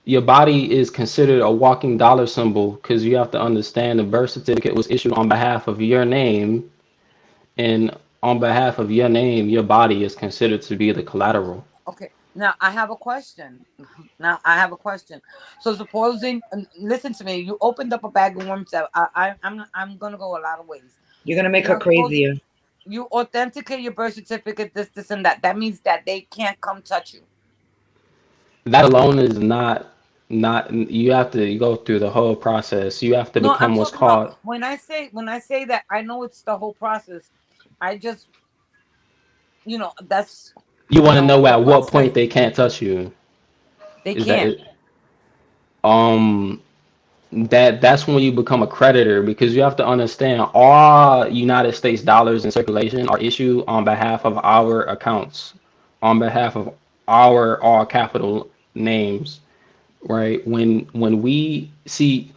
your body is considered a walking dollar symbol because you have to understand the birth certificate was issued on behalf of your name, and on behalf of your name, your body is considered to be the collateral. Okay. Now I have a question. Now I have a question. So supposing, listen to me. You opened up a bag of worms. That I'm gonna go a lot of ways. you're gonna make her Now suppose crazier. you authenticate your birth certificate. This, and that. That means that they can't come touch you. That alone is not. Not you have to go through the whole process. You have to No, I'm become what's talking about called. when I say that I know it's the whole process. I just that's You want to know the at what process point they can't touch you. they Is that can't. it? Um, that's when you become a creditor because you have to understand all United States dollars in circulation are issued on behalf of our accounts, on behalf of our all capital names, right? When we see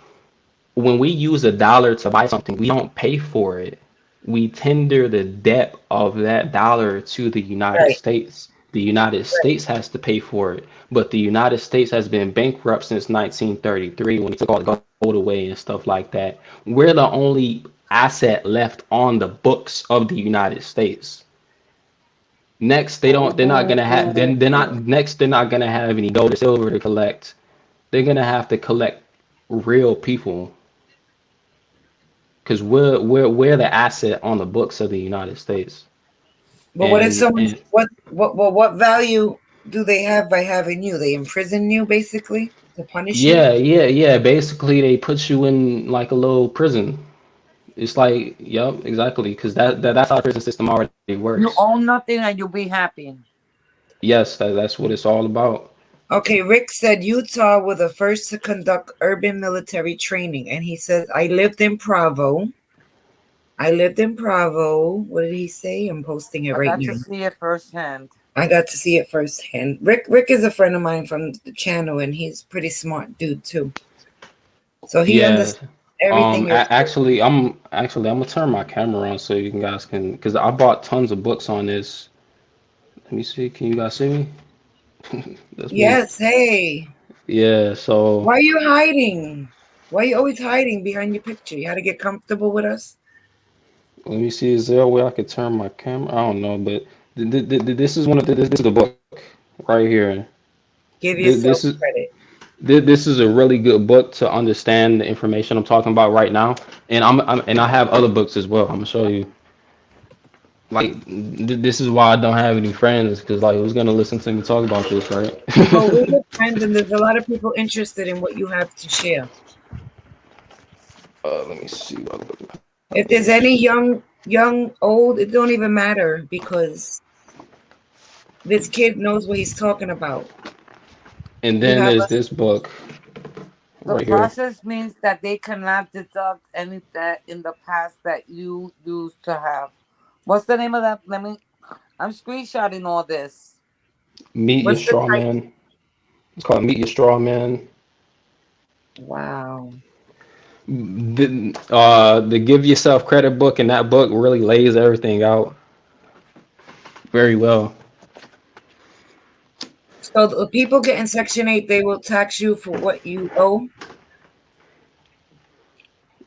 when we use a dollar to buy something, we don't pay for it. We tender the debt of that dollar to the United Right. States. The United States has to pay for it. But the United States has been bankrupt since 1933 when they took all the gold away and stuff like that. We're the only asset left on the books of the United States. Next, they're not gonna have then they're not next they're not gonna have any gold or silver to collect. They're gonna have to collect real people because we're the asset on the books of the United States. But what if someone And what value do they have by having you? They imprison you basically to punish you? yeah. Basically, they put you in like a little prison. It's like, yep, exactly, because that's how the prison system already You works. own nothing and you'll be happy. Yes, that's what it's all about. Okay, Rick said Utah were the first to conduct urban military training. And he says, I lived in Provo. I lived in Provo. What did he say? I'm posting it I right got to now. see it firsthand. I got to see it firsthand. Rick is a friend of mine from the channel, and he's a pretty smart dude too. So he Yeah. understands everything you're saying. I'm gonna turn my camera on so you guys can, because I bought tons of books on this. Let me see. Can you guys see me? That's me. Yes, hey. Yeah. So Why are you hiding? Why are you always hiding behind your picture? You had to get comfortable with us? let me see. Is there a way I could turn my camera? I don't know, but this is this is the book right here. Give yourself This is credit. this is a really good book to understand the information I'm talking about right now, and and I have other books as well. I'm gonna show you. Like this is why I don't have any friends because like who's gonna listen to me talk about this, right? Well, we're your friends, and there's a lot of people interested in what you have to share. Let me see. If there's any young, old, it don't even matter because this kid knows what he's talking about. And You then have there's us. this book The right here. process means that they cannot deduct any debt in the past that you used to have. What's the name of that? I'm screenshotting all this. Meet your What's the straw type? man. It's called Meet Your Straw Man. Wow. The Give Yourself Credit book, and that book really lays everything out very well. So the people getting Section 8, they will tax you for what you owe.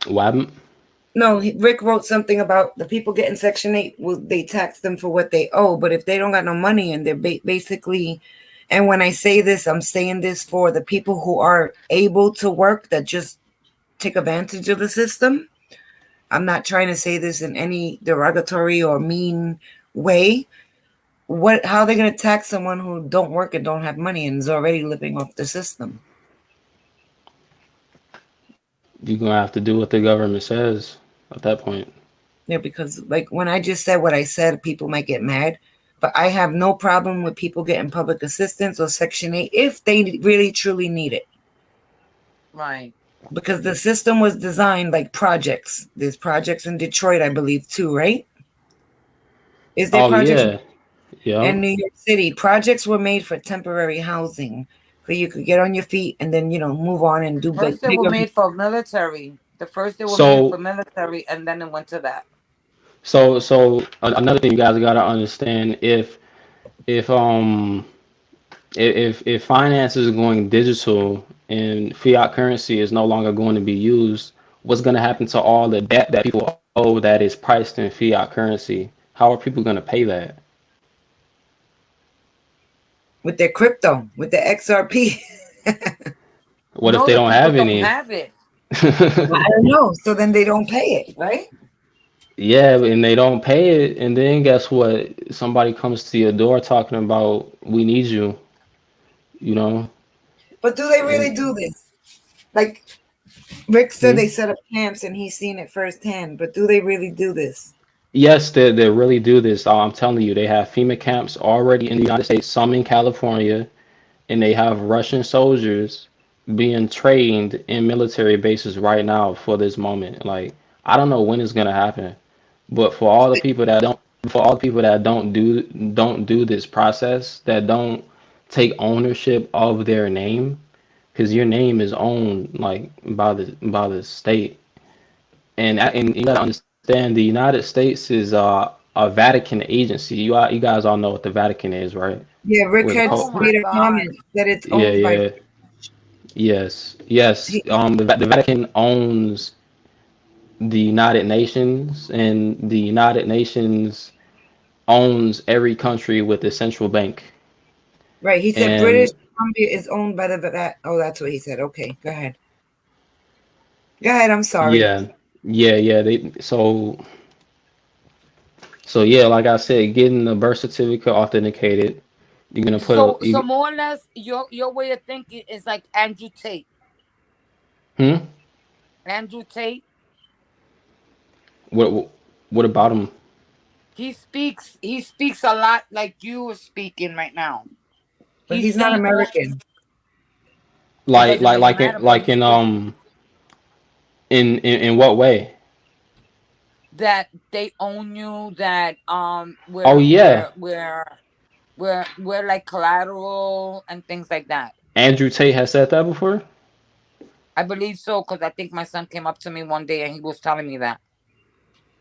What? No, Rick wrote something about the people getting Section 8, will they tax them for what they owe. But if they don't got no money and they're basically, and when I say this, I'm saying this for the people who are able to work that just take advantage of the system. I'm not trying to say this in any derogatory or mean way. How are they going to tax someone who don't work and don't have money and is already living off the system? You're gonna have to do what the government says at that point. Yeah, because like when I just said what I said, people might get mad. But I have no problem with people getting public assistance or Section 8 if they really truly need it. Right. Because the system was designed like projects. There's projects in Detroit, I believe, too, right? Is there Oh projects yeah, yeah. in New York City? Projects were made for temporary housing, for you could get on your feet and then, move on and do First, they were bigger. made for military. The first they were made for So military, and then it went to that. another thing you guys gotta understand if if finance is going digital and fiat currency is no longer going to be used, what's going to happen to all the debt that people owe that is priced in fiat currency? How are people going to pay that? With their crypto, with the XRP. What if No, they the don't people have don't any? have it. I don't know. So then they don't pay it, right? Yeah, and they don't pay it, and then guess what? Somebody comes to your door talking about we need you, you know? But do they really And do this? Like Rick said, hmm? they set up camps and he's seen it firsthand. But do they really do this? Yes, they really do this. I'm telling you, they have FEMA camps already in the United States, some in California, and they have Russian soldiers being trained in military bases right now for this moment. Like, I don't know when it's gonna happen, but for all the people that don't do this process, that don't take ownership of their name, because your name is owned like by the state, and you gotta understand the United States is a Vatican agency. You guys all know what the Vatican is, right? Yeah, Rick Where the had Oh Pope, my made a God. comment that it's yeah, owned by. yeah, yes. He, The Vatican owns the United Nations, and the United Nations owns every country with a central bank. right. He said British And Columbia is owned by the. Oh, that's what he said. Okay, go ahead. Go ahead. I'm sorry. yeah, yeah. So yeah, like I said, getting the birth certificate authenticated, you're gonna put So a so more or less, your way of thinking is like Andrew Tate. hmm? Andrew Tate. What about him? He speaks a lot like you are speaking right now. But He's he's not saying all, American. it Like doesn't like really like in matter, but like he's in still in what way? that they own you, that Oh we're yeah, we're we're we're like collateral and things like that. Andrew Tate has said that before. I believe so because I think my son came up to me one day and he was telling me that.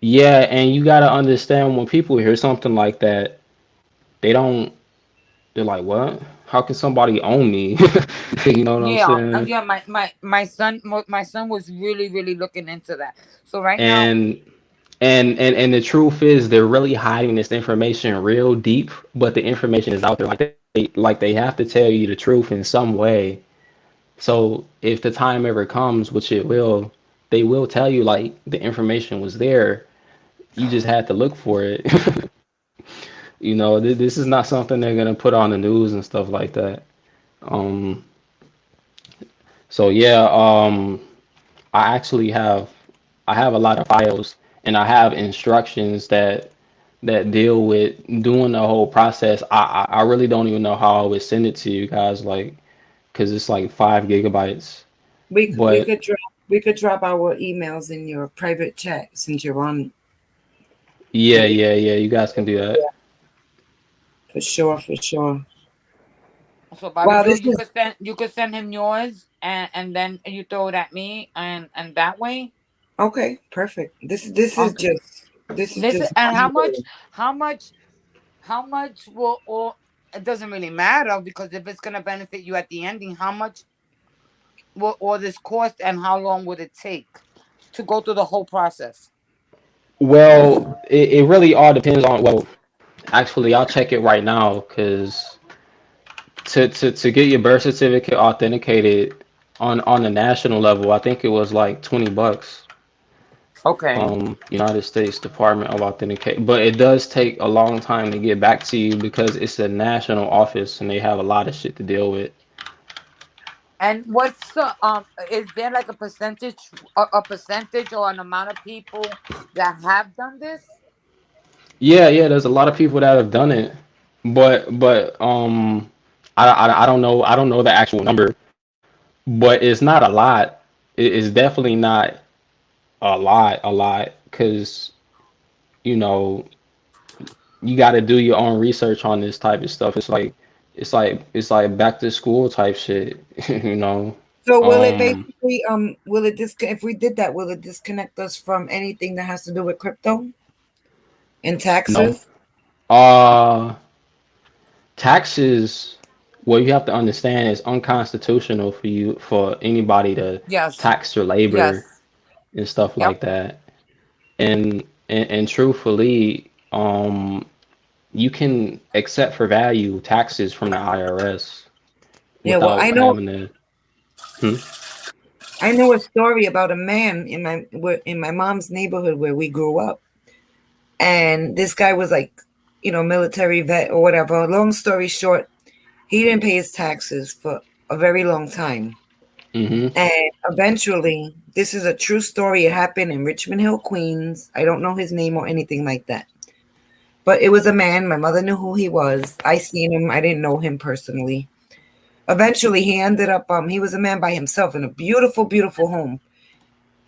Yeah, and you gotta understand when people hear something like that, they don't. They're like, "What? How can somebody own me?" You know what I'm Yeah, saying? yeah. My son was really looking into that. So right now, And and the truth is, they're really hiding this information real deep, but the information is out there. Like they have to tell you the truth in some way. So if the time ever comes, which it will, they will tell you like the information was there. You just had to look for it. You know, this is not something they're gonna put on the news and stuff like that. Um, so yeah, I actually I have a lot of files and I have instructions that deal with doing the whole process. I really don't even know how I would send it to you guys, like, because it's like 5 gigabytes. We But could drop our emails in your private chat since you're on. yeah, And we yeah, you guys can do that. for sure, for sure. so Bobby Wow, Joe, this you is could send him yours, and then you throw it at me, and that way. okay. Perfect. This is Okay. Listen, just and mind blowing. how much, how much will, or it doesn't really matter because if it's gonna benefit you at the ending, how much will all this cost, and how long would it take to go through the whole process? Well, it really all depends on, well, actually, I'll check it right now because to get your birth certificate authenticated on the national level, I think it was like $20. Okay. United States Department of Authentication, but it does take a long time to get back to you because it's a national office and they have a lot of shit to deal with. And what's the is there like a percentage or an amount of people that have done this? Yeah, there's a lot of people that have done it, but I don't know the actual number, but it's not a lot. It's definitely not a lot, because you know you got to do your own research on this type of stuff. It's like back to school type shit, you know. So will it Um, basically if we did that, will it disconnect us from anything that has to do with crypto and no. taxes? Uh, Taxes, what you have to understand is unconstitutional for anybody to Yes. tax your labor Yes. and stuff Yep. like that. And truthfully, you can accept for value taxes from the IRS Yeah. Well, without having to. Hmm? I know a story about a man in my mom's neighborhood where we grew up, and this guy was like, military vet or whatever. Long story short, he didn't pay his taxes for a very long time. Mm-hmm. And eventually, this is a true story. It happened in Richmond Hill, Queens. I don't know his name or anything like that. But it was a man. My mother knew who he was. I seen him. I didn't know him personally. Eventually, he ended up. He was a man by himself in a beautiful, beautiful home.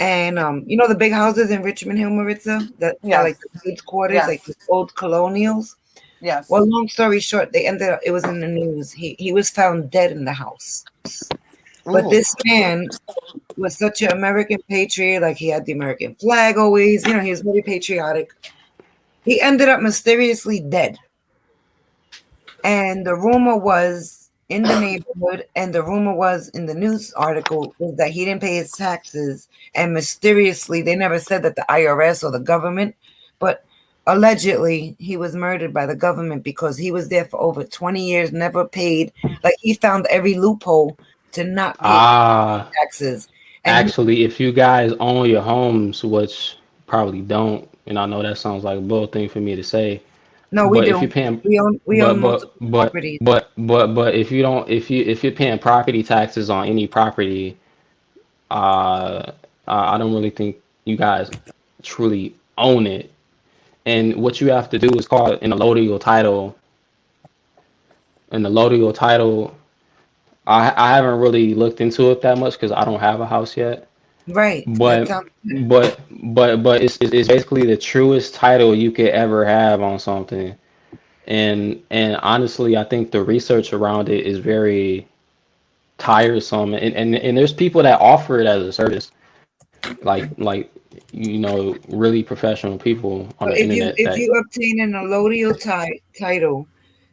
And you know the big houses in Richmond Hill, Maritza, that got like Yes. the goods quarters, like the Yes. old colonials. Yes. Well, long story short, they ended up. It was in the news. He was found dead in the house. But Ooh. this man was such an American patriot. Like he had the American flag always. You know, he was very patriotic. He ended up mysteriously dead. And the rumor was in the neighborhood, and the rumor was in the news article was that he didn't pay his taxes. And mysteriously, they never said that the IRS or the government, but allegedly he was murdered by the government because he was there for over 20 years, never paid. Like he found every loophole to not pay Ah, taxes. And he, actually, if you guys own your homes, which probably don't, and I know that sounds like a bold thing for me to say, no, we but if do. you're paying, We own multiple properties. but if you're paying property taxes on any property, I don't really think you guys truly own it. And what you have to do is call it an allodial title. An allodial title, I haven't really looked into it that much because I don't have a house yet. Right. That But sounds good. but it's basically the truest title you could ever have on something. And honestly, I think the research around it is very tiresome. And there's people that offer it as a service, like really professional people on So the if you internet if that you obtain an allodial title,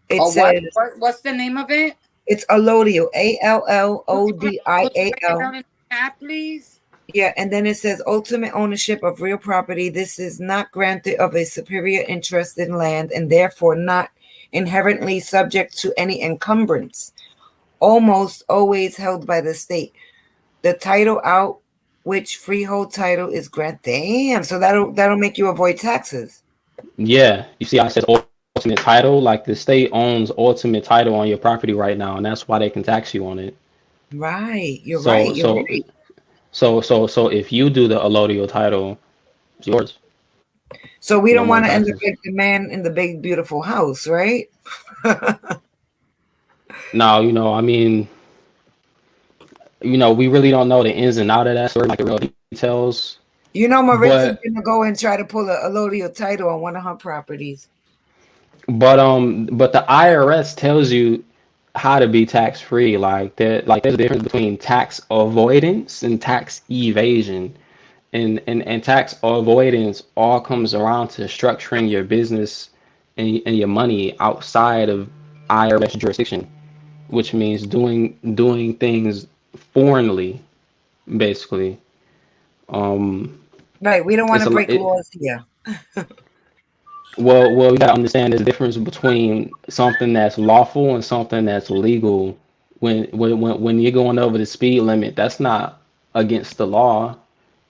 it Oh, what? says What's the name of it? it's allodial, Could you write it ALLODIAL. down in the chat, please? Yeah, and then it says ultimate ownership of real property. This is not granted of a superior interest in land and therefore not inherently subject to any encumbrance. Almost always held by the state. The title out which freehold title is granted. Damn, so that'll make you avoid taxes. yeah, you see how it says ultimate title, like the state owns ultimate title on your property right now, and that's why they can tax you on it. Right. You're right. So You're so right. so if you do the allodial title, it's yours. So we No don't more want to end up taxes. like the man in the big beautiful house, right? Now, I mean, we really don't know the ins and out of that story, like the real details. You know, Maritza's But gonna go and try to pull a allodial title on one of her properties. but the IRS tells you how to be tax free. There's a difference between tax avoidance and tax evasion. And tax avoidance all comes around to structuring your business and your money outside of IRS jurisdiction, which means doing things foreignly, basically. Um, Right. We don't want it's to a break it, laws here. well, you gotta understand there's a difference between something that's lawful and something that's legal. When you're going over the speed limit, that's not against the law.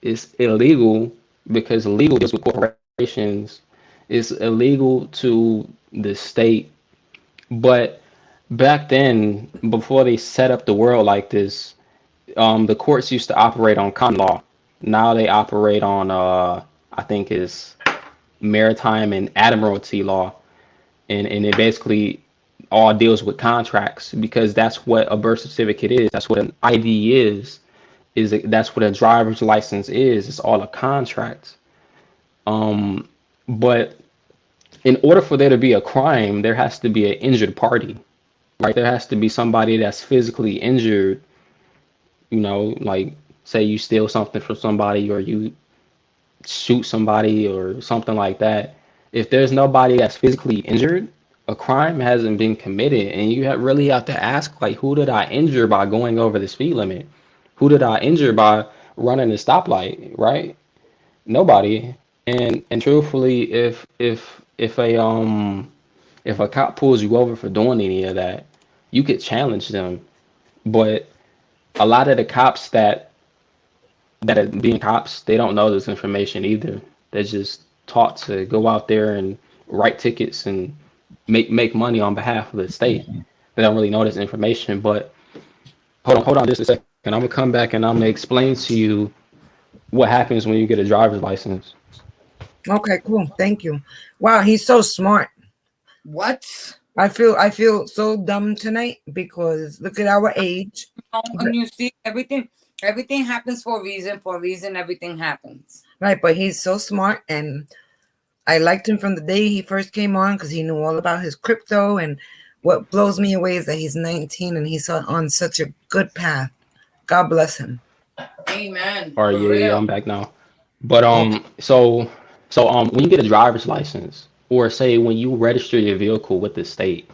It's illegal because legal deals with corporations. It's illegal to the state. But back then, before they set up the world like this, the courts used to operate on common law. Now they operate on I think is maritime and admiralty law, and it basically all deals with contracts because that's what a birth certificate is. That's what an ID is. That's what a driver's license is. It's all a contract. Um, but in order for there to be a crime, there has to be an injured party, right? There has to be somebody that's physically injured. Like say you steal something from somebody or you shoot somebody or something like that. If there's nobody that's physically injured, a crime hasn't been committed, and you really have to ask, like, who did I injure by going over the speed limit? Who did I injure by running the stoplight? Right? Nobody. And truthfully, if a cop pulls you over for doing any of that, you could challenge them. But a lot of the cops that are being cops, they don't know this information either. They're just taught to go out there and write tickets and make money on behalf of the state. They don't really know this information, but hold on just a second. I'm gonna come back and I'm gonna explain to you what happens when you get a driver's license. Okay, cool. Thank you. Wow, he's so smart. What? I feel so dumb tonight because look at our age. And you see, everything happens for a reason. For a reason, everything happens. Right, but he's so smart, and I liked him from the day he first came on because he knew all about his crypto. And what blows me away is that he's 19 and he's on such a good path. God bless him. Amen. All right, For yeah, real. I'm back now. But Okay. so when you get a driver's license, or say when you register your vehicle with the state,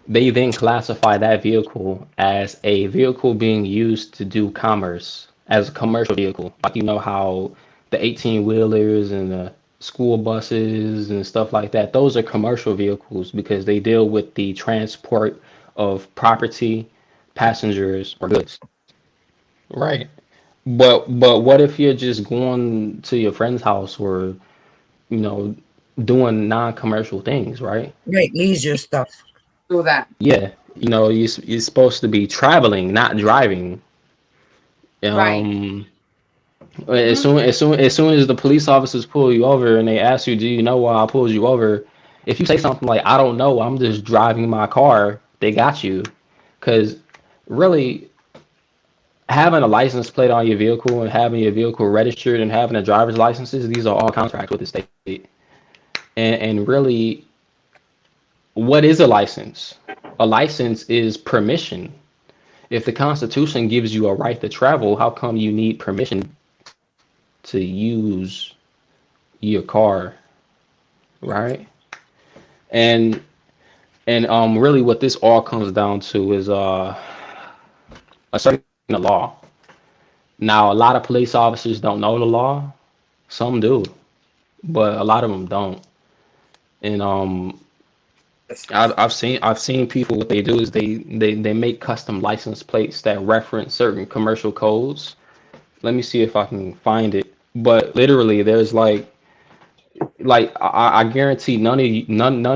they then classify that vehicle as a vehicle being used to do commerce, as a commercial vehicle. Like you know how the 18 wheelers and the school buses and stuff like that, those are commercial vehicles because they deal with the transport of property, passengers, or goods. Right. But what if you're just going to your friend's house or, you know, doing non-commercial things, right? Right, leisure stuff. Do that. Yeah, you know, you're supposed to be traveling, not driving. Right. Um, Hmm. as soon as the police officers pull you over and they ask you, "Do you know why I pulled you over?" If you say something like, "I don't know, I'm just driving my car," they got you. Because really, having a license plate on your vehicle and having your vehicle registered and having a driver's licenses, these are all contracts with the state. And really, what is a license? A license is permission. If the Constitution gives you a right to travel, how come you need permission to use your car, right? And really what this all comes down to is a certain law. Now a lot of police officers don't know the law. Some do, but a lot of them don't. And I've seen people, what they do is they make custom license plates that reference certain commercial codes. Let me see if I can find it. But literally, there's I guarantee none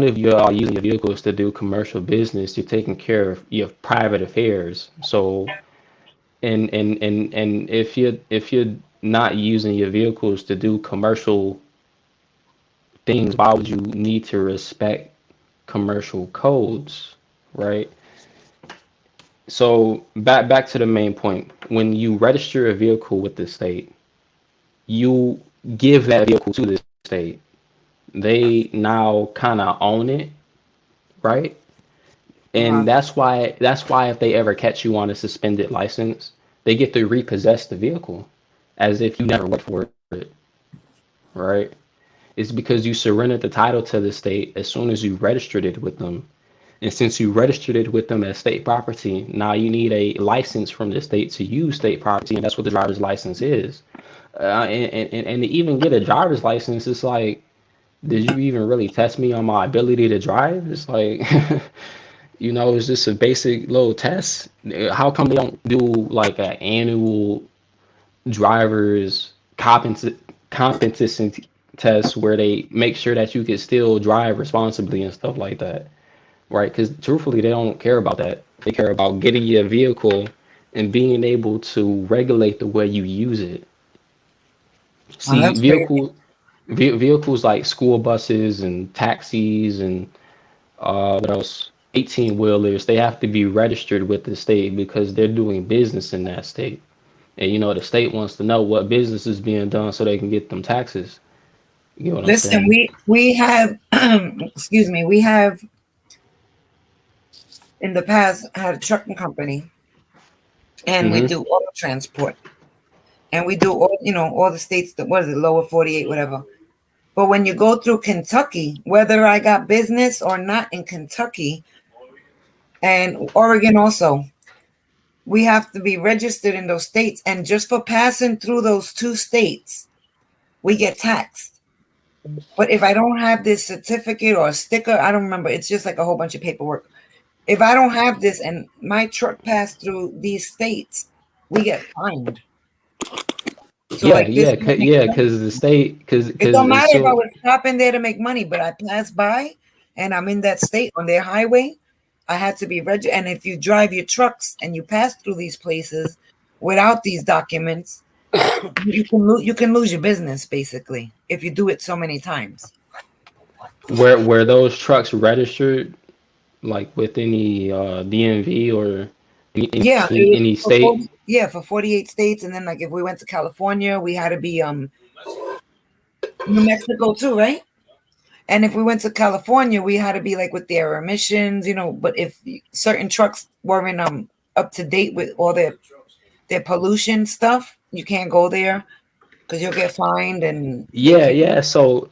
of you are using your vehicles to do commercial business. You're taking care of your private affairs. So and if you're not using your vehicles to do commercial things, why would you need to respect commercial codes, right? So back to the main point. When you register a vehicle with the state, you give that vehicle to the state. They now kind of own it, right? And Uh-huh. that's why if they ever catch you on a suspended license, they get to repossess the vehicle as if you never worked for it, right? It's because you surrendered the title to the state as soon as you registered it with them. And since you registered it with them as state property, now you need a license from the state to use state property, and that's what the driver's license is. And to even get a driver's license, it's like, did you even really test me on my ability to drive? It's like, you know, it's just a basic little test. How come they don't do like an annual driver's competency test where they make sure that you can still drive responsibly and stuff like that, right? Because truthfully, they don't care about that. They care about getting your vehicle and being able to regulate the way you use it. Oh, See, that's crazy. vehicles like school buses and taxis and what else? 18 wheelers, they have to be registered with the state because they're doing business in that state. And you know, the state wants to know what business is being done so they can get them taxes. You know what I'm Listen, saying? we have excuse me, we have in the past had a trucking company and we Hmm. do auto transport and we do all the states that what is it, lower 48, whatever. But when you go through Kentucky, whether I got business or not in Kentucky and Oregon also, we have to be registered in those states. And just for passing through those two states, we get taxed. But if I don't have this certificate or a sticker, I don't remember. It's just like a whole bunch of paperwork. If I don't have this and my truck passed through these states, we get fined. So Yeah, like this, yeah, because the state, it because don't as matter if I soon, was stopping there to make money, but I pass by and I'm in that state on their highway, I had to be registered. And if you drive your trucks and you pass through these places without these documents, you can lose your business basically if you do it so many times. Were those trucks registered like with any DMV or Yeah, any state? for 48 states, and then like if we went to California, we had to be New Mexico too, right? And if we went to California, we had to be like with their emissions, you know. But if certain trucks weren't up to date with all their pollution stuff, you can't go there because you'll get fined and they Yeah, can. yeah. So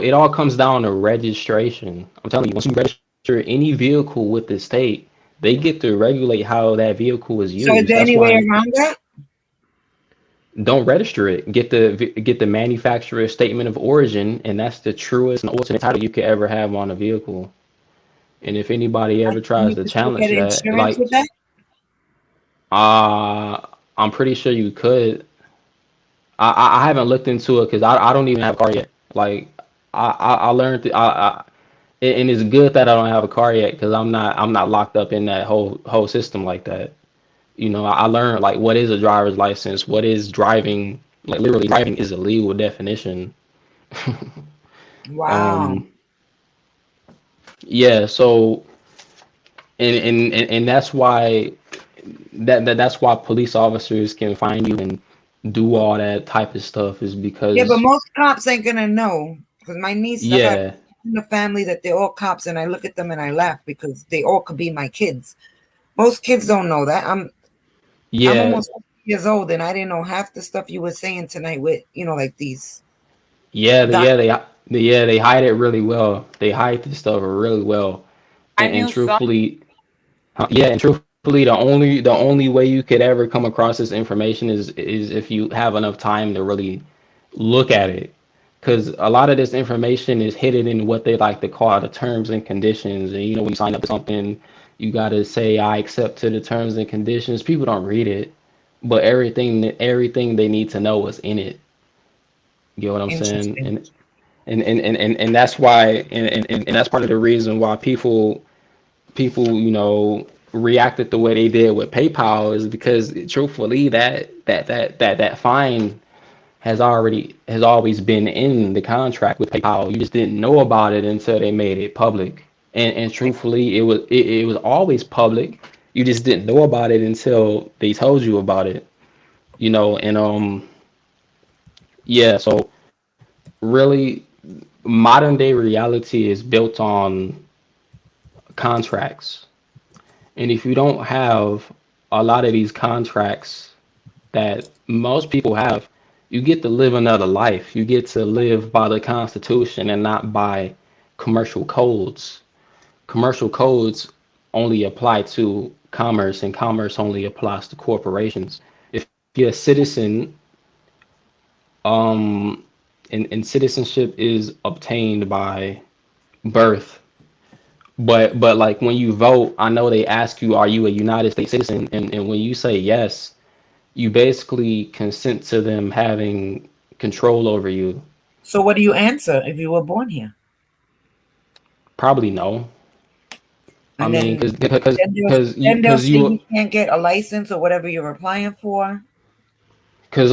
it all comes down to registration. I'm telling you, once you register any vehicle with the state, they get to regulate how that vehicle is So is used. there That's any way why around that? don't register it. Get the manufacturer's statement of origin, and that's the truest and ultimate title you could ever have on a vehicle. And if anybody ever tries You to can still challenge get that, insurance like, with that. I'm pretty sure you could. I haven't looked into it because I don't even have a car yet. Like, I learned and it's good that I don't have a car yet because I'm not locked up in that whole system like that. You know, I learned like what is a driver's license, what is driving, like literally driving is a legal definition. Wow. Um, yeah, so and that's why that's why police officers can find you and do all that type of stuff is Yeah, but because most cops ain't gonna know because my niece, I got yeah, in the family that they're all cops, and I look at them and I laugh because they all could be my kids. Most kids don't know that. I'm yeah, almost 50 years old, and I didn't know half the stuff you were saying tonight with like these yeah, doc. they hide it really well. They hide this stuff really well, I and knew some. truthfully, yeah, and truthfully, the only way you could ever come across this information is if you have enough time to really look at it, because a lot of this information is hidden in what they like to call the terms and conditions. And when you sign up to something, you gotta say I accept to the terms and conditions. People don't read it, but everything they need to know is in it. You get what I'm saying? Interesting. And that's why and that's part of the reason why people reacted the way they did with PayPal is because truthfully that fine has always been in the contract with PayPal. You just didn't know about it until they made it public. And truthfully, it was always public. You just didn't know about it until they told you about it. And yeah, so really modern day reality is built on contracts. And if you don't have a lot of these contracts that most people have, you get to live another life. You get to live by the Constitution and not by commercial codes. Commercial codes only apply to commerce, and commerce only applies to corporations. If you're a citizen, and citizenship is obtained by birth. But like when you vote, I know they ask you, are you a United States citizen? And when you say yes, you basically consent to them having control over you. So what do you answer if you were born here? Probably no. I And mean, then then they'll because say you you can't get a license or whatever you're applying for. because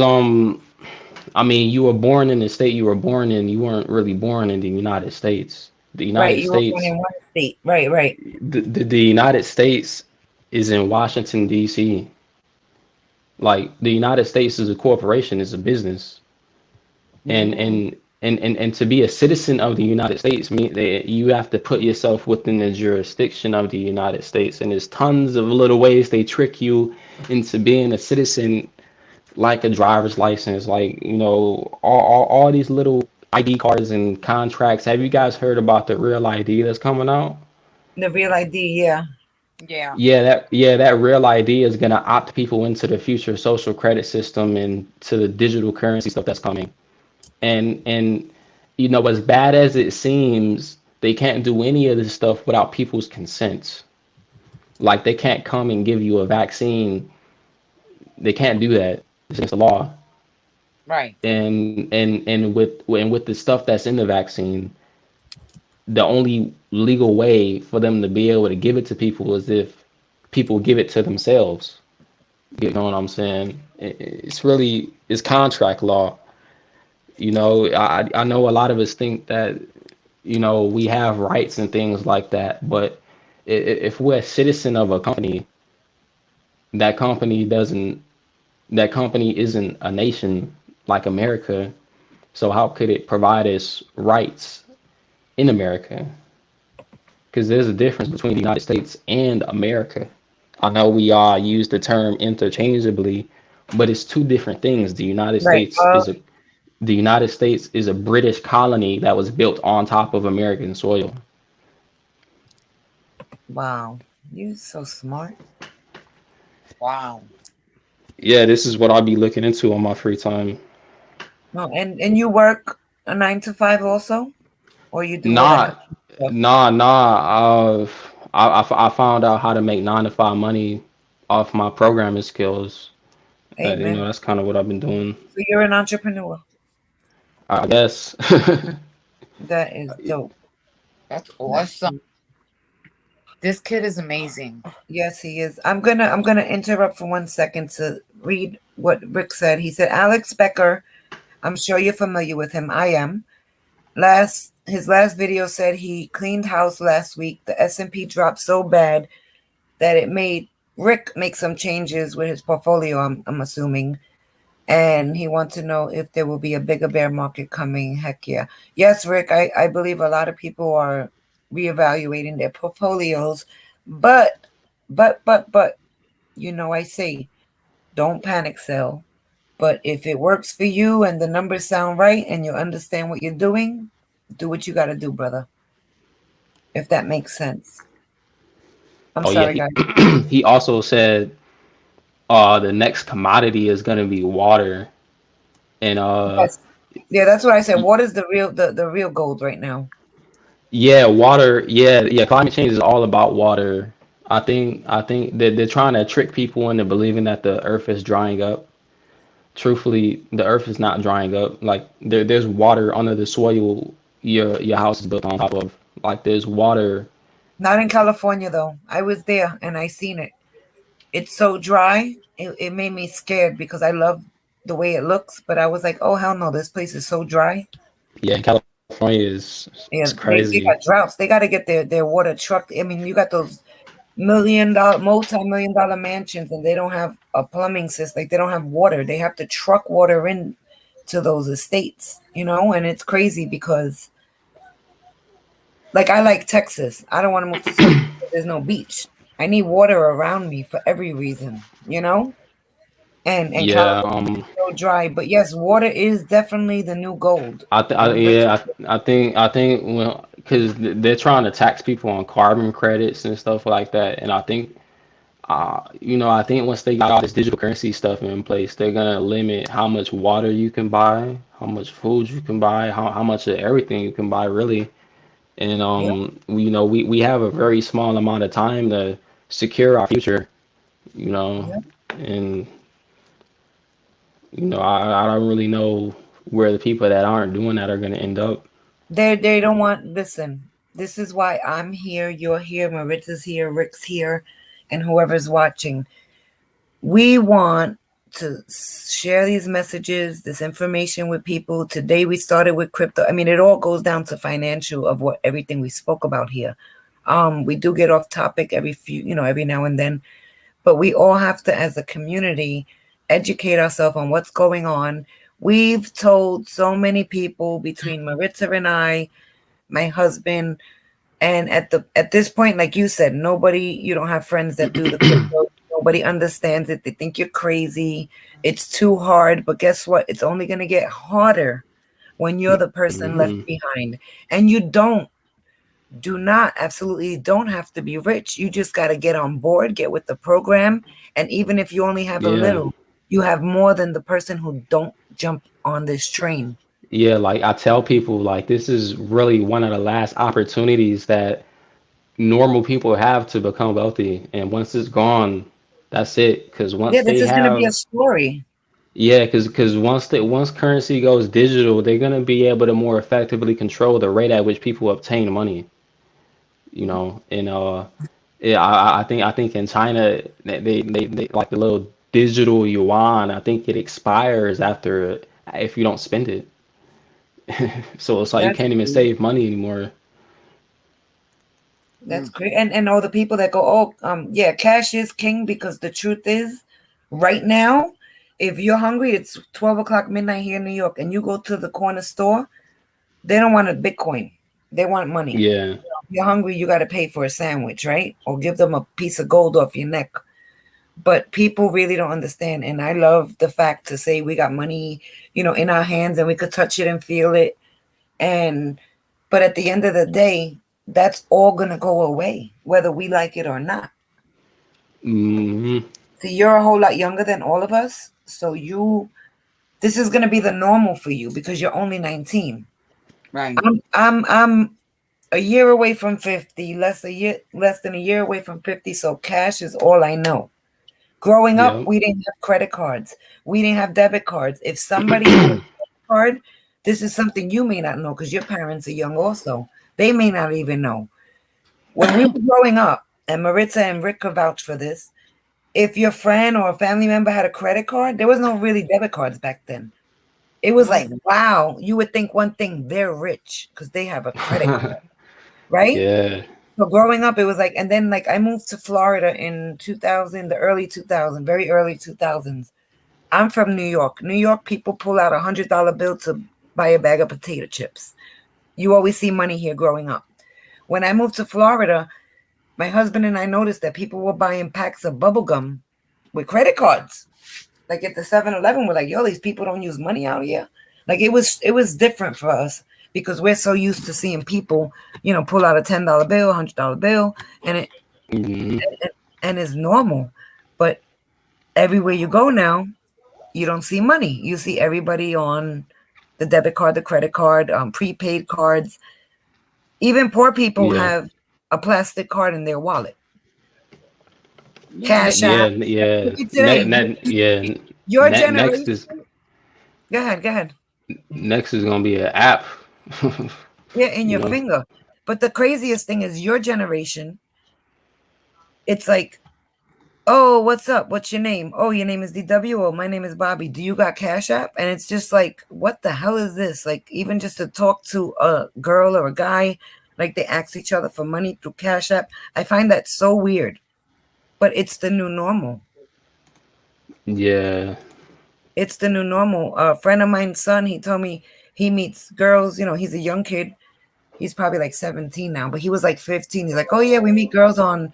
I mean, you were born in the state you were born in. You weren't really born in the United States. The Right, United you were born States, in one state. Right, right. the United States is in Washington D.C. Like the United States is a corporation, is a business, and Mm. and and to be a citizen of the United States mean that you have to put yourself within the jurisdiction of the United States. And there's tons of little ways they trick you into being a citizen, like a driver's license, like all these little ID cards and contracts. Have you guys heard about the real ID that's coming out? The real ID, yeah. Yeah. Yeah, that real ID is gonna opt people into the future social credit system and to the digital currency stuff that's coming. And as bad as it seems, they can't do any of this stuff without people's consent. Like they can't come and give you a vaccine. They can't do that. It's against the law. Right. And with the stuff that's in the vaccine, the only legal way for them to be able to give it to people is if people give it to themselves. You know what I'm saying? It's really it's contract law. You know, I know a lot of us think that we have rights and things like that, but if we're a citizen of a company, that company doesn't that company isn't a nation like America. So how could it provide us rights in America? Because there's a difference between the United States and America. I know we all use the term interchangeably, but it's two different things. Right. The United States is a British colony that was built on top of American soil. Wow. You're so smart. Wow. Yeah, this is what I'll be looking into on my free time. No, and you work a 9 to 5 also, or you do all that Not, computer stuff? nah. I found out how to make 9 to 5 money off my programming skills. Amen. That's kind of what I've been doing. So you're an entrepreneur. I guess. That is dope. That's That's awesome. This kid is amazing. Yes, he is. I'm gonna interrupt for 1 second to read what Rick said. He said, Alex Becker, I'm sure you're familiar with him. I am. His last video said he cleaned house last week. The S&P dropped so bad that it made Rick make some changes with his portfolio, I'm assuming. And he wants to know if there will be a bigger bear market coming. Heck yeah. Yes, Rick, I believe a lot of people are reevaluating their portfolios, but, but, I say, don't panic sell. But if it works for you and the numbers sound right and you understand what you're doing, do what you got to do, brother. If that makes sense. I'm Oh yeah, sorry, guys. he also said the next commodity is gonna be water, and Yes. Yeah, that's what I said. What is the real gold right now? yeah, water. Yeah. Climate change is all about water. I think that they're trying to trick people into believing that the Earth is drying up. Truthfully, the Earth is not drying up. Like there's water under the soil your house is built on top of. Like there's water. Not in California though. I was there and I seen it. It's so dry. It made me scared because I love the way it looks, but I was like, oh hell no, this place is so dry. Yeah, California is Yeah, they got crazy. droughts. They got to get their water trucked. I mean, you got those $1 million, multi-million-dollar mansions, and they don't have a plumbing system. Like they don't have water. They have to truck water in to those estates, and it's crazy because, like, I like Texas. I don't want to move to Texas because there's no beach. I need water around me for every reason. And Yeah. California is so dry. But yes, water is definitely the new gold. I The rich. yeah, I think well, because they're trying to tax people on carbon credits and stuff like that, and I think once they got all this digital currency stuff in place, they're gonna limit how much water you can buy, how much food you can buy, how much of everything you can buy, really. And Yeah, we have a very small amount of time to secure our future, you know, yeah. and I don't really know where the people that aren't doing that are gonna end up. They don't want. Listen, this is why I'm here. You're here. Maritza's here. Rick's here, and whoever's watching. We want to share these messages, this information with people. Today we started with crypto. I mean, it all goes down to financial of what everything we spoke about here. We do get off topic every now and then, but we all have to, as a community, educate ourselves on what's going on. We've told so many people between Maritza and I, my husband, and at this point, like you said, you don't have friends that do the crypto. Nobody understands it. They think you're crazy. It's too hard. But guess what? It's only going to get harder when you're the person left Hmm. behind. And absolutely don't have to be rich. You just got to get on board, get with the program. And even if you only have a Yeah. little, you have more than the person who don't jump on this train. Yeah, like I tell people, like this is really one of the last opportunities that normal people have to become wealthy. And once it's gone, that's it. Because Yeah, once this they is going to be a have, story. Yeah, because once currency goes digital, they're gonna be able to more effectively control the rate at which people obtain money. You know, and yeah, I think in China they like the little digital yuan. I think it expires after if you don't spend it. So it's like you That's can't even great. save money anymore. That's great. And all the people that go, oh, yeah, cash is king, because the truth is, right now, if you're hungry, it's 12 o'clock midnight here in New York, and you go to the corner store, they don't want a Bitcoin. They want money. Yeah. If you're hungry, you got to pay for a sandwich, right? Or give them a piece of gold off your neck. But people really don't understand. And I love the fact to say we got money, in our hands, and we could touch it and feel it. And but at the end of the day, that's all gonna go away, whether we like it or not. Hmm. See, you're a whole lot younger than all of us, so this is gonna be the normal for you because you're only 19. Right. I'm a year away from 50, less than a year away from 50. So cash is all I know. Growing up, Yep. we didn't have credit cards. We didn't have debit cards. If somebody had a credit card, this is something you may not know because your parents are young also. They may not even know. When we were growing up, and Maritza and Rick could vouch for this, if your friend or a family member had a credit card, there was no really debit cards back then. It was No. like, wow, you would think one thing, they're rich because they have a credit card, right? Yeah. So growing up, it was like, and then like I moved to Florida in 2000, the early 2000s, very early 2000s. I'm from New York. New York people pull out $100 bill to buy a bag of potato chips. You always see money here growing up. When I moved to Florida, my husband and I noticed that people were buying packs of bubble gum with credit cards. Like at the 7-Eleven, we're like, yo, these people don't use money out here. Like it was different for us because we're so used to seeing people, pull out a $10 bill, $100 bill, and it Hmm. and it's normal. But everywhere you go now, you don't see money. You see everybody on the debit card, the credit card, prepaid cards. Even poor people Yeah. have a plastic card in their wallet. Yeah. Cash Yeah. app. Yeah. Look at today. Yeah. Your Next generation. is Go ahead. Go ahead. next is gonna be an app. Yeah, in You your know. finger. But the craziest thing is your generation. It's like, oh, what's up? What's your name? Oh, your name is DW. Oh, my name is Bobby. Do you got Cash App? And it's just like, what the hell is this? Like, even just to talk to a girl or a guy, like they ask each other for money through Cash App. I find that so weird. But it's the new normal. Yeah. It's the new normal. A friend of mine's son, he told me he meets girls. He's a young kid. He's probably like 17 now, but he was like 15. He's like, oh yeah, we meet girls on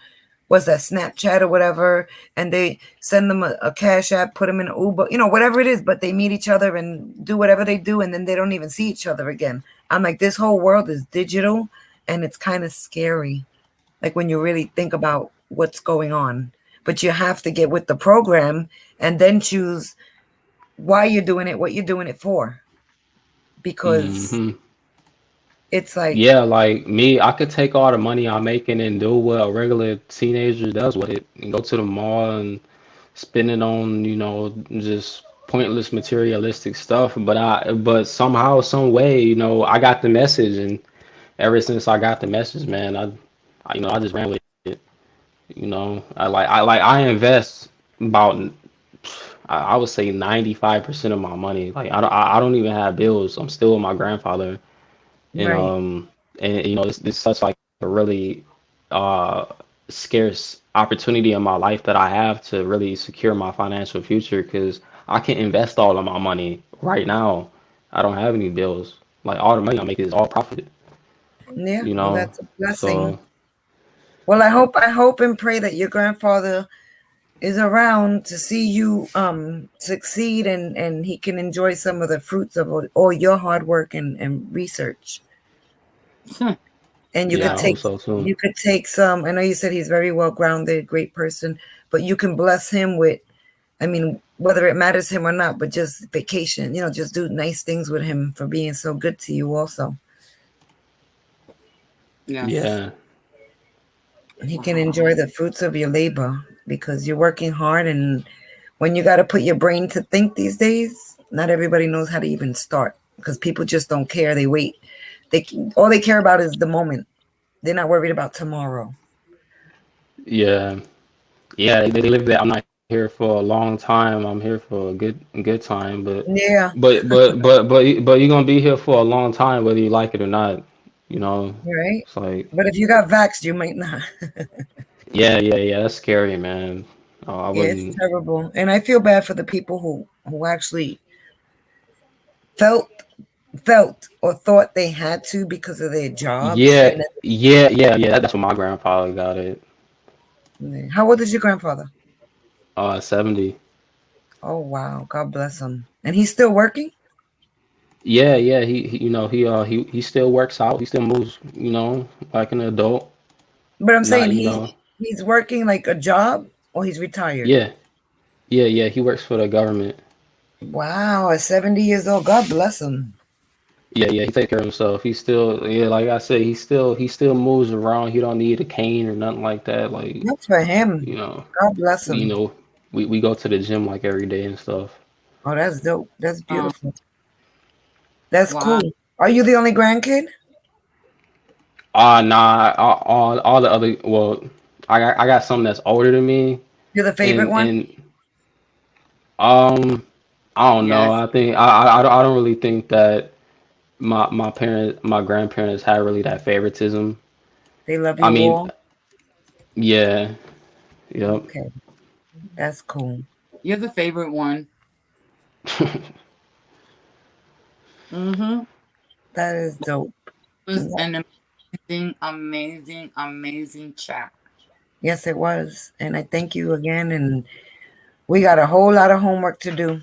what's that, Snapchat or whatever, and they send them a cash app, put them in an Uber, whatever it is, but they meet each other and do whatever they do, and then they don't even see each other again. I'm like, this whole world is digital, and it's kind of scary, like when you really think about what's going on. But you have to get with the program and then choose why you're doing it, what you're doing it for, because Hmm. it's like, Yeah, like me, I could take all the money I'm making and do what a regular teenager does with it and go to the mall and spend it on, just pointless materialistic stuff. But somehow, some way, I got the message, and ever since I got the message, man, I just ran with it. I invest about, I would say 95% of my money. Like I don't even have bills. I'm still with my grandfather, and right. it's such like a really uh scarce opportunity in my life that I have to really secure my financial future because I can invest all of my money right now. I don't have any bills. Like all the money I make is all profit, Yeah, you well, know. that's a blessing. So Well, I hope and pray that your grandfather is around to see you succeed, and he can enjoy some of the fruits of all your hard work and research. And you yeah, could I hope take so too. you could take some. I know you said he's very well grounded, great person, but you can bless him with, I mean, whether it matters to him or not, but just vacation, just do nice things with him for being so good to you also. Yes. Yeah. He can enjoy the fruits of your labor because you're working hard, and when you got to put your brain to think these days, not everybody knows how to even start because people just don't care. They wait. All they care about is the moment. They're not worried about tomorrow. Yeah, yeah, they live that. I'm not here for a long time. I'm here for a good time, Yeah, but you're gonna be here for a long time whether you like it or not. You know, right. it's like But if you got vaxxed, you might not. yeah. That's scary, man. I Yeah, it's wouldn't. terrible. And I feel bad for the people who actually felt or thought they had to because of their jobs. Yeah, And yeah. That's what my grandfather got it. then, how old is your grandfather? 70. Oh wow, God bless him. And he's still working? Yeah. He still works out. He still moves. Like an adult. But I'm Not saying he's working like a job or he's retired. Yeah, yeah. He works for the government. Wow, at 70 years old, God bless him. Yeah. He take care of himself. He still, yeah, like I said, he still moves around. He don't need a cane or nothing like that. Like, Good for him. you know, God bless you him. know, we go to the gym like every day and stuff. Oh, that's dope. That's Um, beautiful. That's wow. cool. Are you the only grandkid? Nah, all the other, well, I got some that's older than me, You're the favorite and one? um, I don't know. Yes. I think I don't really think that my grandparents had really that favoritism. They love I you mean, all? yeah, yep. Okay, that's cool. You're the favorite one. Mm-hmm. That is dope. It was an amazing chat. Yes, it was. And I thank you again. And we got a whole lot of homework to do.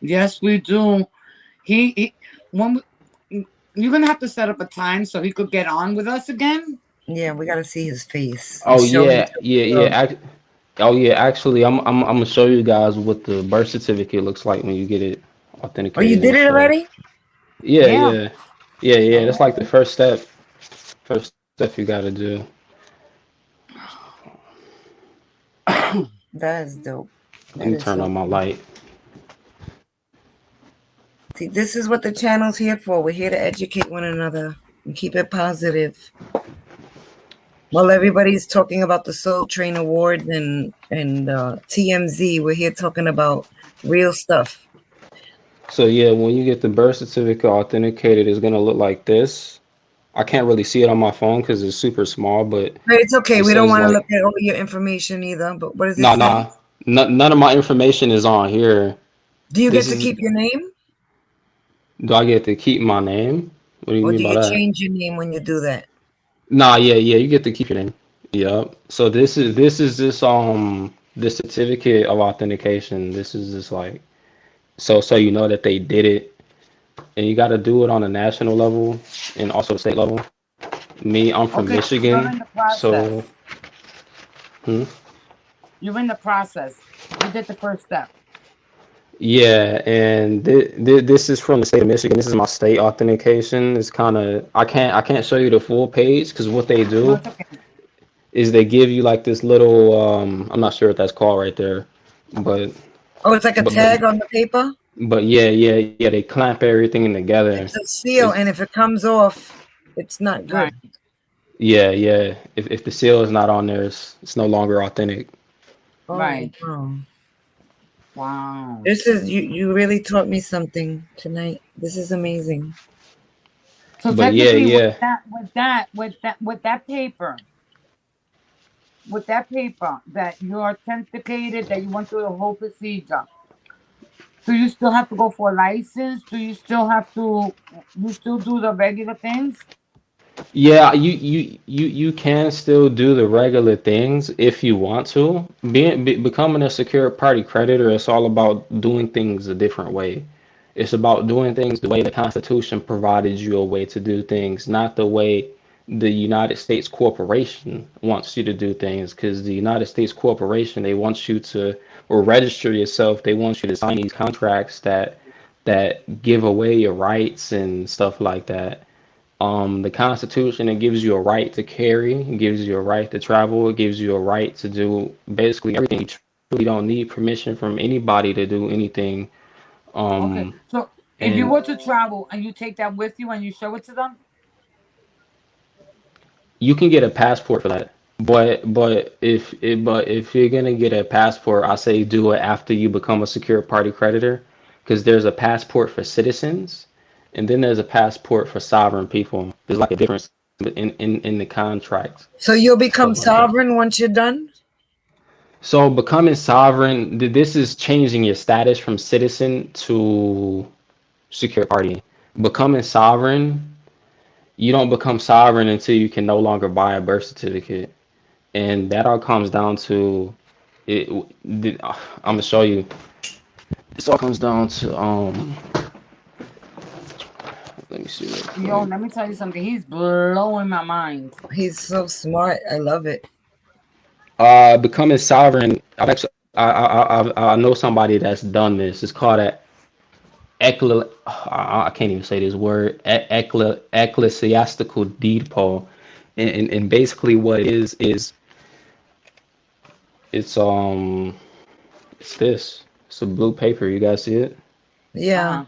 Yes, we do. He when you're gonna have to set up a time so he could get on with us again. Yeah, we got to see his face and Oh show him yeah, to yeah, the world. yeah. Oh yeah, actually, I'm gonna show you guys what the birth certificate looks like when you get it Oh, you authenticated did and it stuff. already? Yeah, Yeah. yeah. That's like the Oh, first step. First step you gotta do. that is dope. Let That me is turn so on my cool. light. See, this is what the channel's here for. We're here to educate one another and keep it positive. While everybody's talking about the Soul Train Awards and TMZ, we're here talking about real stuff. So yeah, when you get the birth certificate authenticated, it's gonna look like this. I can't really see it on my phone because it's super small, but But it's okay. it We don't says want to like, look at all your information either. But what does it nah, say? nah, none of my information is on here. Do you This get to is, keep your name, do I get to keep my name? What do you or mean do by you that? change your name when you do that? Nah, yeah, you get to keep your name. Yep. So this certificate of authentication. This is just like, so you know that they did it, and you got to do it on a national level and also state level. Me, I'm from Okay, you're Michigan, in the so process. hmm, You're in the process. You did the first step. yeah, and this is from the state of Michigan. This is my state authentication. It's kind of I can't show you the full page because what they No, do it's okay. is they give you like this little I'm not sure what that's called right there, but Oh, it's like a but but tag on the paper. but yeah, they clamp everything together. It's a seal, It's and if it comes off, it's not Right. good. yeah. If the seal is not on there, it's no longer authentic. Oh, Right. wow. Wow. This is you. You really taught me something tonight. This is amazing. So But yeah, technically, yeah, with that paper that you authenticated, that you went through the whole procedure, do you still have to go for a license? Do you still have to? You still do the regular things? yeah. You can still do the regular things if you want to. Becoming a secure party creditor, it's all about doing things a different way. It's about doing things the way the Constitution provided you a way to do things, not the way the United States corporation wants you to do things. Because the United States corporation, they want you to or register yourself. They want you to sign these contracts that give away your rights and stuff like that. The Constitution, it gives you a right to carry, it gives you a right to travel, it gives you a right to do basically everything you we don't need permission from anybody to do anything. Okay. So if you And were to travel and you take that with you and you show it to them, you can get a passport for that. But if you're gonna get a passport, I say do it after you become a secured party creditor, because there's a passport for citizens, and then there's a passport for sovereign people. There's like a difference in the contracts, So you'll become stuff like that. sovereign once you're done? So becoming sovereign, this is changing your status from citizen to secured party. Becoming sovereign, you don't become sovereign until you can no longer buy a birth certificate. And that all comes down to it. I'm gonna show you. This all comes down to let me see real yo, quick. let me tell you something. He's blowing my mind. He's so smart. I love it. Becoming sovereign. I've actually I know somebody that's done this. It's called a I can't even say this word. Ecclesiastical deed poll, and basically what it is it's it's this. It's a blue paper. You guys see it? Yeah.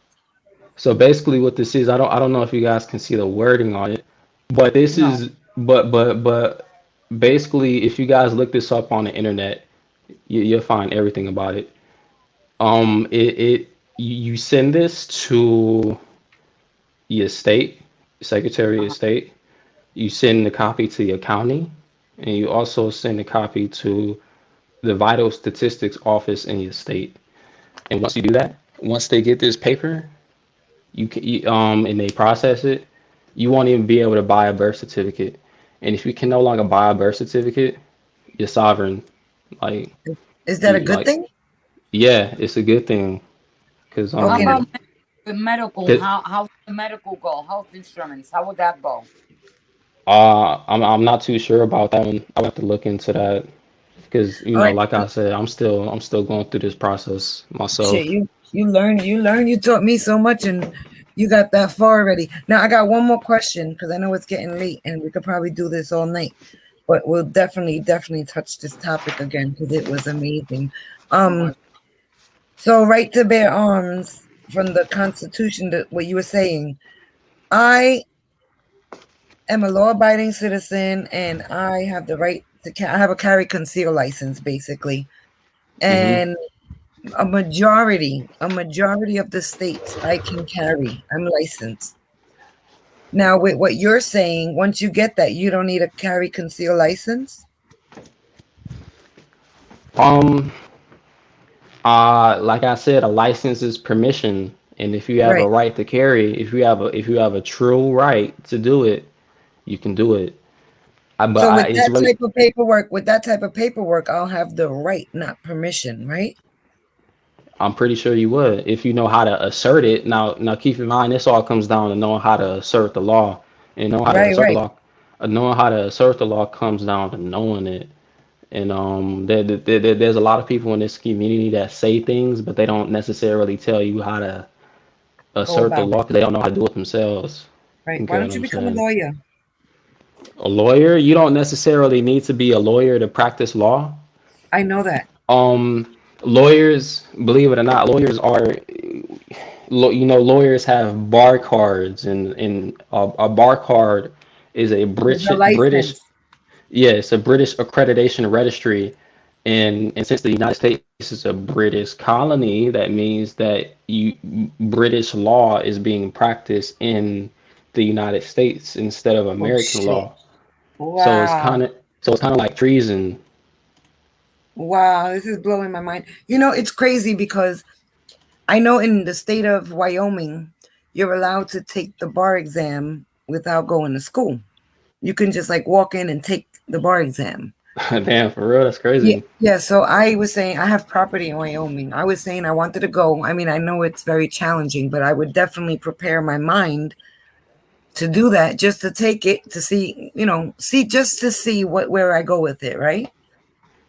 So basically, what this is, I don't know if you guys can see the wording on it, but this No. is, but basically, if you guys look this up on the internet, you'll find everything about it. You send this to your state, Secretary of State. You send the copy to your county, and you also send a copy to the Vital Statistics Office in your state. And once you do that, once they get this paper, and they process it, you won't even be able to buy a birth certificate. And if you can no longer buy a birth certificate, you're sovereign. Like Is that a good like thing? yeah, it's a good thing because How Okay. about the medical? 'cause, How would the medical go? Health insurance. How would that go? I'm not too sure about that one. I'll have to look into that because All right. like I said, I'm still going through this process myself. Shit, you learn. You taught me so much, and you got that far already. Now I got one more question because I know it's getting late, and we could probably do this all night. But we'll definitely touch this topic again because it was amazing. Um, so right to bear arms from the Constitution. That what you were saying. I am a law-abiding citizen, and I have the right to. I have a carry conceal license, basically, Hmm. and a majority of the states I can carry. I'm licensed. Now, with what you're saying, once you get that, you don't need a carry conceal license, Um, like I said, a license is permission, and if you have a right? right to carry, if you have a true right to do it, you can do it. So It's really, with that type of paperwork, I'll have the right, not permission, right? I'm pretty sure you would if you know how to assert it. Now keep in mind, this all comes down to knowing how to assert the law, and knowing how to Right, assert the right. law. Knowing how to assert the law comes down to knowing it. And there's a lot of people in this community that say things, but they don't necessarily tell you how to Go assert the about law it, because they don't know how to do it themselves. right? You Why get what don't you I'm become a saying? lawyer? A lawyer, you don't necessarily need to be a lawyer to practice law. I know that. Um, Lawyers, believe it or not, lawyers are, lawyers have bar cards, and a bar card is a It's a British, license. yeah, it's a British accreditation registry. And since the United States is a British colony, that means that British law is being practiced in the United States instead of Oh American shit! law. So it's Wow. kind of so it's kind of like treason. Wow, this is blowing my mind. It's crazy because I know in the state of Wyoming, you're allowed to take the bar exam without going to school. You can just like walk in and take the bar exam. Damn, for real, that's Yeah, crazy. yeah. So I was saying I have property in Wyoming. I was saying I wanted to go. I mean, I know it's very challenging, but I would definitely prepare my mind to do that, just to take it to see, just to see where I go with it, right?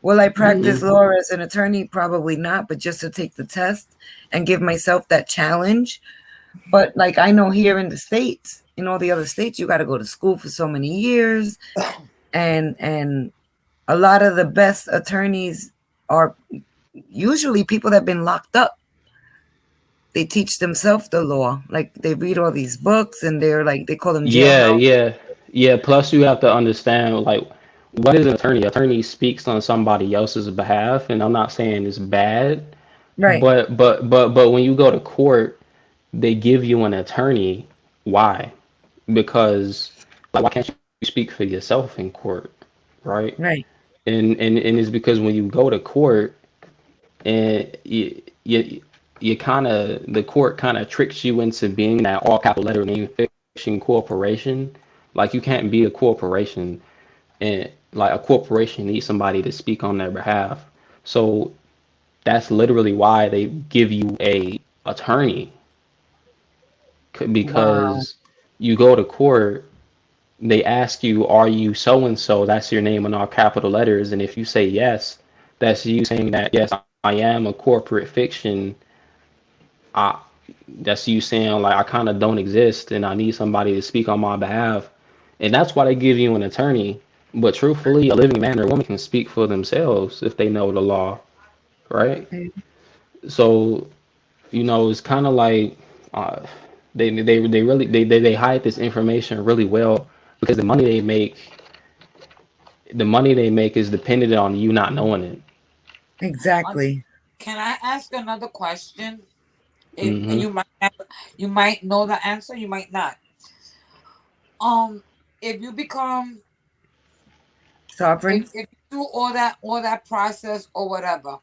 Will I practice Hmm. law as an attorney? Probably not, but just to take the test and give myself that challenge. But like I know here in the States, in all the other states, you got to go to school for so many years, and a lot of the best attorneys are usually people that have been locked up, they teach themselves the law. Like they read all these books and they're like they call them Yeah, jailhouse. yeah, yeah. Plus, you have to understand, like, what is an attorney? Attorney speaks on somebody else's behalf, and I'm not saying it's bad, Right, but when you go to court, they give you an attorney. Why? Because, like, why can't you speak for yourself in court, right? right, And it's because when you go to court, and you kind of the court kind of tricks you into being that all capital letter name fiction corporation. Like you can't be a corporation, and like a corporation needs somebody to speak on their behalf. So that's literally why they give you a attorney, wow, because you go to court, they ask you, are you so and so? That's your name in all capital letters, and if you say yes, that's you saying that yes, I am a corporate fiction. I That's you saying like I kind of don't exist and I need somebody to speak on my behalf. And that's why they give you an attorney. But truthfully, a living man or woman can speak for themselves if they know the law, right? So, it's kind of like uh, they hide this information really well because the money they make is dependent on you not knowing it. Um, exactly. Can I ask another question? If Hmm. you might know the answer, you might not. Um, if you become Sovereign. if you do all that process or whatever,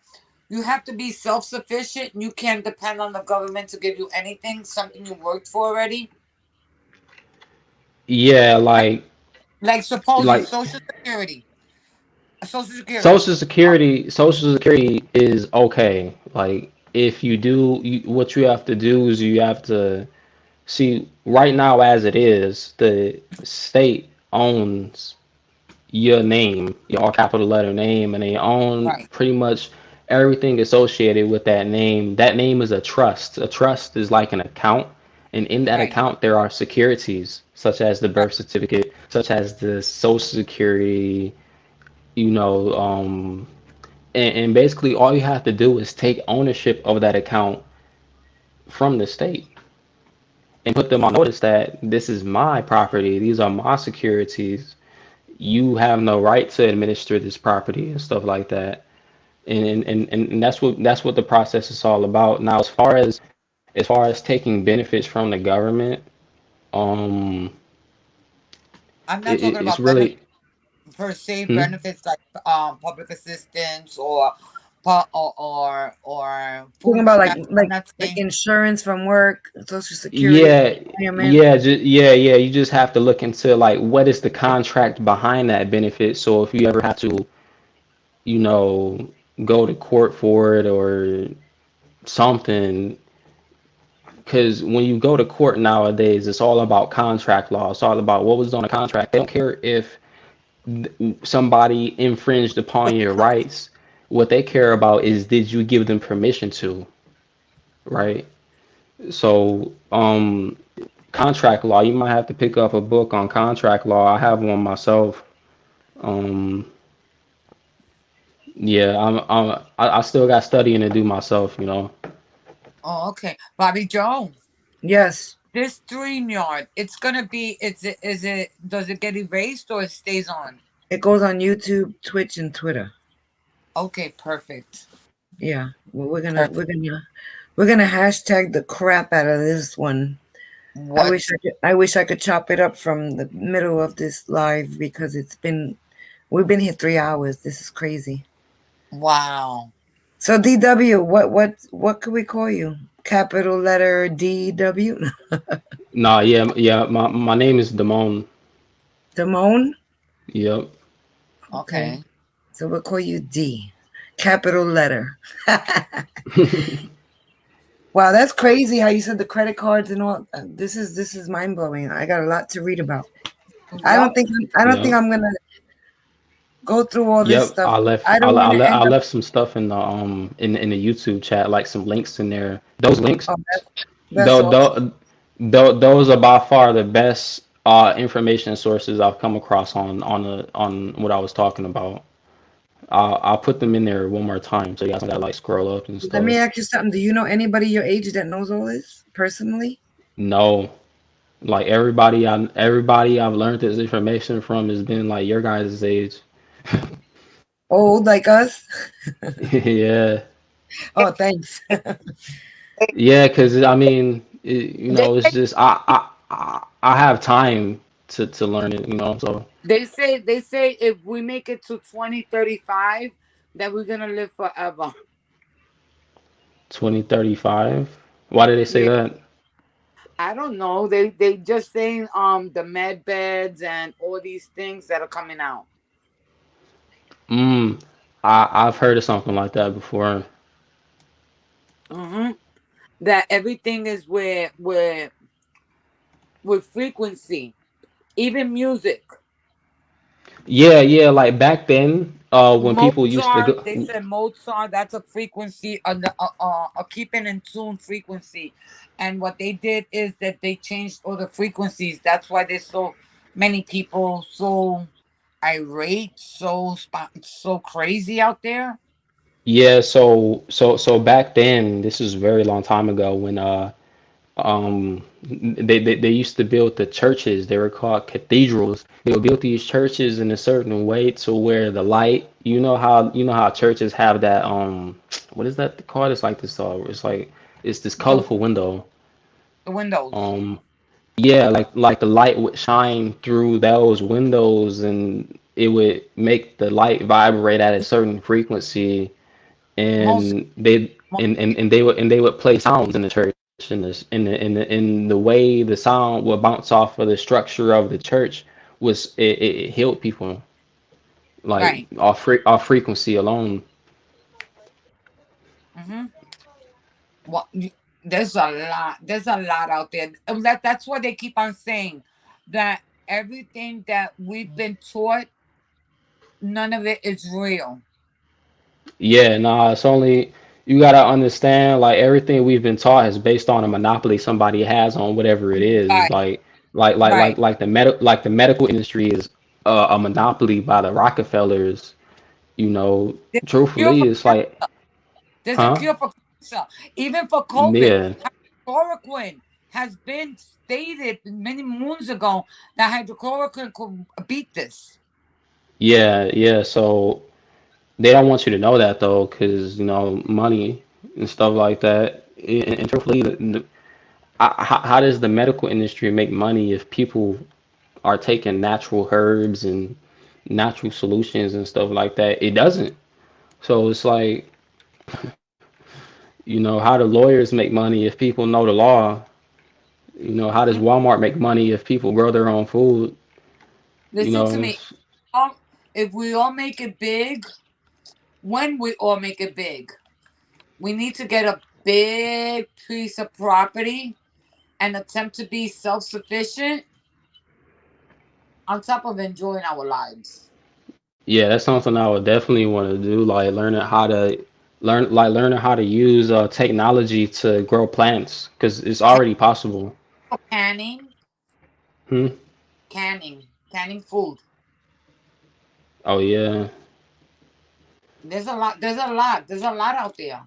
you have to be self sufficient. You can't depend on the government to give you anything, something you worked for already. Yeah, Like supposing like Social Security, Social Security. Social Security is okay. Like if what you have to do is you have to see right now as it is, the state owns your name, your all capital letter name, and they own Right, pretty much everything associated with that name. That name is a trust. A trust is like an account, and in that right, account there are securities such as the right, birth certificate, such as the social security, you know, and basically all you have to do is take ownership of that account from the state and put them on notice that this is my property, these are my securities, you have no right to administer this property and stuff like that. And that's what the process is all about. Now as far as taking benefits from the government, um I'm not talking it's about benefits really per se, hmm? benefits like public assistance or or Talking food about stamps. I'm not like saying insurance from work, social security, Yeah, retirement. yeah. You just have to look into like what is the contract behind that benefit. So if you ever have to, you know, go to court for it or something, because when you go to court nowadays, it's all about contract law. It's all about what was on the contract. They don't care if somebody infringed upon your rights. What they care about is did you give them permission to, right? So, contract law. You might have to pick up a book on contract law. I have one myself. Um, yeah, I still got studying to do myself. oh, okay. Bobby Joe, Yes, this stream yard, it's gonna be is it does it get erased or it stays on? it goes on YouTube, Twitch, and Twitter. Okay, perfect. Yeah, well, we're gonna Perfect. we're gonna we're gonna hashtag the crap out of this one. What? I wish I could chop it up from the middle of this live because we've been here 3 hours. This is crazy. Wow. So DW, what could we call you? Capital letter DW? Nah, yeah. My name is Damone. Damone? Yep. Okay. Okay. So we'll call you D. Capital letter. Wow, that's crazy how you said the credit cards and all. This is mind blowing. I got a lot to read about. Yep. I don't think Yep. I'm gonna go through all this Yep. stuff. I left. I don't want to I end up. left some stuff in the YouTube chat, like some links in there. Those links, Oh, that's though, awesome. those are by far the best information sources I've come across on what I was talking about. I'll put them in there one more time so you guys don't gotta like scroll up and Let me stuff. ask you something. Do you know anybody your age that knows all this personally? No, like everybody I've learned this information from has been like your guys' age. Old like us? Yeah, Oh, thanks. yeah, because I mean, They it's just I have time to learn it, so they say if we make it to 2035, that we're gonna live forever. 2035. Why did they say Yeah, that? I don't know. They just saying the med beds and all these things that are coming out. Mm, I've heard of something like that before. Hmm. That everything is with frequency, even music. Yeah, yeah, like back then, when people used to Mozart, go, they said Mozart, that's a frequency, a keeping in tune frequency. And what they did is that they changed all the frequencies. That's why there's so many people so irate, so crazy out there. yeah, so back then, this is a very long time ago when they used to build the churches. They were called cathedrals. They would build these churches in a certain way to where the light, you know how churches have that what is that called? It's like this it's like it's this The colorful window. the windows. Um yeah, like the light would shine through those windows and it would make the light vibrate at a certain frequency Most, and they most and they would play sounds in the church and the way the sound would bounce off of the structure of the church was it healed people like right. off frequency alone. Hmm. Well, there's a lot out there. That's what they keep on saying, that everything that we've been taught, none of it is real. Yeah, nah, it's only you gotta understand like everything we've been taught is based on a monopoly somebody has on whatever it is. Right, right. Like the medical industry is a monopoly by the Rockefellers. You know, There's a cure truthfully, for it's cancer. like, There's a huh? cure for cancer. Even for COVID, Yeah, hydrochloroquine has been stated many moons ago that hydrochloroquine could beat this. yeah, yeah. So they don't want you to know that though, because money and stuff like that. And truthfully, how does the medical industry make money if people are taking natural herbs and natural solutions and stuff like that? It doesn't. So it's like, how do lawyers make money if people know the law? How does Mhm. Walmart make money if people grow their own food? You Listen to know, me. If we all make it big, when we all make it big, we need to get a big piece of property and attempt to be self sufficient on top of enjoying our lives. yeah, that's something I would definitely want to do. Like learning how to use technology to grow plants because it's Can- already possible. Canning, Hmm. canning food. Oh yeah. There's a lot out there.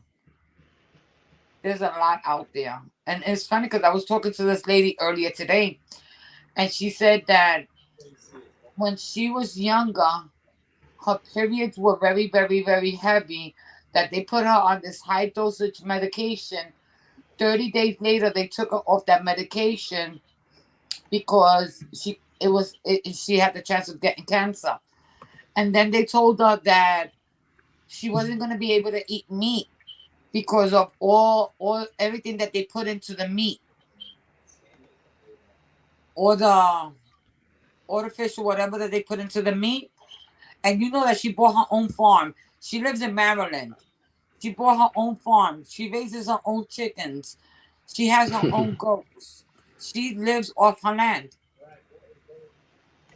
There's a lot out there. And it's funny because I was talking to this lady earlier today, and she said that when she was younger, her periods were very, very, very heavy, that they put her on this high dosage medication. 30 days later, they took her off that medication because she had the chance of getting cancer. And then they told her that she wasn't going to be able to eat meat because of all everything that they put into the meat, or the artificial whatever that they put into the meat. And you know that she bought her own farm. She lives in Maryland. She bought her own farm. She raises her own chickens. She has her own goats. She lives off her land.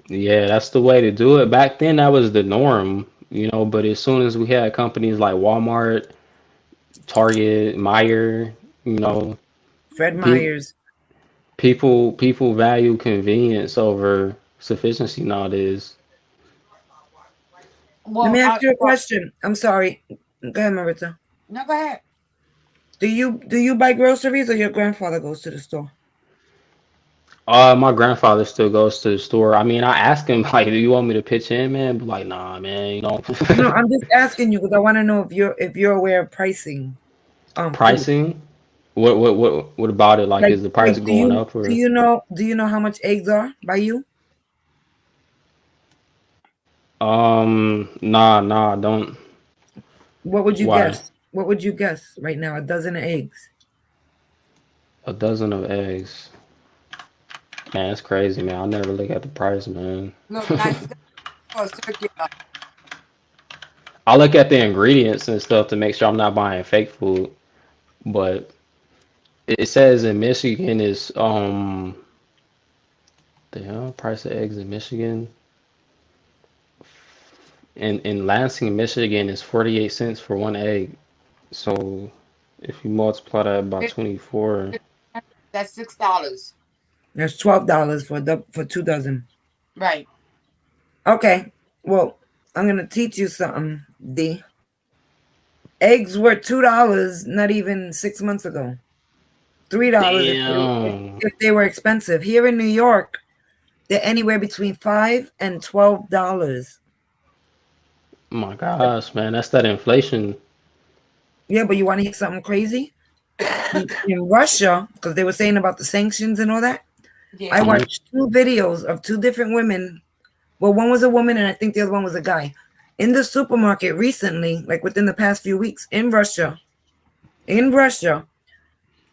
Yeah, that's the way to do it. Back then, that was the norm. But as soon as we had companies like Walmart, Target, Meyer, you know, Fred pe Myers. people value convenience over sufficiency nowadays. Let Well, me ask you a well, question. I'm sorry. Go ahead, Marita. no, go ahead. Do you buy groceries or your grandfather goes to the store? My grandfather still goes to the store. I mean, I asked him like, "Do you want me to pitch in, man?" But like, nah, man, you know. No, I'm just asking you because I want to know if you're aware of pricing food. Pricing? What about it? Like, Like is the like price do going you up do or? you know do you know how much eggs are by you? Nah, don't. What would you Why? guess? What would you guess right now? A dozen of eggs. A dozen of eggs. Man, that's crazy, man. I'll never look at the price, man. Look, now he's got a circular. I look at the ingredients and stuff to make sure I'm not buying fake food. But it says in Michigan is the hell price of eggs in Michigan. In Lansing, Michigan is 48 cents for one egg. So if you multiply that by 24, That's $6. There's $12 for 2 dozen. Right. Okay. Well, I'm gonna teach you something, D. Eggs were $2 not even 6 months ago. $3 if damn. they were expensive. Here in New York, they're anywhere between $5 and $12. My gosh, man, that's that inflation. Yeah, but you want to hear something crazy? In Russia, because they were saying about the sanctions and all that. I Yeah. Mhm. watched two videos of two different women. Well, one was a woman, and I think the other one was a guy. In the supermarket recently, like within the past few weeks, in Russia,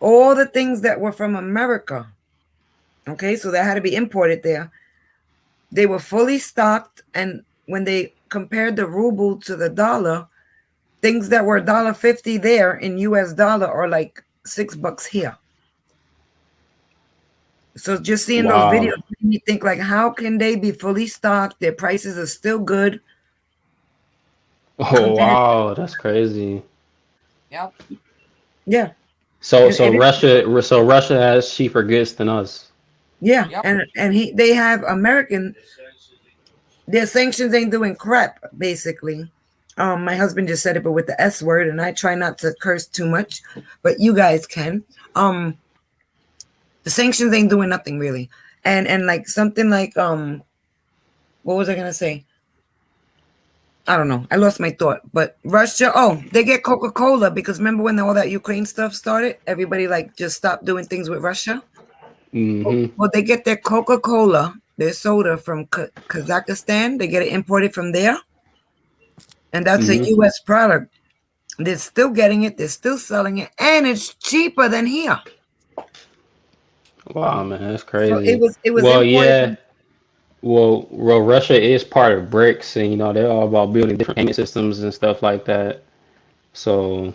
all the things that were from America, okay, so that had to be imported there, they were fully stocked. And when they compared the ruble to the dollar, things that were $1.50 there in US dollar are like $6 here. So just seeing those Wow. videos made me think like, how can they be fully stocked? Their prices are still good Oh compared. wow, that's crazy. Yep. Yeah, So and, so and it, Russia has cheaper goods than us. yeah, Yep. and they have American. Their sanctions ain't doing crap basically. My husband just said it, but with the S word, and I try not to curse too much, but you guys can. The sanctions ain't doing nothing really, and like something like what was I gonna say? I don't know. I lost my thought. But Russia, oh, they get Coca-Cola because remember when all that Ukraine stuff started? Everybody like just stopped doing things with Russia. Hmm. Well, they get their Coca-Cola, their soda from Kazakhstan. They get it imported from there, and that's a Hmm. U.S. product. They're still getting it. They're still selling it, and it's cheaper than here. Wow, man, that's So it crazy. was it was Well, imported. yeah. Well, Russia is part of BRICS, and you know they're all about building different payment systems and stuff like that. So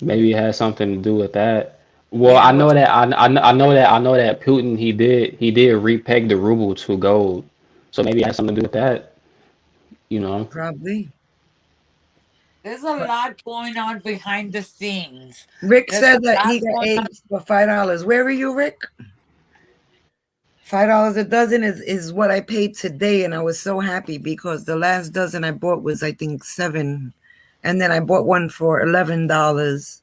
maybe it has something to do with that. Well, Yeah. I But know that I know that Putin he did repeg the ruble to gold. So maybe it has something to do with that. You know. Probably. there's a lot going on behind the scenes. Rick There's a said that lot he got going on. eggs for $5. Where are you, Rick? $5 a dozen is what I paid today, and I was so happy because the last dozen I bought was I think 7, and then I bought one for $11.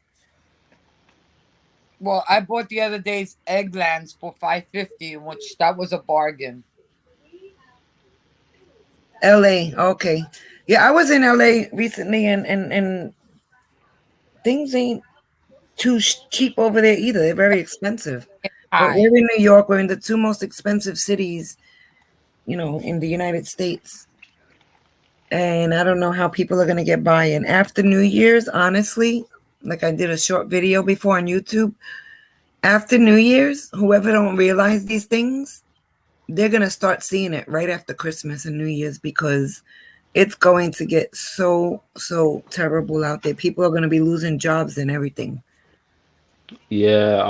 Well, I bought the other day's egglands for 5.50, which that was a bargain. LA, okay, yeah, I was in LA recently, and things ain't too cheap over there either. They're very expensive. But Hi. we're in New York. We're in the two most expensive cities, in the United States. And I don't know how people are going to get by. And after New Year's, honestly, like I did a short video before on YouTube, after New Year's, whoever don't realize these things, they're going to start seeing it right after Christmas and New Year's because it's going to get so terrible out there. People are going to be losing jobs and everything. Yeah.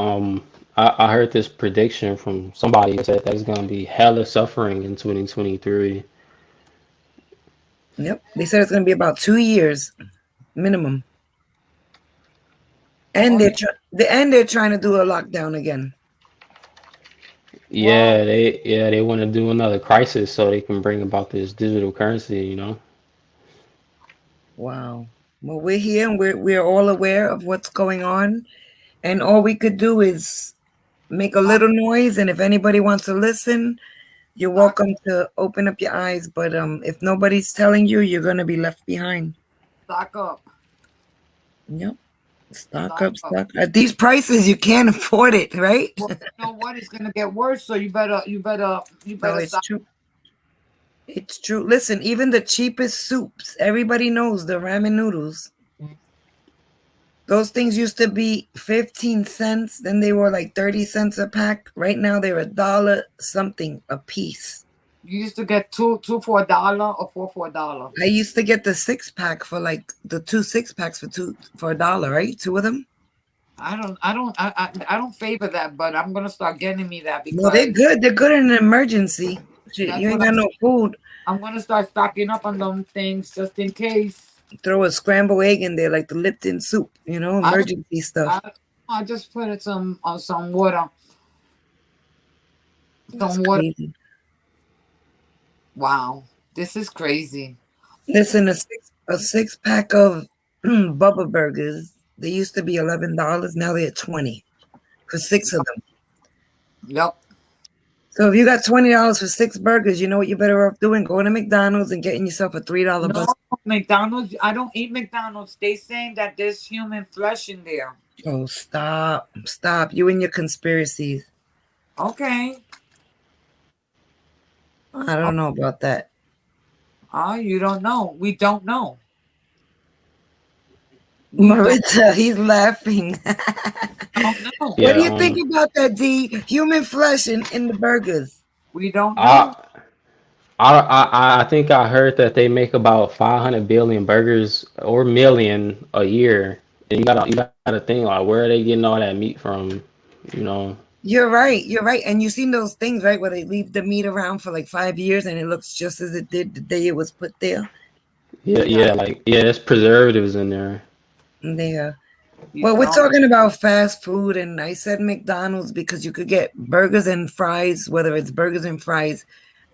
I heard this prediction from somebody that said there's gonna be hella suffering in 2023. Yep. They said it's going to be about 2 years minimum. And Only they're trying to do a lockdown again. well, Yeah, they want to do another crisis so they can bring about this digital currency, you know? Wow. Well, we're here and we're all aware of what's going on, and all we could do is make a little noise. And if anybody wants to listen, you're welcome to open up your eyes. But if nobody's telling you, you're gonna be left behind. Stock up. Yep. Stock up, stock. At these prices, you can't afford it, right? Well, you know what? It's gonna get worse. So you better No, it's stop. true. It's true. Listen, even the cheapest soups, everybody knows the ramen noodles. Those things used to be 15 cents, then they were like 30 cents a pack. Right now they're $1 something a piece. You used to get two for $1 or four for $1. I used to get the 6-pack for like the 2 6-packs for $1, right? Two of them. I don't favor that, but I'm gonna start getting me that No, they're because good. They're good in an emergency. Shit, that's you ain't what got no food. I'm gonna start stocking up on them things just in case. Throw a scrambled egg in there, like the Lipton soup. Emergency stuff. I just put it some water. That's Some water. crazy. Wow, this is crazy. Listen, a 6-pack of Bubba burgers. They used to be $11. Now they're 20 for 6 of them. Yep. So if you got $20 for 6 burgers, you know what you're better off doing? Going to McDonald's and getting yourself a $3 No, burger. McDonald's. I don't eat McDonald's. They saying that there's human flesh in there. Oh, stop. You and your conspiracies. Okay. I don't know about that. Oh, you don't know. We don't know. Maritza, he's laughing. Don't know. What do you think about that, D? Human flesh in the burgers. We don't know. I think I heard that they make about 500 billion burgers or million a year, and you gotta think like where are they getting all that meat from? You know. You're right. And you've seen those things, right, where they leave the meat around for like 5 years and it looks just as it did the day it was put there. Yeah, there's preservatives in there. There. Well, we're talking about fast food, and I said McDonald's because you could get burgers and fries, whether it's burgers and fries,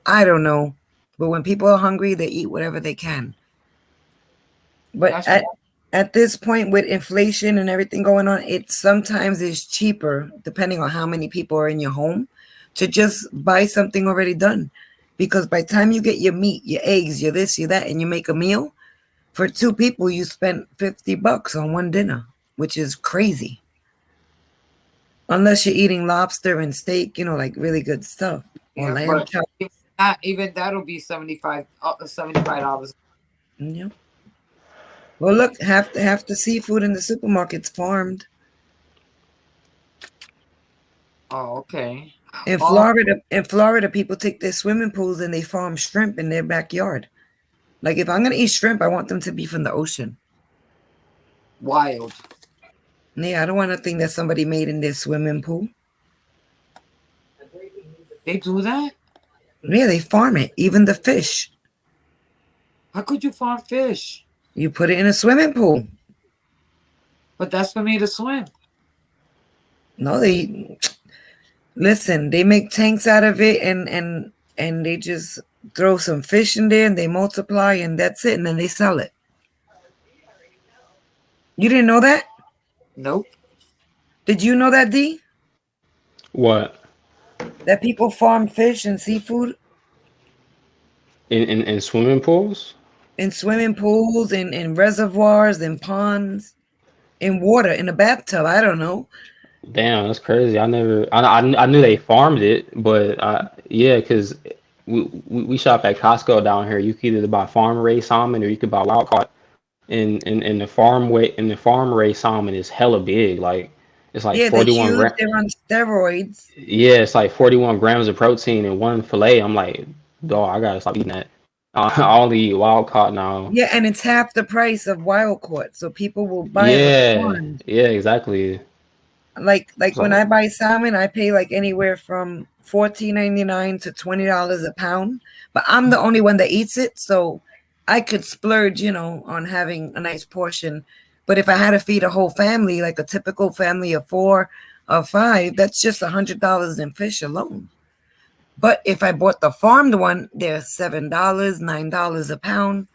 I don't know. But when people are hungry, they eat whatever they can. But at this point, with inflation and everything going on, it sometimes is cheaper, depending on how many people are in your home, to just buy something already done. Because by the time you get your meat, your eggs, your this, your that, and you make a meal, for 2 people, you spent $50 on one dinner, which is crazy. Unless you're eating lobster and steak, like really good stuff. Or lamb chop. Even that'll be $75. Yeah. Well, look, half the seafood in the supermarket's farmed. Oh, okay. In Florida, people take their swimming pools and they farm shrimp in their backyard. Like if I'm gonna eat shrimp, I want them to be from the ocean. Wild. Yeah, I don't want nothing that somebody made in their swimming pool. They do that? Yeah, they farm it. Even the fish. How could you farm fish? You put it in a swimming pool. But that's for me to swim. No, they make tanks out of it and they just throw some fish in there and they multiply and that's it, and then they sell it. You didn't know that? Nope. Did you know that, D? What? That people farm fish and seafood? In swimming pools? In swimming pools, in reservoirs, in ponds, in water, in a bathtub. I don't know. Damn, that's crazy. I knew they farmed it, but because we shop at Costco down here. You could either buy farm raised salmon or you could buy wild caught. And the farm raised salmon is hella big. Like it's like 41 grams. They're on steroids. Yeah, it's like 41 grams of protein in one fillet. I'm like, dog, I gotta stop eating that. I only eat wild caught now. Yeah, and it's half the price of wild caught, so people will buy it. Yeah, exactly. Like when I buy salmon, I pay like anywhere from $14.99 to $20 a pound. But I'm the only one that eats it, so I could splurge, on having a nice portion. But if I had to feed a whole family, like a typical family of 4 or 5, that's just $100 in fish alone. But if I bought the farmed one, they're $7, $9 a pound.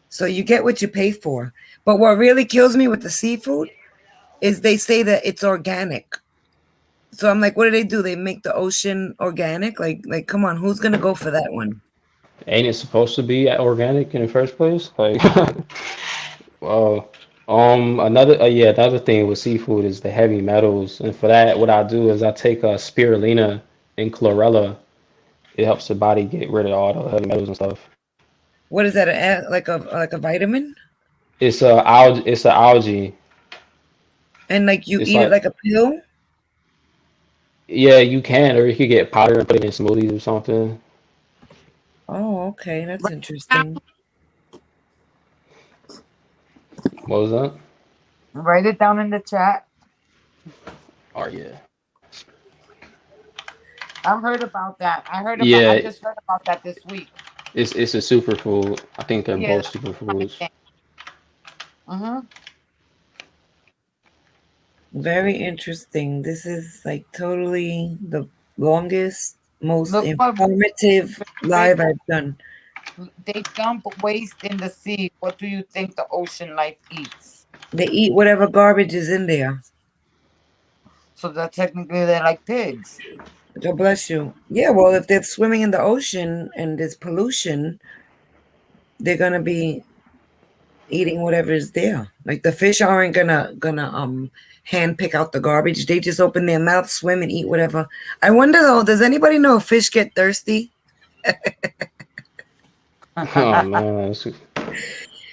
So you get what you pay for. But what really kills me with the seafood is they say that it's organic. So I'm like, what do? They make the ocean organic? Like, come on, who's gonna go for that one? Ain't it supposed to be organic in the first place? Like, well, another thing with seafood is the heavy metals, and for that, what I do is I take spirulina and chlorella. It helps the body get rid of all the heavy metals and stuff. What is that? Like a vitamin? It's a algae. And like you It's eat it like like a pill? yeah, you can, or you could get powder and put it in smoothies or something. Oh, okay, that's interesting. What was that? Write it down in the chat. Oh yeah, I've heard about that. I yeah. just heard about that this week. It's a superfood. I think they're Yeah, both that's superfoods. mm-hmm. Very interesting. This is like totally the longest, most Look what informative live I've done. they dump waste in the sea. What do you think the ocean life eats? They eat whatever garbage is in there. So that technically they're like pigs. God bless you. Yeah, well, if they're swimming in the ocean and there's pollution, they're gonna be eating whatever is there. Like the fish aren't gonna hand pick out the garbage. They just open their mouth, swim, and eat whatever. I wonder though, does anybody know if fish get thirsty? Oh man,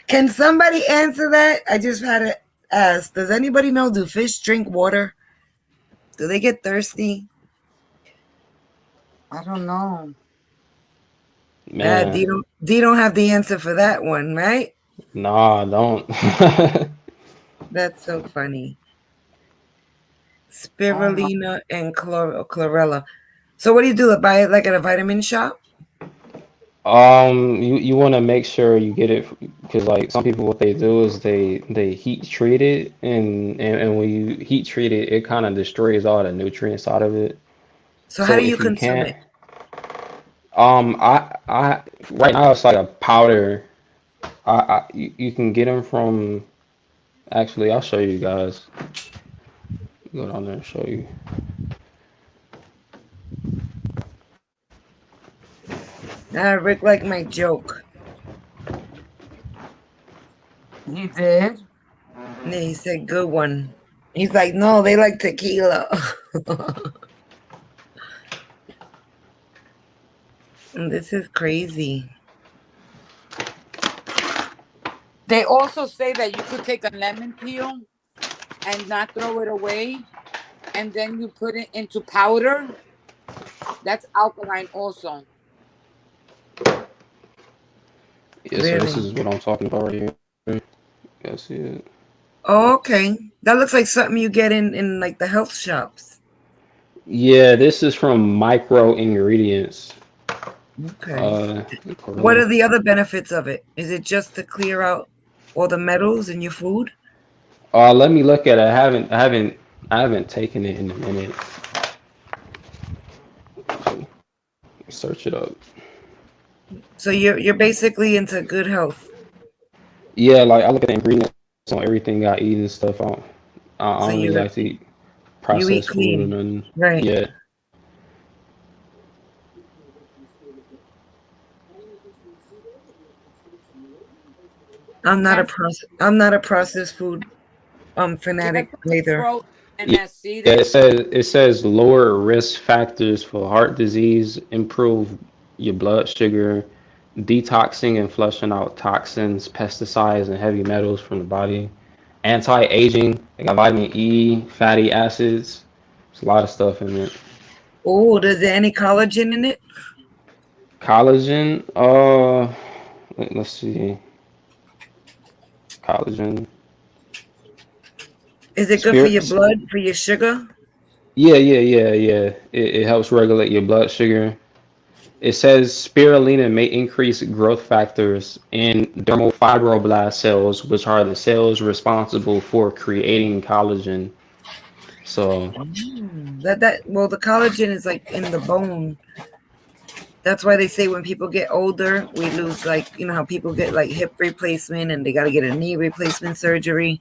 Can somebody answer that? I just had to ask. Does anybody know? Do fish drink water? Do they get thirsty? I don't know. man. D don't have the answer for that one, right? Nah, I don't. That's so funny. Oh my. Spirulina and chlorella. So what do you do? Buy it like at a vitamin shop? You want to make sure you get it because like some people what they do is they heat treat it and when you heat treat it, it kind of destroys all the nutrients out of it. So how So do you if you consume can't, it? I right now it's like a powder. You can get them from. Actually, I'll show you guys. Go down there and show you. Rick liked my joke. He did. Yeah, he said good one. He's like, no, they like tequila. And this is crazy. They also say that you could take a lemon peel and not throw it away, and then you put it into powder. That's alkaline also. Yeah, so this is what I'm talking about right here. You guys see it? Oh, okay. That looks like something you get in like the health shops. Yeah, this is from Micro Ingredients. Okay. What are the other benefits of it? Is it just to clear out all the metals in your food? Let me look at it. I haven't taken it in a minute. Search it up. So you're basically into good health. Yeah, like I look at the ingredients on everything I eat and stuff. I don't really like to eat processed food and then right? Yeah. I'm not a processed food fanatic either. Yeah, it says lower risk factors for heart disease, improve your blood sugar, detoxing and flushing out toxins, pesticides, and heavy metals from the body, anti-aging, they got vitamin E, fatty acids. There's a lot of stuff in it. Oh, does there any collagen in it? Collagen, let's see. Collagen. Is it good for your blood, for your sugar? Yeah. It helps regulate your blood sugar. It says spirulina may increase growth factors in dermal fibroblast cells, which are the cells responsible for creating collagen. So well, the collagen is like in the bone. That's why they say when people get older, we lose, like, you know how people get like hip replacement and they got to get a knee replacement surgery.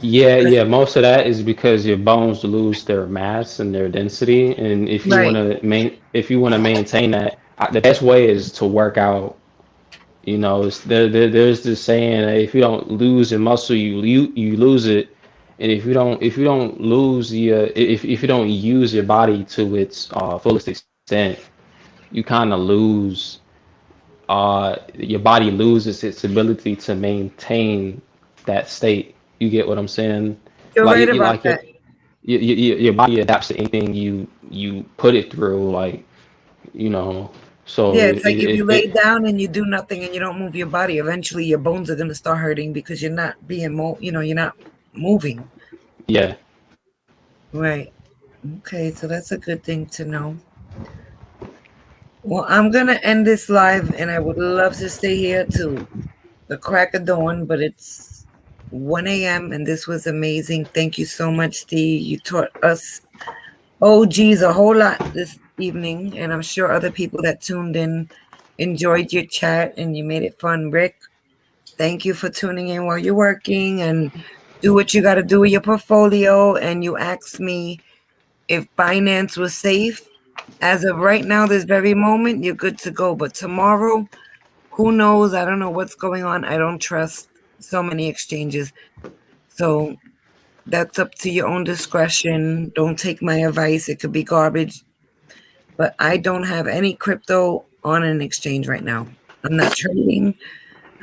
Yeah, 'Cause- yeah. Most of that is because your bones lose their mass and their density, and right, if you want to maintain that, the best way is to work out. You know, there's this saying that if you don't lose your muscle, you lose it, and if you don't lose your if you don't use your body to its fullest extent, you kind of lose your body loses its ability to maintain that state. You get what I'm saying? you're Like right you about like that. your body adapts to anything you put it through. Like you know, so Yeah, it's like if you lay down and you do nothing and you don't move your body, eventually your bones are going to start hurting because you're not you're not moving. yeah. Right. Okay, so that's a good thing to know. Well, I'm going to end this live and I would love to stay here till the crack of dawn, but it's 1 a.m. and this was amazing. Thank you so much, Steve. You taught us, oh, geez, a whole lot this evening, and I'm sure other people that tuned in enjoyed your chat and you made it fun. Rick, thank you for tuning in while you're working and do what you got to do with your portfolio. And you asked me if Binance was safe. As of right now, this very moment, you're good to go. But tomorrow, who knows? I don't know what's going on. I don't trust so many exchanges. So that's up to your own discretion. Don't take my advice. It could be garbage. But I don't have any crypto on an exchange right now. I'm not trading.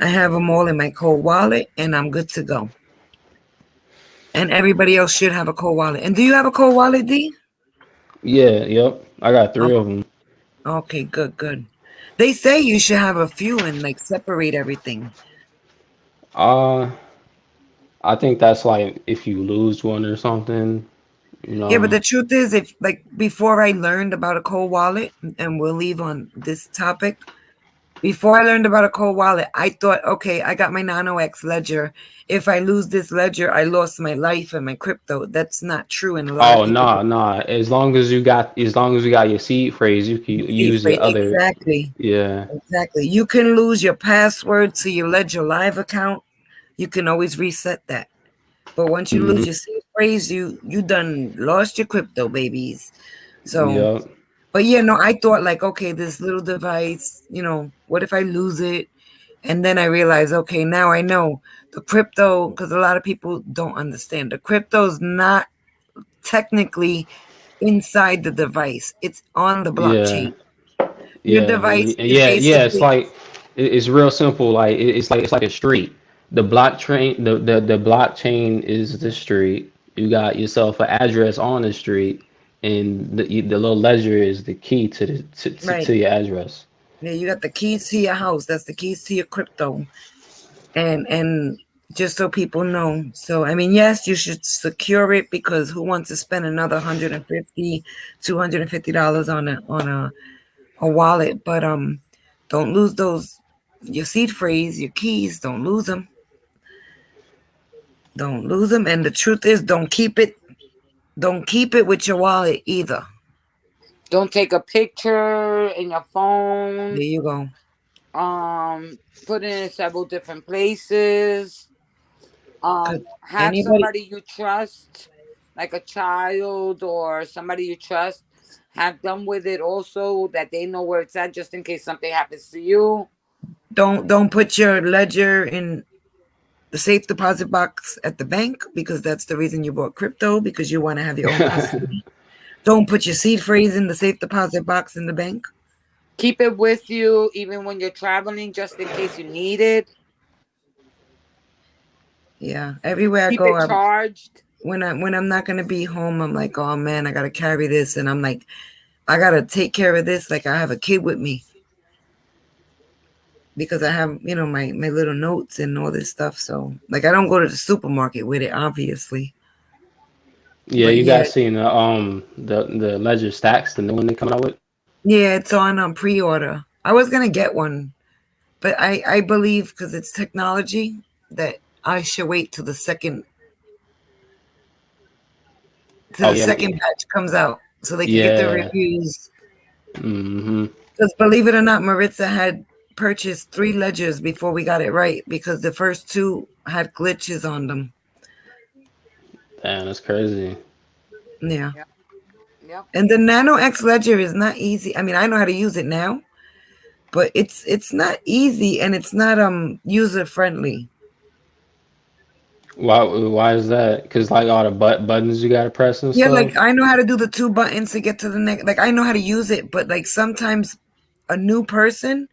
I have them all in my cold wallet and I'm good to go. And everybody else should have a cold wallet. And do you have a cold wallet, D? Yeah, yep. I got Oh, three of them. okay, good, good. They say you should have a few and like separate everything. Uh, I think that's like if you lose one or something, you Yeah, but know. the truth is, if like before I learned about a cold wallet, and we'll leave on this topic, before I learned about a cold wallet, I thought, okay, I got my Nano X ledger. If I lose this ledger, I lost my life and my crypto. That's not true. And a lot of Oh, people nah. As long as you got your seed phrase, you can see use your phrase. other. Exactly. Yeah. Exactly. You can lose your password to your Ledger Live account. You can always reset that. But once you Hmm. lose your seed phrase, you done lost your crypto, babies. So, Yep. but yeah, no, I thought like, okay, this little device, what if I lose it? And then I realized, okay, now I know the crypto, because a lot of people don't understand. The crypto is not technically inside the device. It's on the Yeah. blockchain. Your Yeah. device is Yeah. It's basically like it's real simple. Like it's like a street. The blockchain is the street. You got yourself an address on the street, and the little ledger is the key to right. to your address. Yeah, you got the keys to your house. That's the keys to your crypto. And just so people know. So I mean, yes, you should secure it because who wants to spend another 150, $250 on a wallet? But don't lose those your seed phrase, your keys, don't lose them. Don't lose them. And the truth is don't keep it with your wallet either. Don't take a picture in your There phone. you go. Put it in several different places. Because Have anybody somebody you trust, like a child or somebody you trust, have them with it also that they know where it's at just in case something happens to you. don't put your ledger in the safe deposit box at the bank because that's the reason you bought crypto because you want to have your own custody. Don't put your seed phrase in the safe deposit box in the bank. Keep it with you even when you're traveling just in case you need it. Yeah, everywhere I Keep go, it charged. when I'm not gonna be home, I'm like, oh man, I gotta carry this, and I'm like, I gotta take care of this like I have a kid with me because I have my little notes and all this stuff. So like I don't go to the supermarket with it, obviously. Yeah, But you yeah, guys seen the Ledger Stacks, the new one they coming out with? yeah, it's on pre-order. I was gonna get one, but I believe because it's technology that I should wait till Oh the yeah, second batch comes out so they can get the yeah. reviews. Hmm. Because believe it or not, Maritza had purchased 3 ledgers before we got it right because the first 2 had glitches on them. Damn, that's crazy. Yeah. Yep. And the Nano X ledger is not easy. I mean, I know how to use it now, but it's not easy and it's not user friendly. Why is that? Because like all the buttons you gotta press and Yeah, like stuff. I know how to do the 2 buttons to get to the next. Like I know how to use it, but like sometimes a new person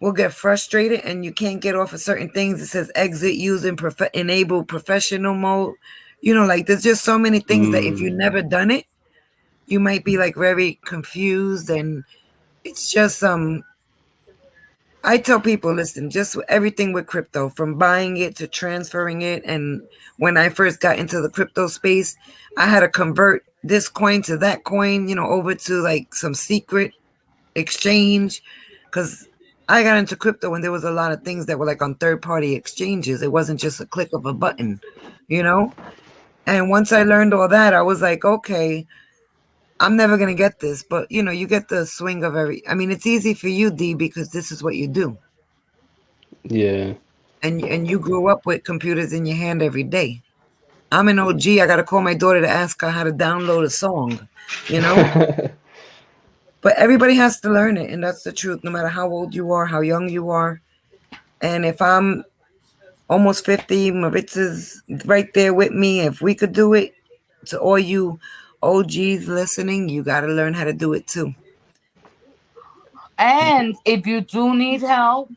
will get frustrated and you can't get off of certain things. It says exit using enable professional mode. You know, like there's just so many things that if you never done it, you might be like very confused. And it's just I tell people, listen, just everything with crypto, from buying it to transferring it. And when I first got into the crypto space, I had to convert this coin to that coin, you know, over to like some secret exchange because I got into crypto when there was a lot of things that were like on third-party exchanges. It wasn't just a click of a button, you know? And once I learned all that, I was like, okay, I'm never going to get this. But, you know, you get the swing of I mean, it's easy for you, D, because this is what you do. Yeah. And you grew up with computers in your hand every day. I'm an OG. I got to call my daughter to ask her how to download a song, you know? But everybody has to learn it. And that's the truth, no matter how old you are, how young you are. And if I'm almost 50, Maritza's right there with me. If we could do it, to all you OGs listening, you got to learn how to do it too. And if you do need help,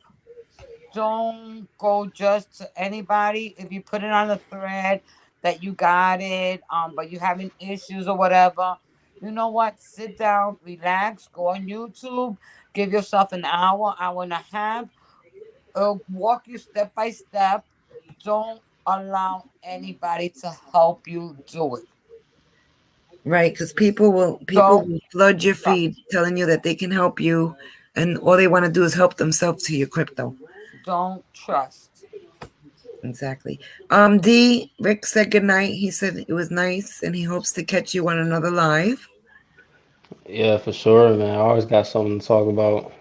don't go just to anybody. If you put it on a thread that you got it, but you having issues or whatever, you know what? Sit down, relax, go on YouTube, give yourself an hour, hour and a half. It'll walk you step by step. Don't allow anybody to help you do it. Right? Because people will Don't flood your trust. feed telling you that they can help you, and all they want to do is help themselves to your crypto. Don't trust. Exactly. D. Rick said good night. He said it was nice, and he hopes to catch you on another live. Yeah, for sure, man. I always got something to talk about.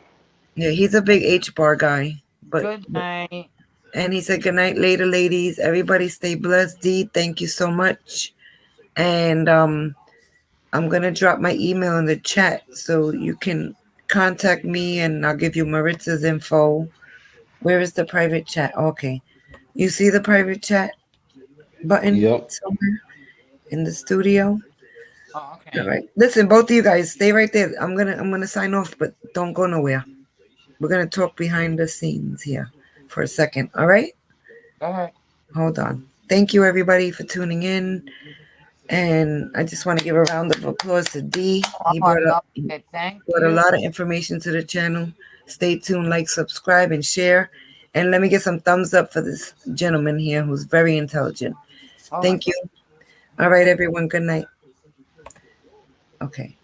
Yeah, he's a big H bar guy. Good night. And he said good night later, ladies. Everybody stay blessed. D. Thank you so much. And I'm gonna drop my email in the chat so you can contact me, and I'll give you Maritza's info. Where is the private chat? Okay, you see the private chat button Yep. somewhere in the studio. Oh, All okay. right, listen, both of you guys, stay right there. I'm gonna sign off, but don't go nowhere. We're gonna talk behind the scenes here for a second. All right, Go ahead. hold on. Thank you everybody for tuning in. And I just want to give a round of applause to D. Oh, He I brought up love it. Thank Brought a you. lot of information to the channel. Stay tuned, like, subscribe, and share. And let me get some thumbs up for this gentleman here who's very intelligent. All right. Thank you. All right, everyone. Good night. Okay.